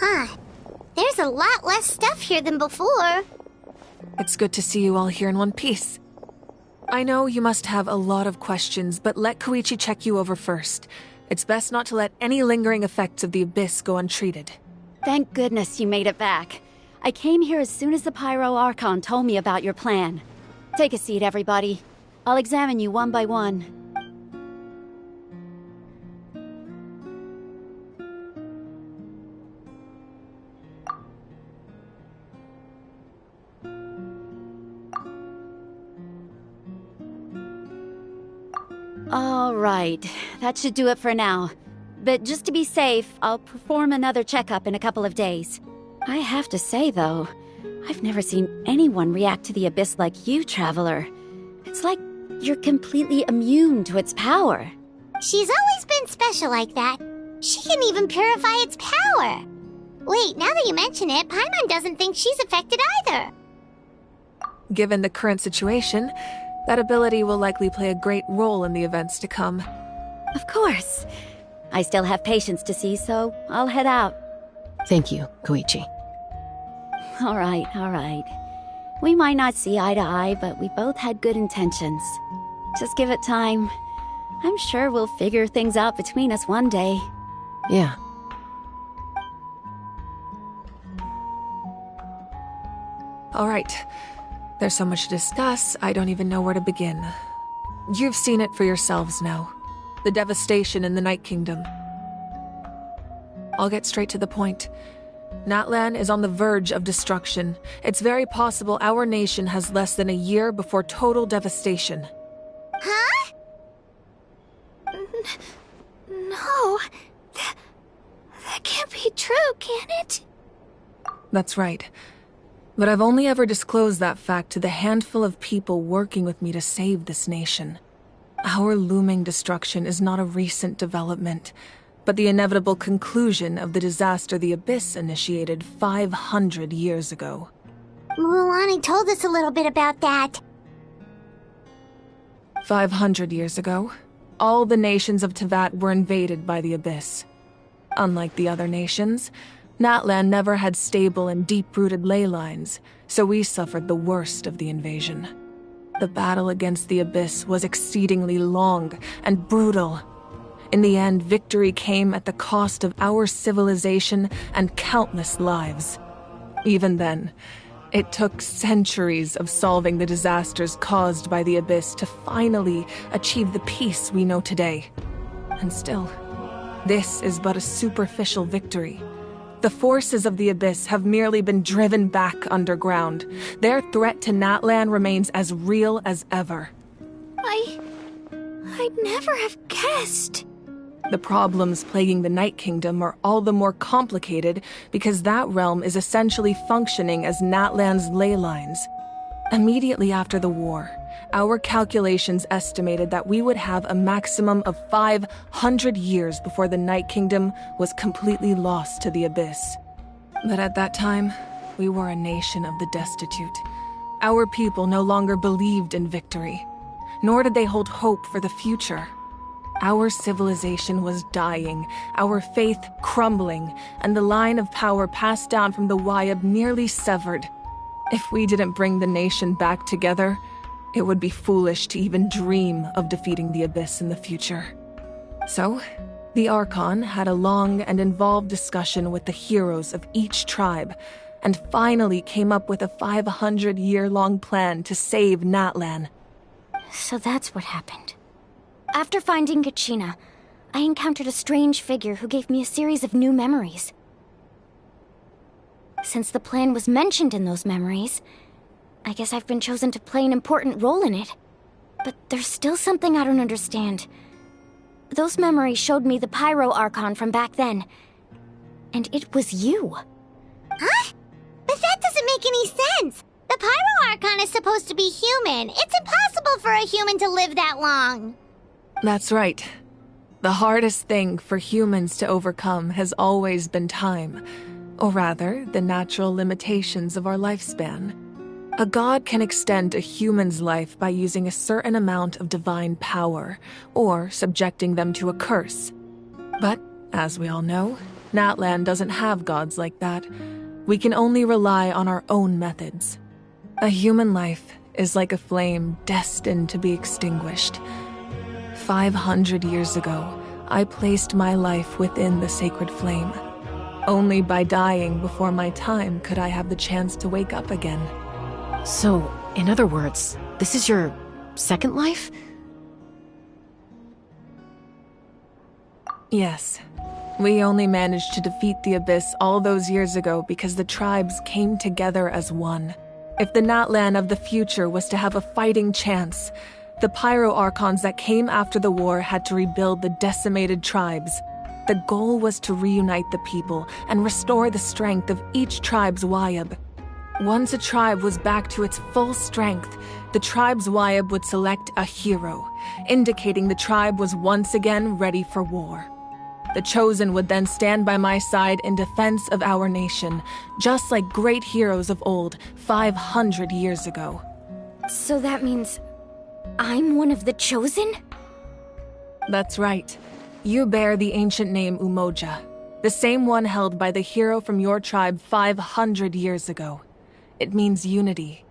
Huh. There's a lot less stuff here than before. It's good to see you all here in one piece. I know you must have a lot of questions, but let Koichi check you over first. It's best not to let any lingering effects of the Abyss go untreated. Thank goodness you made it back. I came here as soon as the Pyro Archon told me about your plan. Take a seat, everybody. I'll examine you one by one. All right, that should do it for now. But just to be safe, I'll perform another checkup in a couple of days. I have to say, though, I've never seen anyone react to the Abyss like you, Traveler. It's like you're completely immune to its power. She's always been special like that. She can even purify its power. Wait, now that you mention it, Paimon doesn't think she's affected either. Given the current situation, that ability will likely play a great role in the events to come. Of course. I still have patients to see, so I'll head out. Thank you, Koichi. All right. We might not see eye to eye, but we both had good intentions. Just give it time. I'm sure we'll figure things out between us one day. Yeah. All right. There's so much to discuss, I don't even know where to begin. You've seen it for yourselves now. The devastation in the Night Kingdom. I'll get straight to the point. Natlan is on the verge of destruction. It's very possible our nation has less than a year before total devastation. Huh? No. That can't be true, can it? That's right. But I've only ever disclosed that fact to the handful of people working with me to save this nation. Our looming destruction is not a recent development, but the inevitable conclusion of the disaster the Abyss initiated 500 years ago. Mualani told us a little bit about that. 500 years ago, all the nations of Teyvat were invaded by the Abyss. Unlike the other nations, Natlan never had stable and deep-rooted ley lines, so we suffered the worst of the invasion. The battle against the Abyss was exceedingly long and brutal. In the end, victory came at the cost of our civilization and countless lives. Even then, it took centuries of solving the disasters caused by the Abyss to finally achieve the peace we know today. And still, this is but a superficial victory. The forces of the Abyss have merely been driven back underground. Their threat to Natlan remains as real as ever. I'd never have guessed. The problems plaguing the Night Kingdom are all the more complicated because that realm is essentially functioning as Natlan's ley lines. Immediately after the war, our calculations estimated that we would have a maximum of 500 years before the Night Kingdom was completely lost to the Abyss. But at that time, we were a nation of the destitute. Our people no longer believed in victory, nor did they hold hope for the future. Our civilization was dying, our faith crumbling, and the line of power passed down from the Wayab nearly severed. If we didn't bring the nation back together, it would be foolish to even dream of defeating the Abyss in the future. So, the Archon had a long and involved discussion with the heroes of each tribe, and finally came up with a 500-year-long plan to save Natlan. So that's what happened. After finding Kachina, I encountered a strange figure who gave me a series of new memories. Since the plan was mentioned in those memories, I guess I've been chosen to play an important role in it. But there's still something I don't understand. Those memories showed me the Pyro Archon from back then. And it was you. Huh? But that doesn't make any sense. The Pyro Archon is supposed to be human. It's impossible for a human to live that long. That's right. The hardest thing for humans to overcome has always been time. Or rather, the natural limitations of our lifespan. A god can extend a human's life by using a certain amount of divine power, or subjecting them to a curse. But, as we all know, Natlan doesn't have gods like that. We can only rely on our own methods. A human life is like a flame destined to be extinguished. 500 years ago, I placed my life within the sacred flame. Only by dying before my time could I have the chance to wake up again. So, in other words, this is your second life? Yes. We only managed to defeat the Abyss all those years ago because the tribes came together as one. If the Natlan of the future was to have a fighting chance, the Pyro Archons that came after the war had to rebuild the decimated tribes. The goal was to reunite the people and restore the strength of each tribe's Wayab. Once a tribe was back to its full strength, the tribe's Wayab would select a hero, indicating the tribe was once again ready for war. The Chosen would then stand by my side in defense of our nation, just like great heroes of old, 500 years ago. So that means I'm one of the Chosen? That's right. You bear the ancient name Umoja, the same one held by the hero from your tribe 500 years ago. It means unity.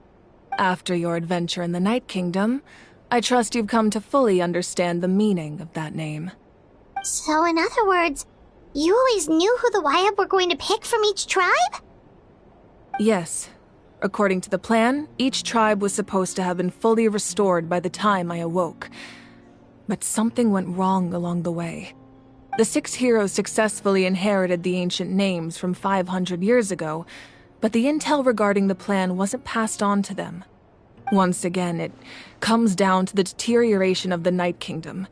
After your adventure in the Night Kingdom, I trust you've come to fully understand the meaning of that name. So in other words, you always knew who the Wayab were going to pick from each tribe? Yes. According to the plan, each tribe was supposed to have been fully restored by the time I awoke. But something went wrong along the way. The 6 heroes successfully inherited the ancient names from 500 years ago, but the intel regarding the plan wasn't passed on to them. Once again, it comes down to the deterioration of the Night Kingdom.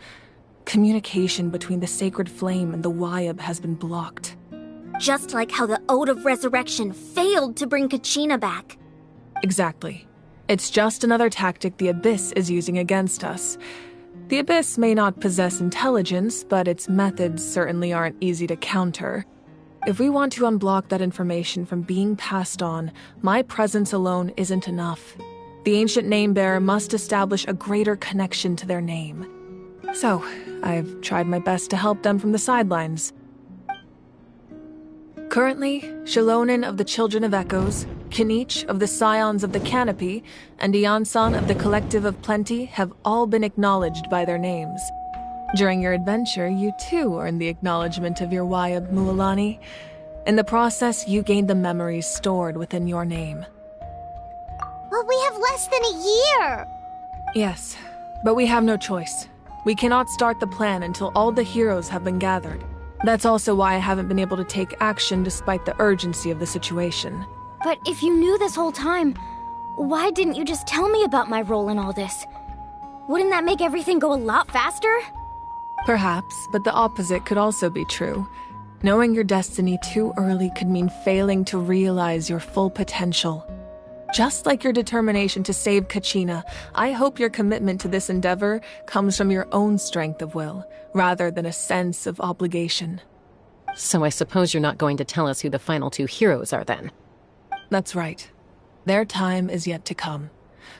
Communication between the Sacred Flame and the Wayab has been blocked. Just like how the Ode of Resurrection failed to bring Kachina back. Exactly. It's just another tactic the Abyss is using against us. The Abyss may not possess intelligence, but its methods certainly aren't easy to counter. If we want to unblock that information from being passed on, my presence alone isn't enough. The ancient name-bearer must establish a greater connection to their name. So, I've tried my best to help them from the sidelines. Currently, Shilonin of the Children of Echoes, Kinich of the Scions of the Canopy, and Iansan of the Collective of Plenty have all been acknowledged by their names. During your adventure, you too earned the acknowledgement of your Wayab, Mualani. In the process, you gained the memories stored within your name. But we have less than a year! Yes, but we have no choice. We cannot start the plan until all the heroes have been gathered. That's also why I haven't been able to take action despite the urgency of the situation. But if you knew this whole time, why didn't you just tell me about my role in all this? Wouldn't that make everything go a lot faster? Perhaps, but the opposite could also be true. Knowing your destiny too early could mean failing to realize your full potential. Just like your determination to save Kachina, I hope your commitment to this endeavor comes from your own strength of will, rather than a sense of obligation. So I suppose you're not going to tell us who the final 2 heroes are then? That's right. Their time is yet to come.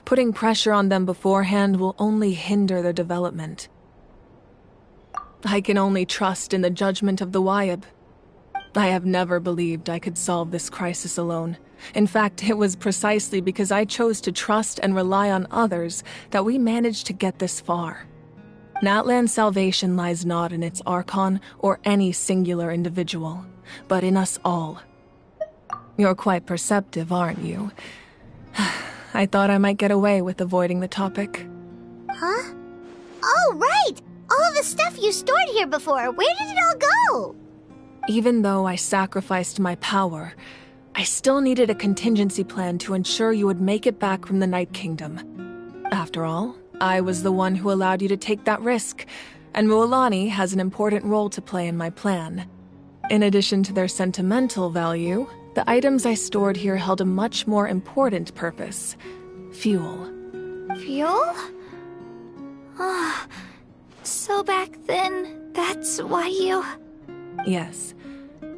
Putting pressure on them beforehand will only hinder their development. I can only trust in the judgment of the Wayab. I have never believed I could solve this crisis alone. In fact, it was precisely because I chose to trust and rely on others that we managed to get this far. Natlan's salvation lies not in its Archon or any singular individual, but in us all. You're quite perceptive, aren't you? I thought I might get away with avoiding the topic. Huh? Oh, right! All the stuff you stored here before, where did it all go? Even though I sacrificed my power, I still needed a contingency plan to ensure you would make it back from the Night Kingdom. After all, I was the one who allowed you to take that risk, and Mualani has an important role to play in my plan. In addition to their sentimental value, the items I stored here held a much more important purpose: fuel. Fuel? Ah, so back then, that's why you... Yes.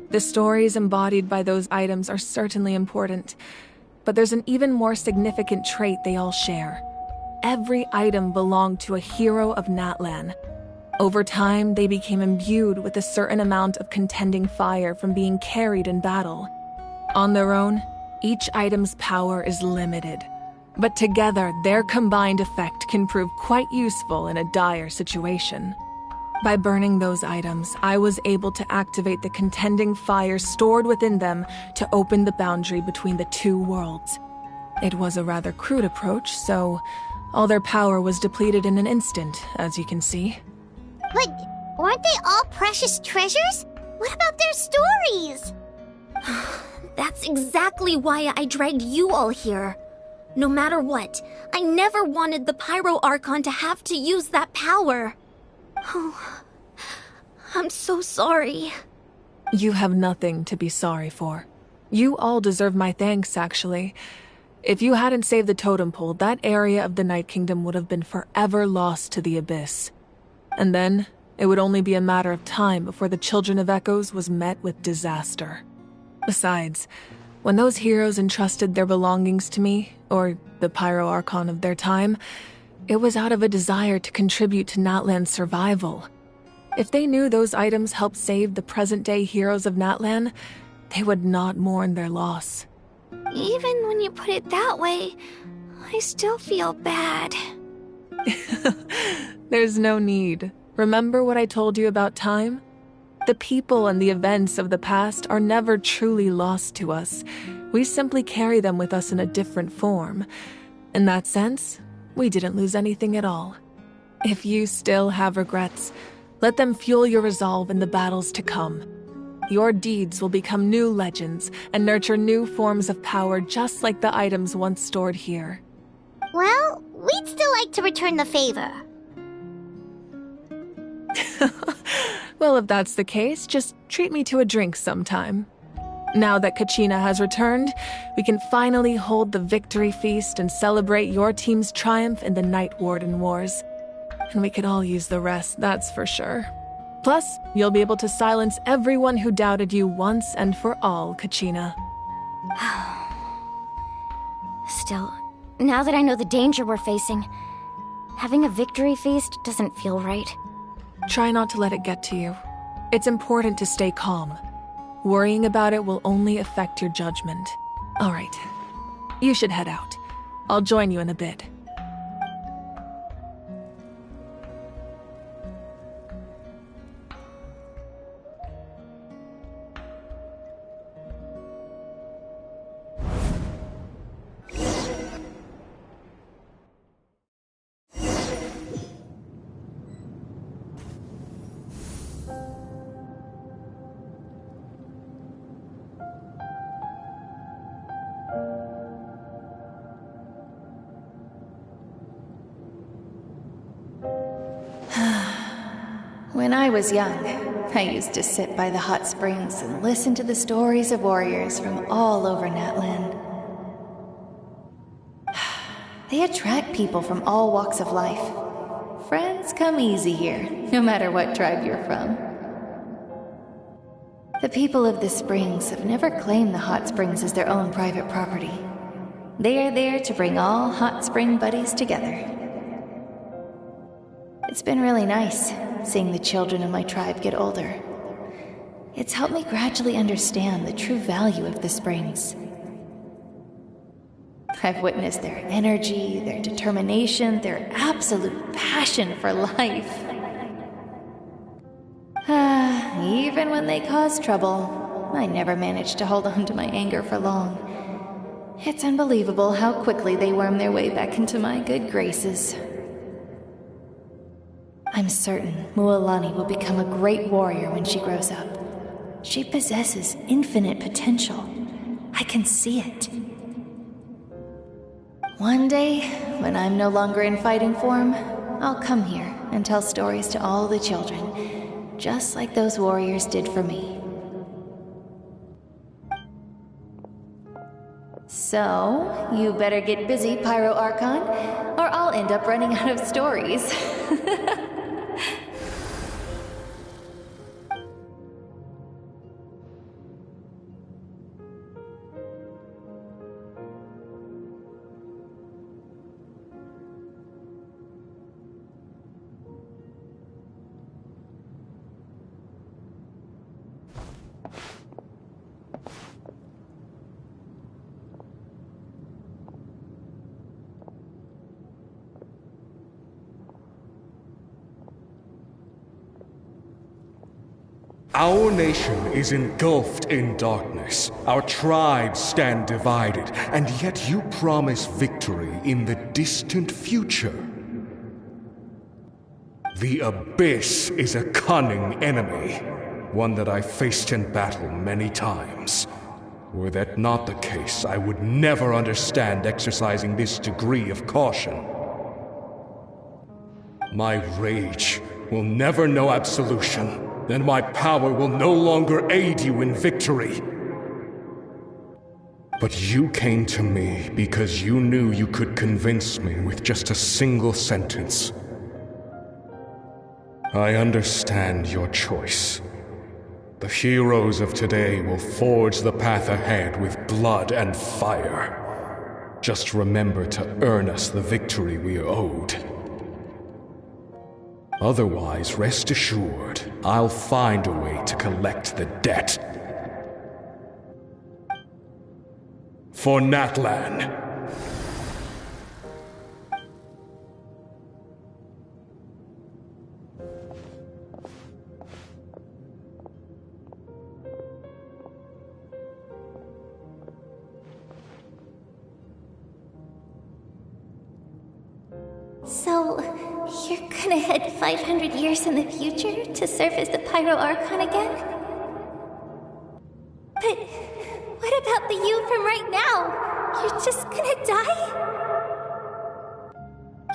The stories embodied by those items are certainly important, but there's an even more significant trait they all share. Every item belonged to a hero of Natlan. Over time, they became imbued with a certain amount of contending fire from being carried in battle. On their own, each item's power is limited, but together their combined effect can prove quite useful in a dire situation. By burning those items, I was able to activate the contending fire stored within them to open the boundary between the two worlds. It was a rather crude approach, so all their power was depleted in an instant, as you can see. But weren't they all precious treasures? What about their stories? That's exactly why I dragged you all here. No matter what, I never wanted the Pyro Archon to have to use that power. Oh, I'm so sorry. You have nothing to be sorry for. You all deserve my thanks, actually. If you hadn't saved the totem pole, that area of the Night Kingdom would have been forever lost to the Abyss. And then, it would only be a matter of time before the Children of Echoes was met with disaster. Besides, when those heroes entrusted their belongings to me, or the Pyro Archon of their time, it was out of a desire to contribute to Natlan's survival. If they knew those items helped save the present-day heroes of Natlan, they would not mourn their loss. Even when you put it that way, I still feel bad. There's no need. Remember what I told you about time? The people and the events of the past are never truly lost to us. We simply carry them with us in a different form. In that sense, we didn't lose anything at all. If you still have regrets, let them fuel your resolve in the battles to come. Your deeds will become new legends and nurture new forms of power just like the items once stored here. Well, we'd still like to return the favor. Well, if that's the case, just treat me to a drink sometime. Now that Kachina has returned, we can finally hold the victory feast and celebrate your team's triumph in the Night Warden Wars. And we could all use the rest, that's for sure. Plus, you'll be able to silence everyone who doubted you once and for all, Kachina. Still, now that I know the danger we're facing, having a victory feast doesn't feel right. Try not to let it get to you. It's important to stay calm. Worrying about it will only affect your judgment. All right, you should head out. I'll join you in a bit. When I was young, I used to sit by the hot springs and listen to the stories of warriors from all over Natlan. They attract people from all walks of life. Friends come easy here, no matter what tribe you're from. The people of the springs have never claimed the hot springs as their own private property. They are there to bring all hot spring buddies together. It's been really nice, seeing the children of my tribe get older. It's helped me gradually understand the true value of the springs. I've witnessed their energy, their determination, their absolute passion for life. Even when they cause trouble, I never managed to hold on to my anger for long. It's unbelievable how quickly they worm their way back into my good graces. I'm certain Mualani will become a great warrior when she grows up. She possesses infinite potential. I can see it. One day, when I'm no longer in fighting form, I'll come here and tell stories to all the children, just like those warriors did for me. So, you better get busy, Pyro Archon, or I'll end up running out of stories. Our nation is engulfed in darkness. Our tribes stand divided, and yet you promise victory in the distant future. The Abyss is a cunning enemy, one that I faced in battle many times. Were that not the case, I would never understand exercising this degree of caution. My rage will never know absolution. Then my power will no longer aid you in victory. But you came to me because you knew you could convince me with just a single sentence. I understand your choice. The heroes of today will forge the path ahead with blood and fire. Just remember to earn us the victory we are owed. Otherwise, rest assured, I'll find a way to collect the debt. For Natlan. So, you're gonna head 500 years in the future to serve as the Pyro Archon again? But what about the you from right now? You're just gonna die?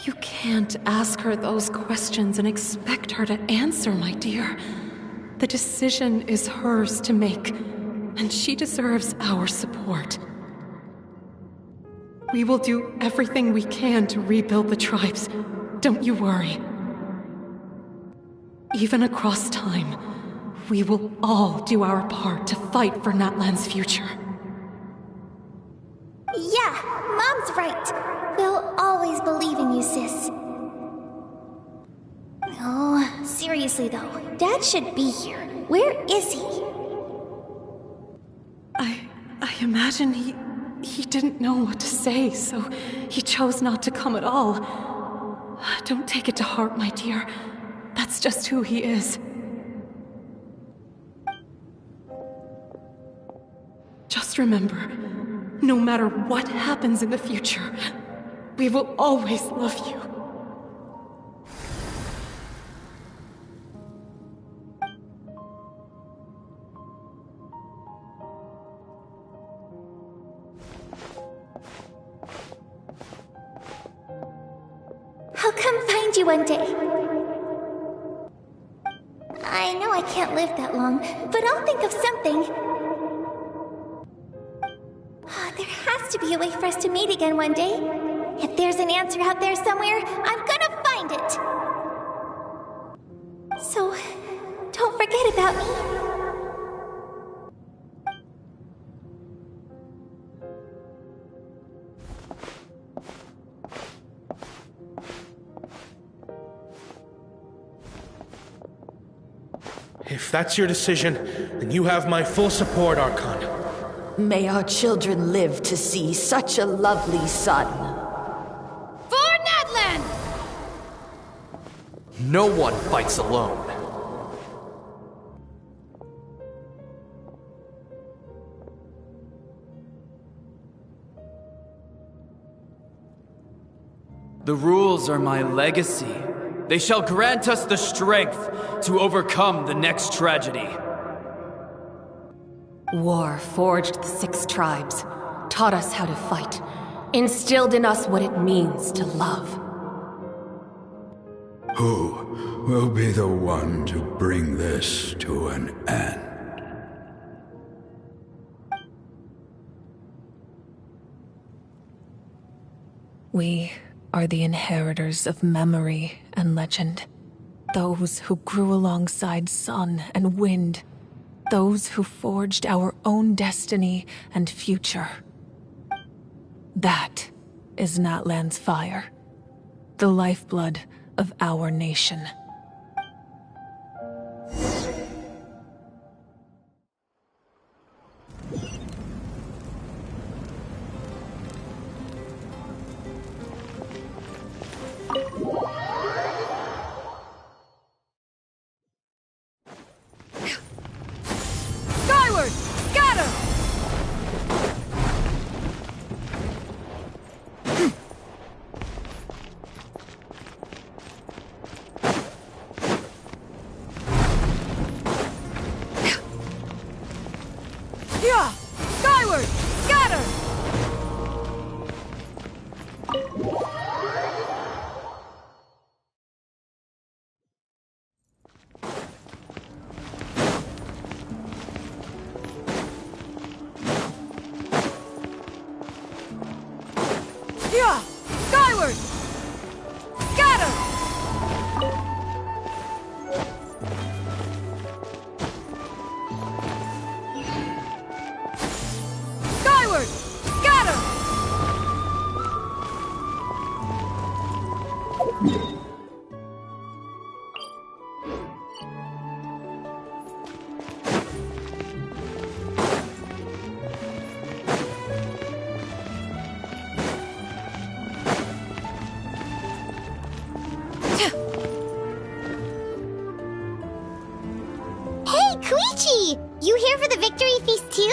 You can't ask her those questions and expect her to answer, my dear. The decision is hers to make, and she deserves our support. We will do everything we can to rebuild the tribes. Don't you worry. Even across time, we will all do our part to fight for Natlan's future. Yeah, Mom's right. We'll always believe in you, sis. Oh, seriously though, Dad should be here. Where is he? I imagine he didn't know what to say, so he chose not to come at all. Don't take it to heart, my dear. That's just who he is. Just remember, no matter what happens in the future, we will always love you. I'll come find you one day. I know I can't live that long, but I'll think of something. There has to be a way for us to meet again one day. If there's an answer out there somewhere, I'm gonna find it. So, don't forget about me. If that's your decision, then you have my full support, Archon. May our children live to see such a lovely son. For Natlan! No one fights alone. The rules are my legacy. They shall grant us the strength to overcome the next tragedy. War forged the 6 tribes, taught us how to fight, instilled in us what it means to love. Who will be the one to bring this to an end? We are the inheritors of memory and legend. Those who grew alongside sun and wind. Those who forged our own destiny and future. That is Natlan's fire. The lifeblood of our nation. Skyward! Scatter! Yeah! Skyward! Scatter! Yeah! Skyward! Scatter! Skyward! Scatter! Hey, Koichi! You here for the victory feast too?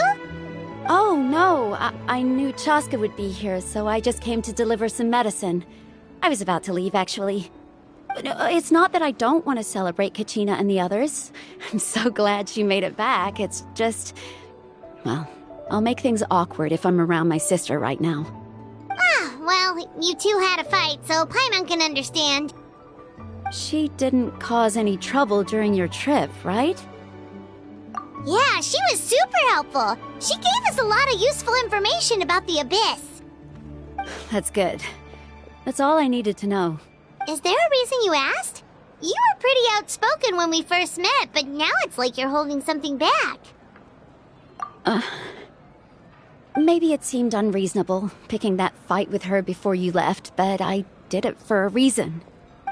Oh, no. I knew Chaska would be here, so I just came to deliver some medicine. I was about to leave, actually. It's not that I don't want to celebrate Kachina and the others. I'm so glad she made it back. It's just... well, I'll make things awkward if I'm around my sister right now. Ah, well, you two had a fight, so Paimon can understand. She didn't cause any trouble during your trip, right? Yeah, she was super helpful. She gave us a lot of useful information about the Abyss. That's good. That's all I needed to know. Is there a reason you asked? You were pretty outspoken when we first met, but now it's like you're holding something back. Maybe it seemed unreasonable, picking that fight with her before you left, but I did it for a reason.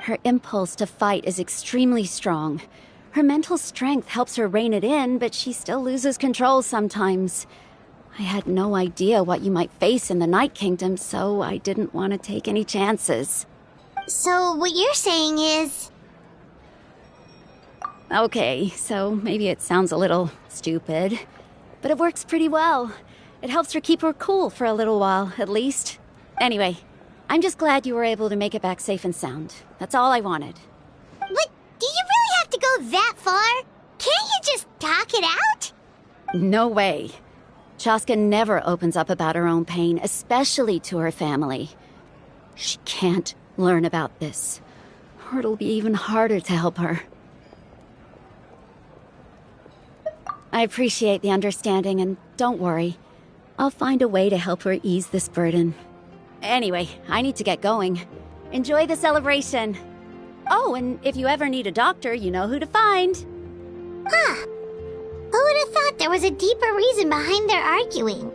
Her impulse to fight is extremely strong. Her mental strength helps her rein it in, but she still loses control sometimes. I had no idea what you might face in the Night Kingdom, so I didn't want to take any chances. So what you're saying is... Okay, so maybe it sounds a little stupid, but it works pretty well. It helps her keep her cool for a little while, at least. Anyway, I'm just glad you were able to make it back safe and sound. That's all I wanted. But do you really have to go that far? Can't you just talk it out? No way. Chaska never opens up about her own pain, especially to her family. She can't learn about this, or it'll be even harder to help her. I appreciate the understanding, and don't worry. I'll find a way to help her ease this burden. Anyway, I need to get going. Enjoy the celebration. Oh, and if you ever need a doctor, you know who to find. Huh. Who would have thought there was a deeper reason behind their arguing?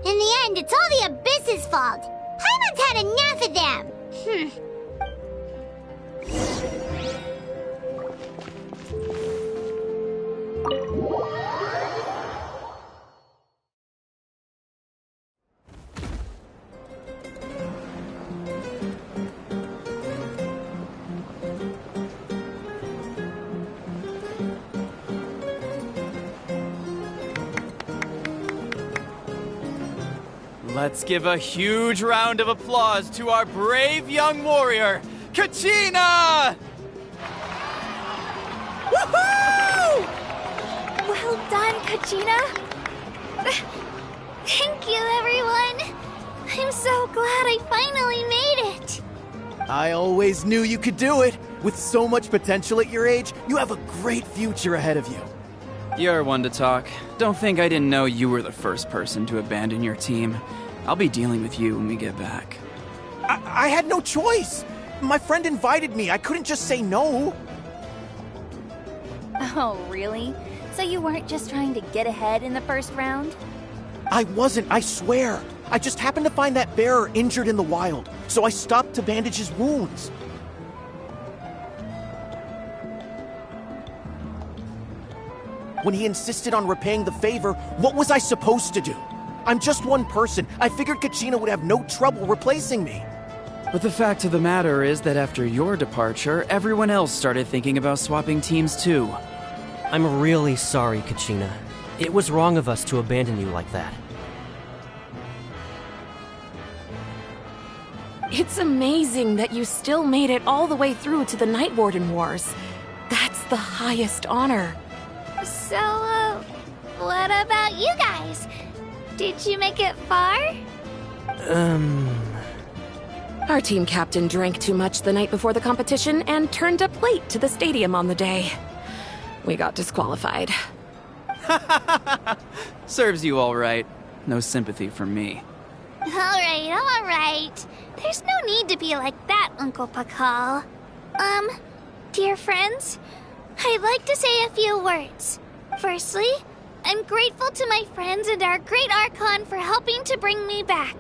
In the end, it's all the Abyss's fault. Paimon's had enough of them. Let's give a huge round of applause to our brave young warrior, Kachina! Woohoo! Well done, Kachina. Thank you, everyone. I'm so glad I finally made it. I always knew you could do it. With so much potential at your age, you have a great future ahead of you. You're one to talk. Don't think I didn't know you were the first person to abandon your team. I'll be dealing with you when we get back. I had no choice. My friend invited me. I couldn't just say no. Oh, really? So you weren't just trying to get ahead in the first round? I wasn't, I swear. I just happened to find that bearer injured in the wild, so I stopped to bandage his wounds. When he insisted on repaying the favor, what was I supposed to do? I'm just one person. I figured Kachina would have no trouble replacing me. But the fact of the matter is that after your departure, everyone else started thinking about swapping teams too. I'm really sorry, Kachina. It was wrong of us to abandon you like that. It's amazing that you still made it all the way through to the Night Warden Wars. That's the highest honor. So, what about you guys? Did you make it far? Our team captain drank too much the night before the competition and turned up late to the stadium on the day. We got disqualified. Serves you all right. No sympathy from me. All right. There's no need to be like that, Uncle Pakal. Dear friends, I'd like to say a few words. Firstly, I'm grateful to my friends and our great Archon for helping to bring me back.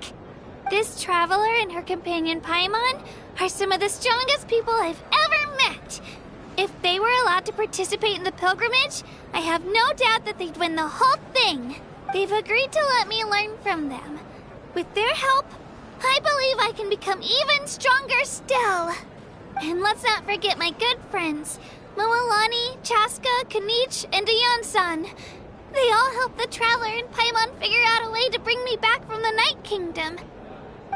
This traveler and her companion Paimon are some of the strongest people I've ever met. If they were allowed to participate in the pilgrimage, I have no doubt that they'd win the whole thing. They've agreed to let me learn from them. With their help, I believe I can become even stronger still. And let's not forget my good friends, Moalani, Chaska, Kanich, and Ayan-san. They all helped the Traveler and Paimon figure out a way to bring me back from the Night Kingdom.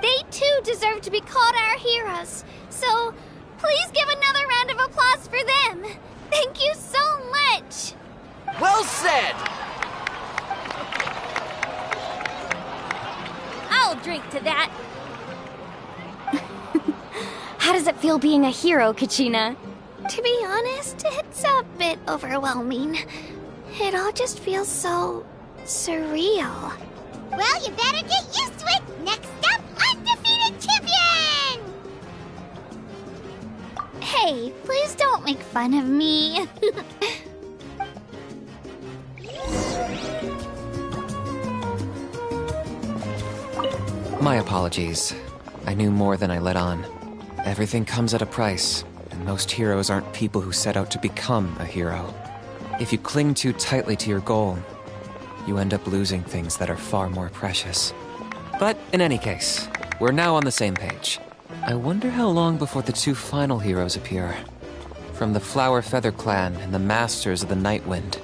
They too deserve to be called our heroes, so please give another round of applause for them. Thank you so much. Well said! I'll drink to that. How does it feel being a hero, Kachina? To be honest, it's a bit overwhelming. It all just feels so surreal. Well, you better get used to it. Next up, undefeated champion! Hey, please don't make fun of me. My apologies. I knew more than I let on. Everything comes at a price, and most heroes aren't people who set out to become a hero. If you cling too tightly to your goal, you end up losing things that are far more precious. But in any case, we're now on the same page. I wonder how long before the two final heroes appear. From the Flower Feather Clan and the Masters of the Night Wind.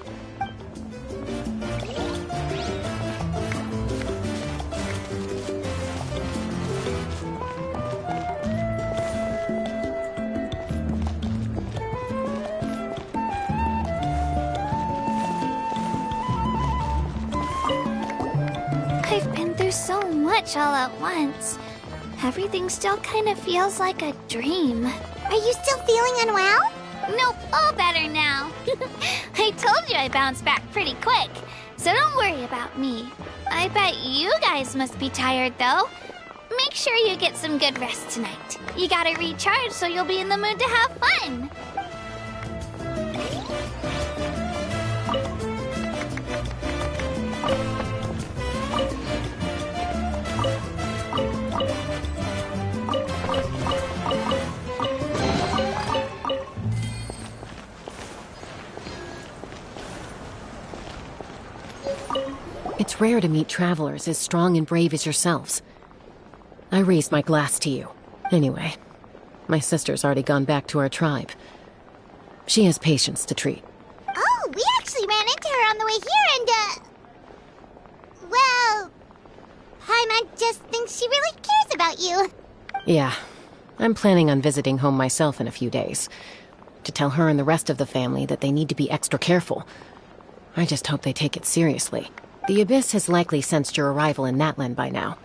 All at once. Everything still kind of feels like a dream. Are you still feeling unwell? Nope, all better now. I told you I bounced back pretty quick, so don't worry about me. I bet you guys must be tired though. Make sure you get some good rest tonight. You gotta recharge so you'll be in the mood to have fun. It's rare to meet travelers as strong and brave as yourselves. I raised my glass to you. Anyway, my sister's already gone back to our tribe. She has patients to treat. Oh, we actually ran into her on the way here and, well... Paimon just thinks she really cares about you. Yeah. I'm planning on visiting home myself in a few days. To tell her and the rest of the family that they need to be extra careful. I just hope they take it seriously. The Abyss has likely sensed your arrival in Natlan by now.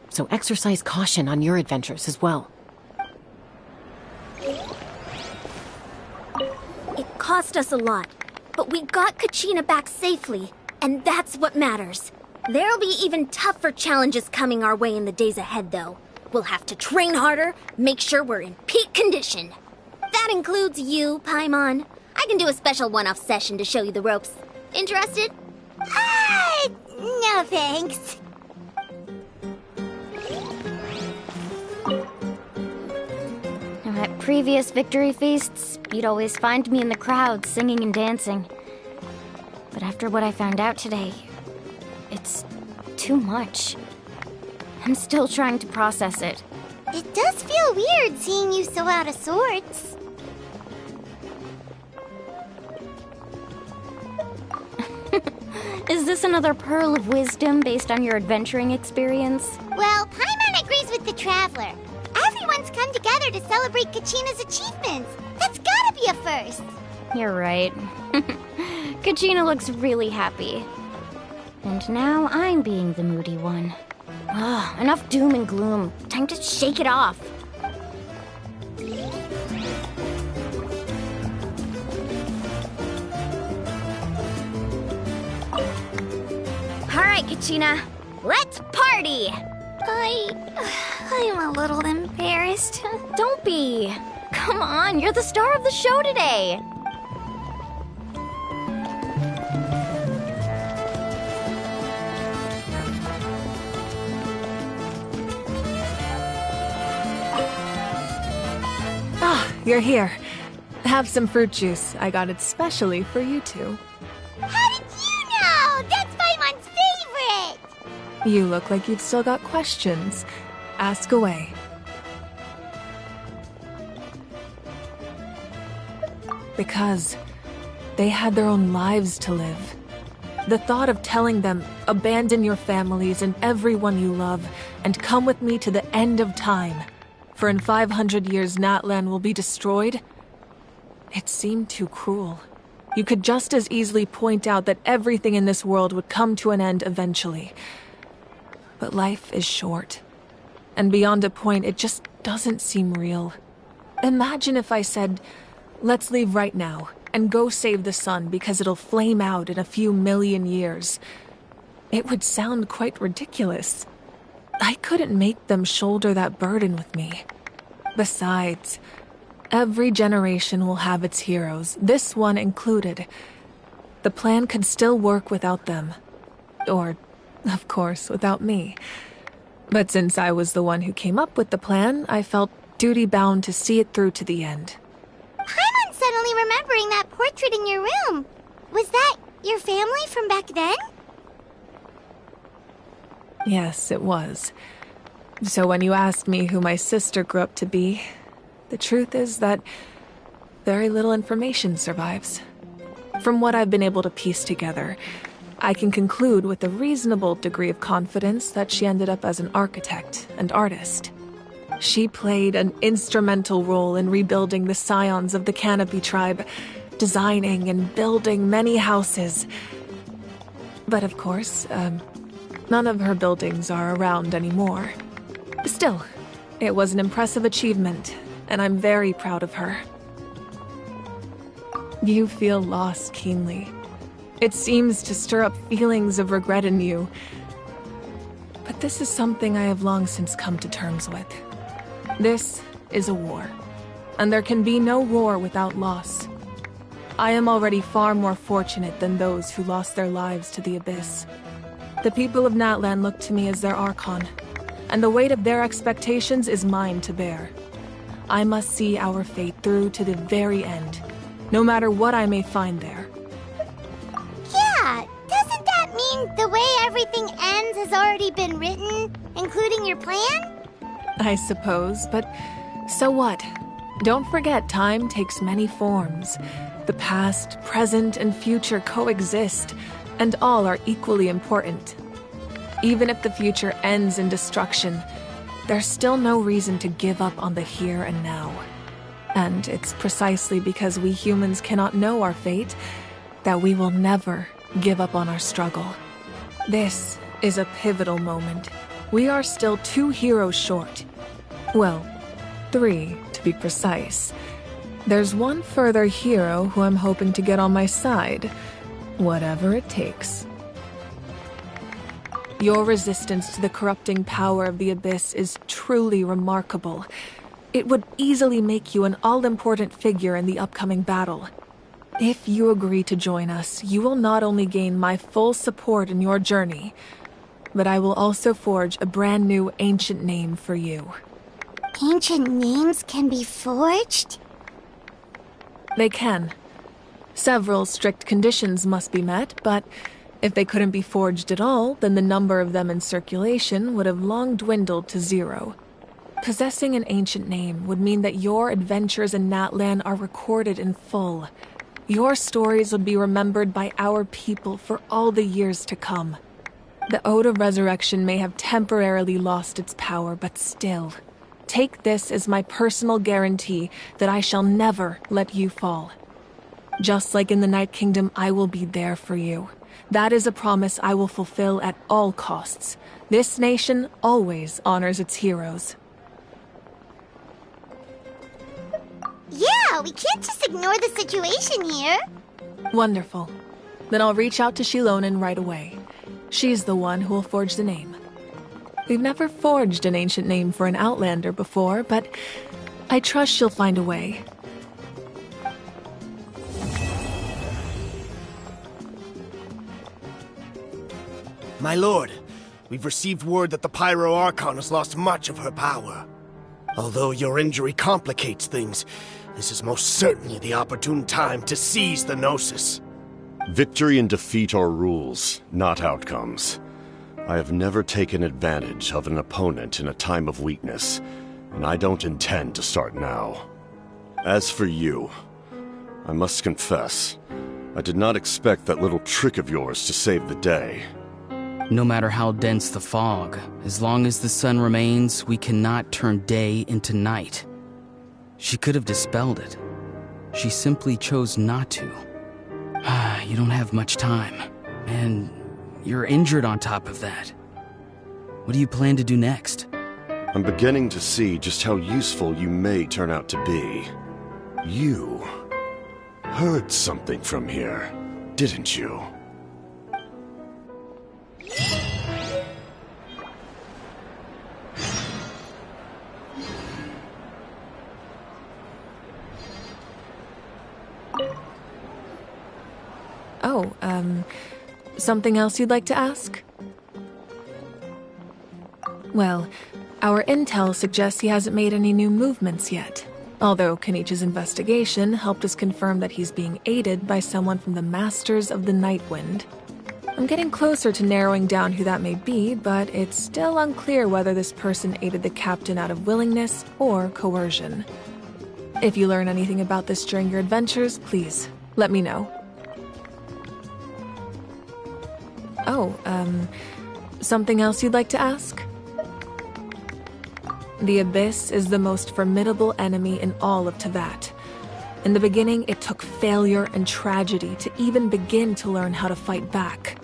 So exercise caution on your adventures as well. It cost us a lot, but we got Kachina back safely, and that's what matters. There'll be even tougher challenges coming our way in the days ahead, though. We'll have to train harder, make sure we're in peak condition. That includes you, Paimon. I can do a special one-off session to show you the ropes. Interested? No thanks. At previous victory feasts, you'd always find me in the crowd singing and dancing. But after what I found out today, it's too much. I'm still trying to process it. It does feel weird seeing you so out of sorts. Is this another pearl of wisdom based on your adventuring experience? Well, Paimon agrees with the Traveler. Everyone's come together to celebrate Kachina's achievements. That's gotta be a first. You're right. Kachina looks really happy. And now I'm being the moody one. Enough doom and gloom. Time to shake it off. Alright, Kachina. Let's party! I'm a little embarrassed. Don't be. Come on, you're the star of the show today. You're here. Have some fruit juice. I got it specially for you two. How did you know? That's Paimon's favorite! You look like you've still got questions. Ask away. Because they had their own lives to live. The thought of telling them, abandon your families and everyone you love, and come with me to the end of time, for in 500 years Natlan will be destroyed, it seemed too cruel. You could just as easily point out that everything in this world would come to an end eventually. But life is short. And beyond a point, it just doesn't seem real. Imagine if I said, let's leave right now, and go save the sun because it'll flame out in a few million years. It would sound quite ridiculous. I couldn't make them shoulder that burden with me. Besides, every generation will have its heroes, this one included. The plan could still work without them. Or, of course, without me. But since I was the one who came up with the plan, I felt duty-bound to see it through to the end. Paimon's suddenly remembering that portrait in your room. Was that your family from back then? Yes, it was. So when you asked me who my sister grew up to be, the truth is that very little information survives. From what I've been able to piece together, I can conclude with a reasonable degree of confidence that she ended up as an architect and artist. She played an instrumental role in rebuilding the scions of the Canopy tribe, designing and building many houses. But of course, none of her buildings are around anymore. Still, it was an impressive achievement, and I'm very proud of her. You feel loss keenly. It seems to stir up feelings of regret in you. But this is something I have long since come to terms with. This is a war, and there can be no war without loss. I am already far more fortunate than those who lost their lives to the Abyss. The people of Natlan look to me as their Archon, and the weight of their expectations is mine to bear. I must see our fate through to the very end, no matter what I may find there. Yeah, doesn't that mean the way everything ends has already been written, including your plan? I suppose, but so what? Don't forget, time takes many forms. The past, present, and future coexist, and all are equally important. Even if the future ends in destruction, there's still no reason to give up on the here and now. And it's precisely because we humans cannot know our fate that we will never give up on our struggle. This is a pivotal moment. We are still 2 heroes short. Well, 3 to be precise. There's one further hero who I'm hoping to get on my side, whatever it takes. Your resistance to the corrupting power of the Abyss is truly remarkable. It would easily make you an all-important figure in the upcoming battle. If you agree to join us, you will not only gain my full support in your journey, but I will also forge a brand new ancient name for you. Ancient names can be forged? They can. Several strict conditions must be met, but if they couldn't be forged at all, then the number of them in circulation would have long dwindled to 0. Possessing an ancient name would mean that your adventures in Natlan are recorded in full. Your stories would be remembered by our people for all the years to come. The Ode of Resurrection may have temporarily lost its power, but still, take this as my personal guarantee that I shall never let you fall. Just like in the Night Kingdom, I will be there for you. That is a promise I will fulfill at all costs. This nation always honors its heroes. Yeah, we can't just ignore the situation here. Wonderful. Then I'll reach out to Shilonen right away. She's the one who will forge the name. We've never forged an ancient name for an Outlander before, but I trust she'll find a way. My lord, we've received word that the Pyro Archon has lost much of her power. Although your injury complicates things, this is most certainly the opportune time to seize the Gnosis. Victory and defeat are rules, not outcomes. I have never taken advantage of an opponent in a time of weakness, and I don't intend to start now. As for you, I must confess, I did not expect that little trick of yours to save the day. No matter how dense the fog, as long as the sun remains, we cannot turn day into night. She could have dispelled it. She simply chose not to. You don't have much time, and you're injured on top of that. What do you plan to do next? I'm beginning to see just how useful you may turn out to be. You heard something from here, didn't you? Oh, something else you'd like to ask? Well, our intel suggests he hasn't made any new movements yet. Although Kenichi's investigation helped us confirm that he's being aided by someone from the Masters of the Nightwind. I'm getting closer to narrowing down who that may be, but it's still unclear whether this person aided the captain out of willingness or coercion. If you learn anything about this during your adventures, please let me know. Oh, something else you'd like to ask? The Abyss is the most formidable enemy in all of Teyvat. In the beginning, it took failure and tragedy to even begin to learn how to fight back.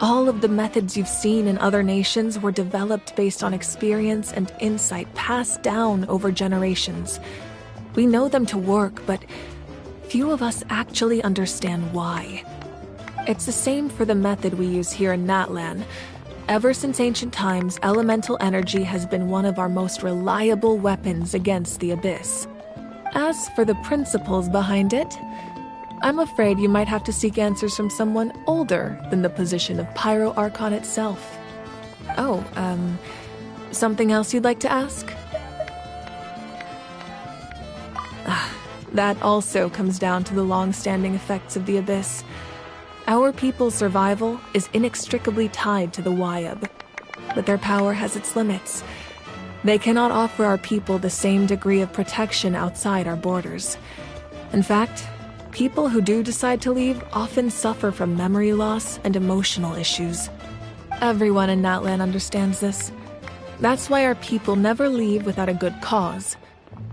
All of the methods you've seen in other nations were developed based on experience and insight passed down over generations. We know them to work, but few of us actually understand why. It's the same for the method we use here in Natlan. Ever since ancient times, elemental energy has been one of our most reliable weapons against the Abyss. As for the principles behind it, I'm afraid you might have to seek answers from someone older than the position of Pyro Archon itself. Oh, something else you'd like to ask? That also comes down to the long-standing effects of the Abyss. Our people's survival is inextricably tied to the Wyab, but their power has its limits. They cannot offer our people the same degree of protection outside our borders. In fact, people who do decide to leave often suffer from memory loss and emotional issues. Everyone in Natlan understands this. That's why our people never leave without a good cause.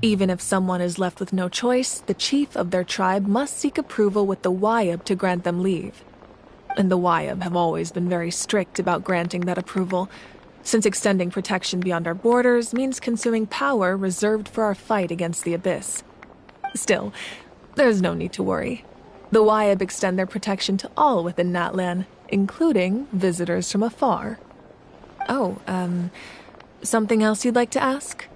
Even if someone is left with no choice, the chief of their tribe must seek approval with the Wyab to grant them leave. And the Wyab have always been very strict about granting that approval, since extending protection beyond our borders means consuming power reserved for our fight against the Abyss. Still, there's no need to worry. The Wyab extend their protection to all within Natlan, including visitors from afar. Oh, something else you'd like to ask?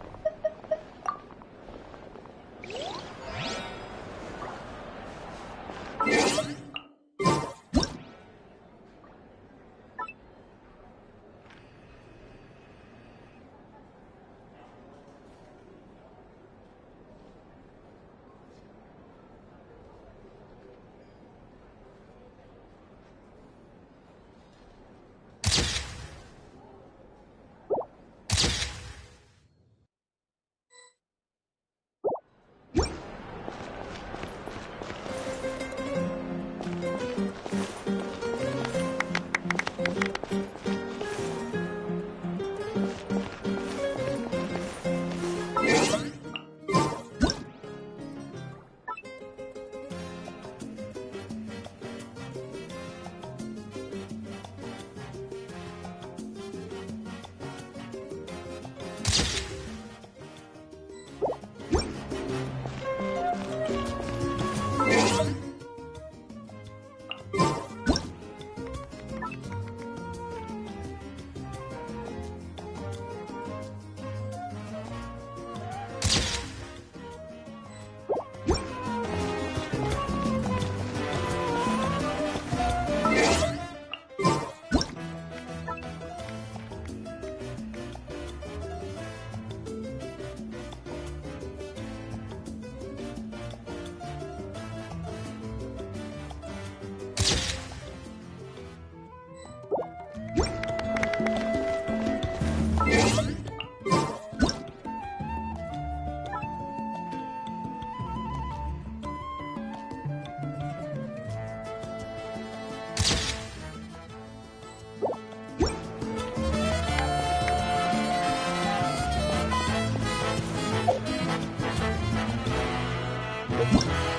What?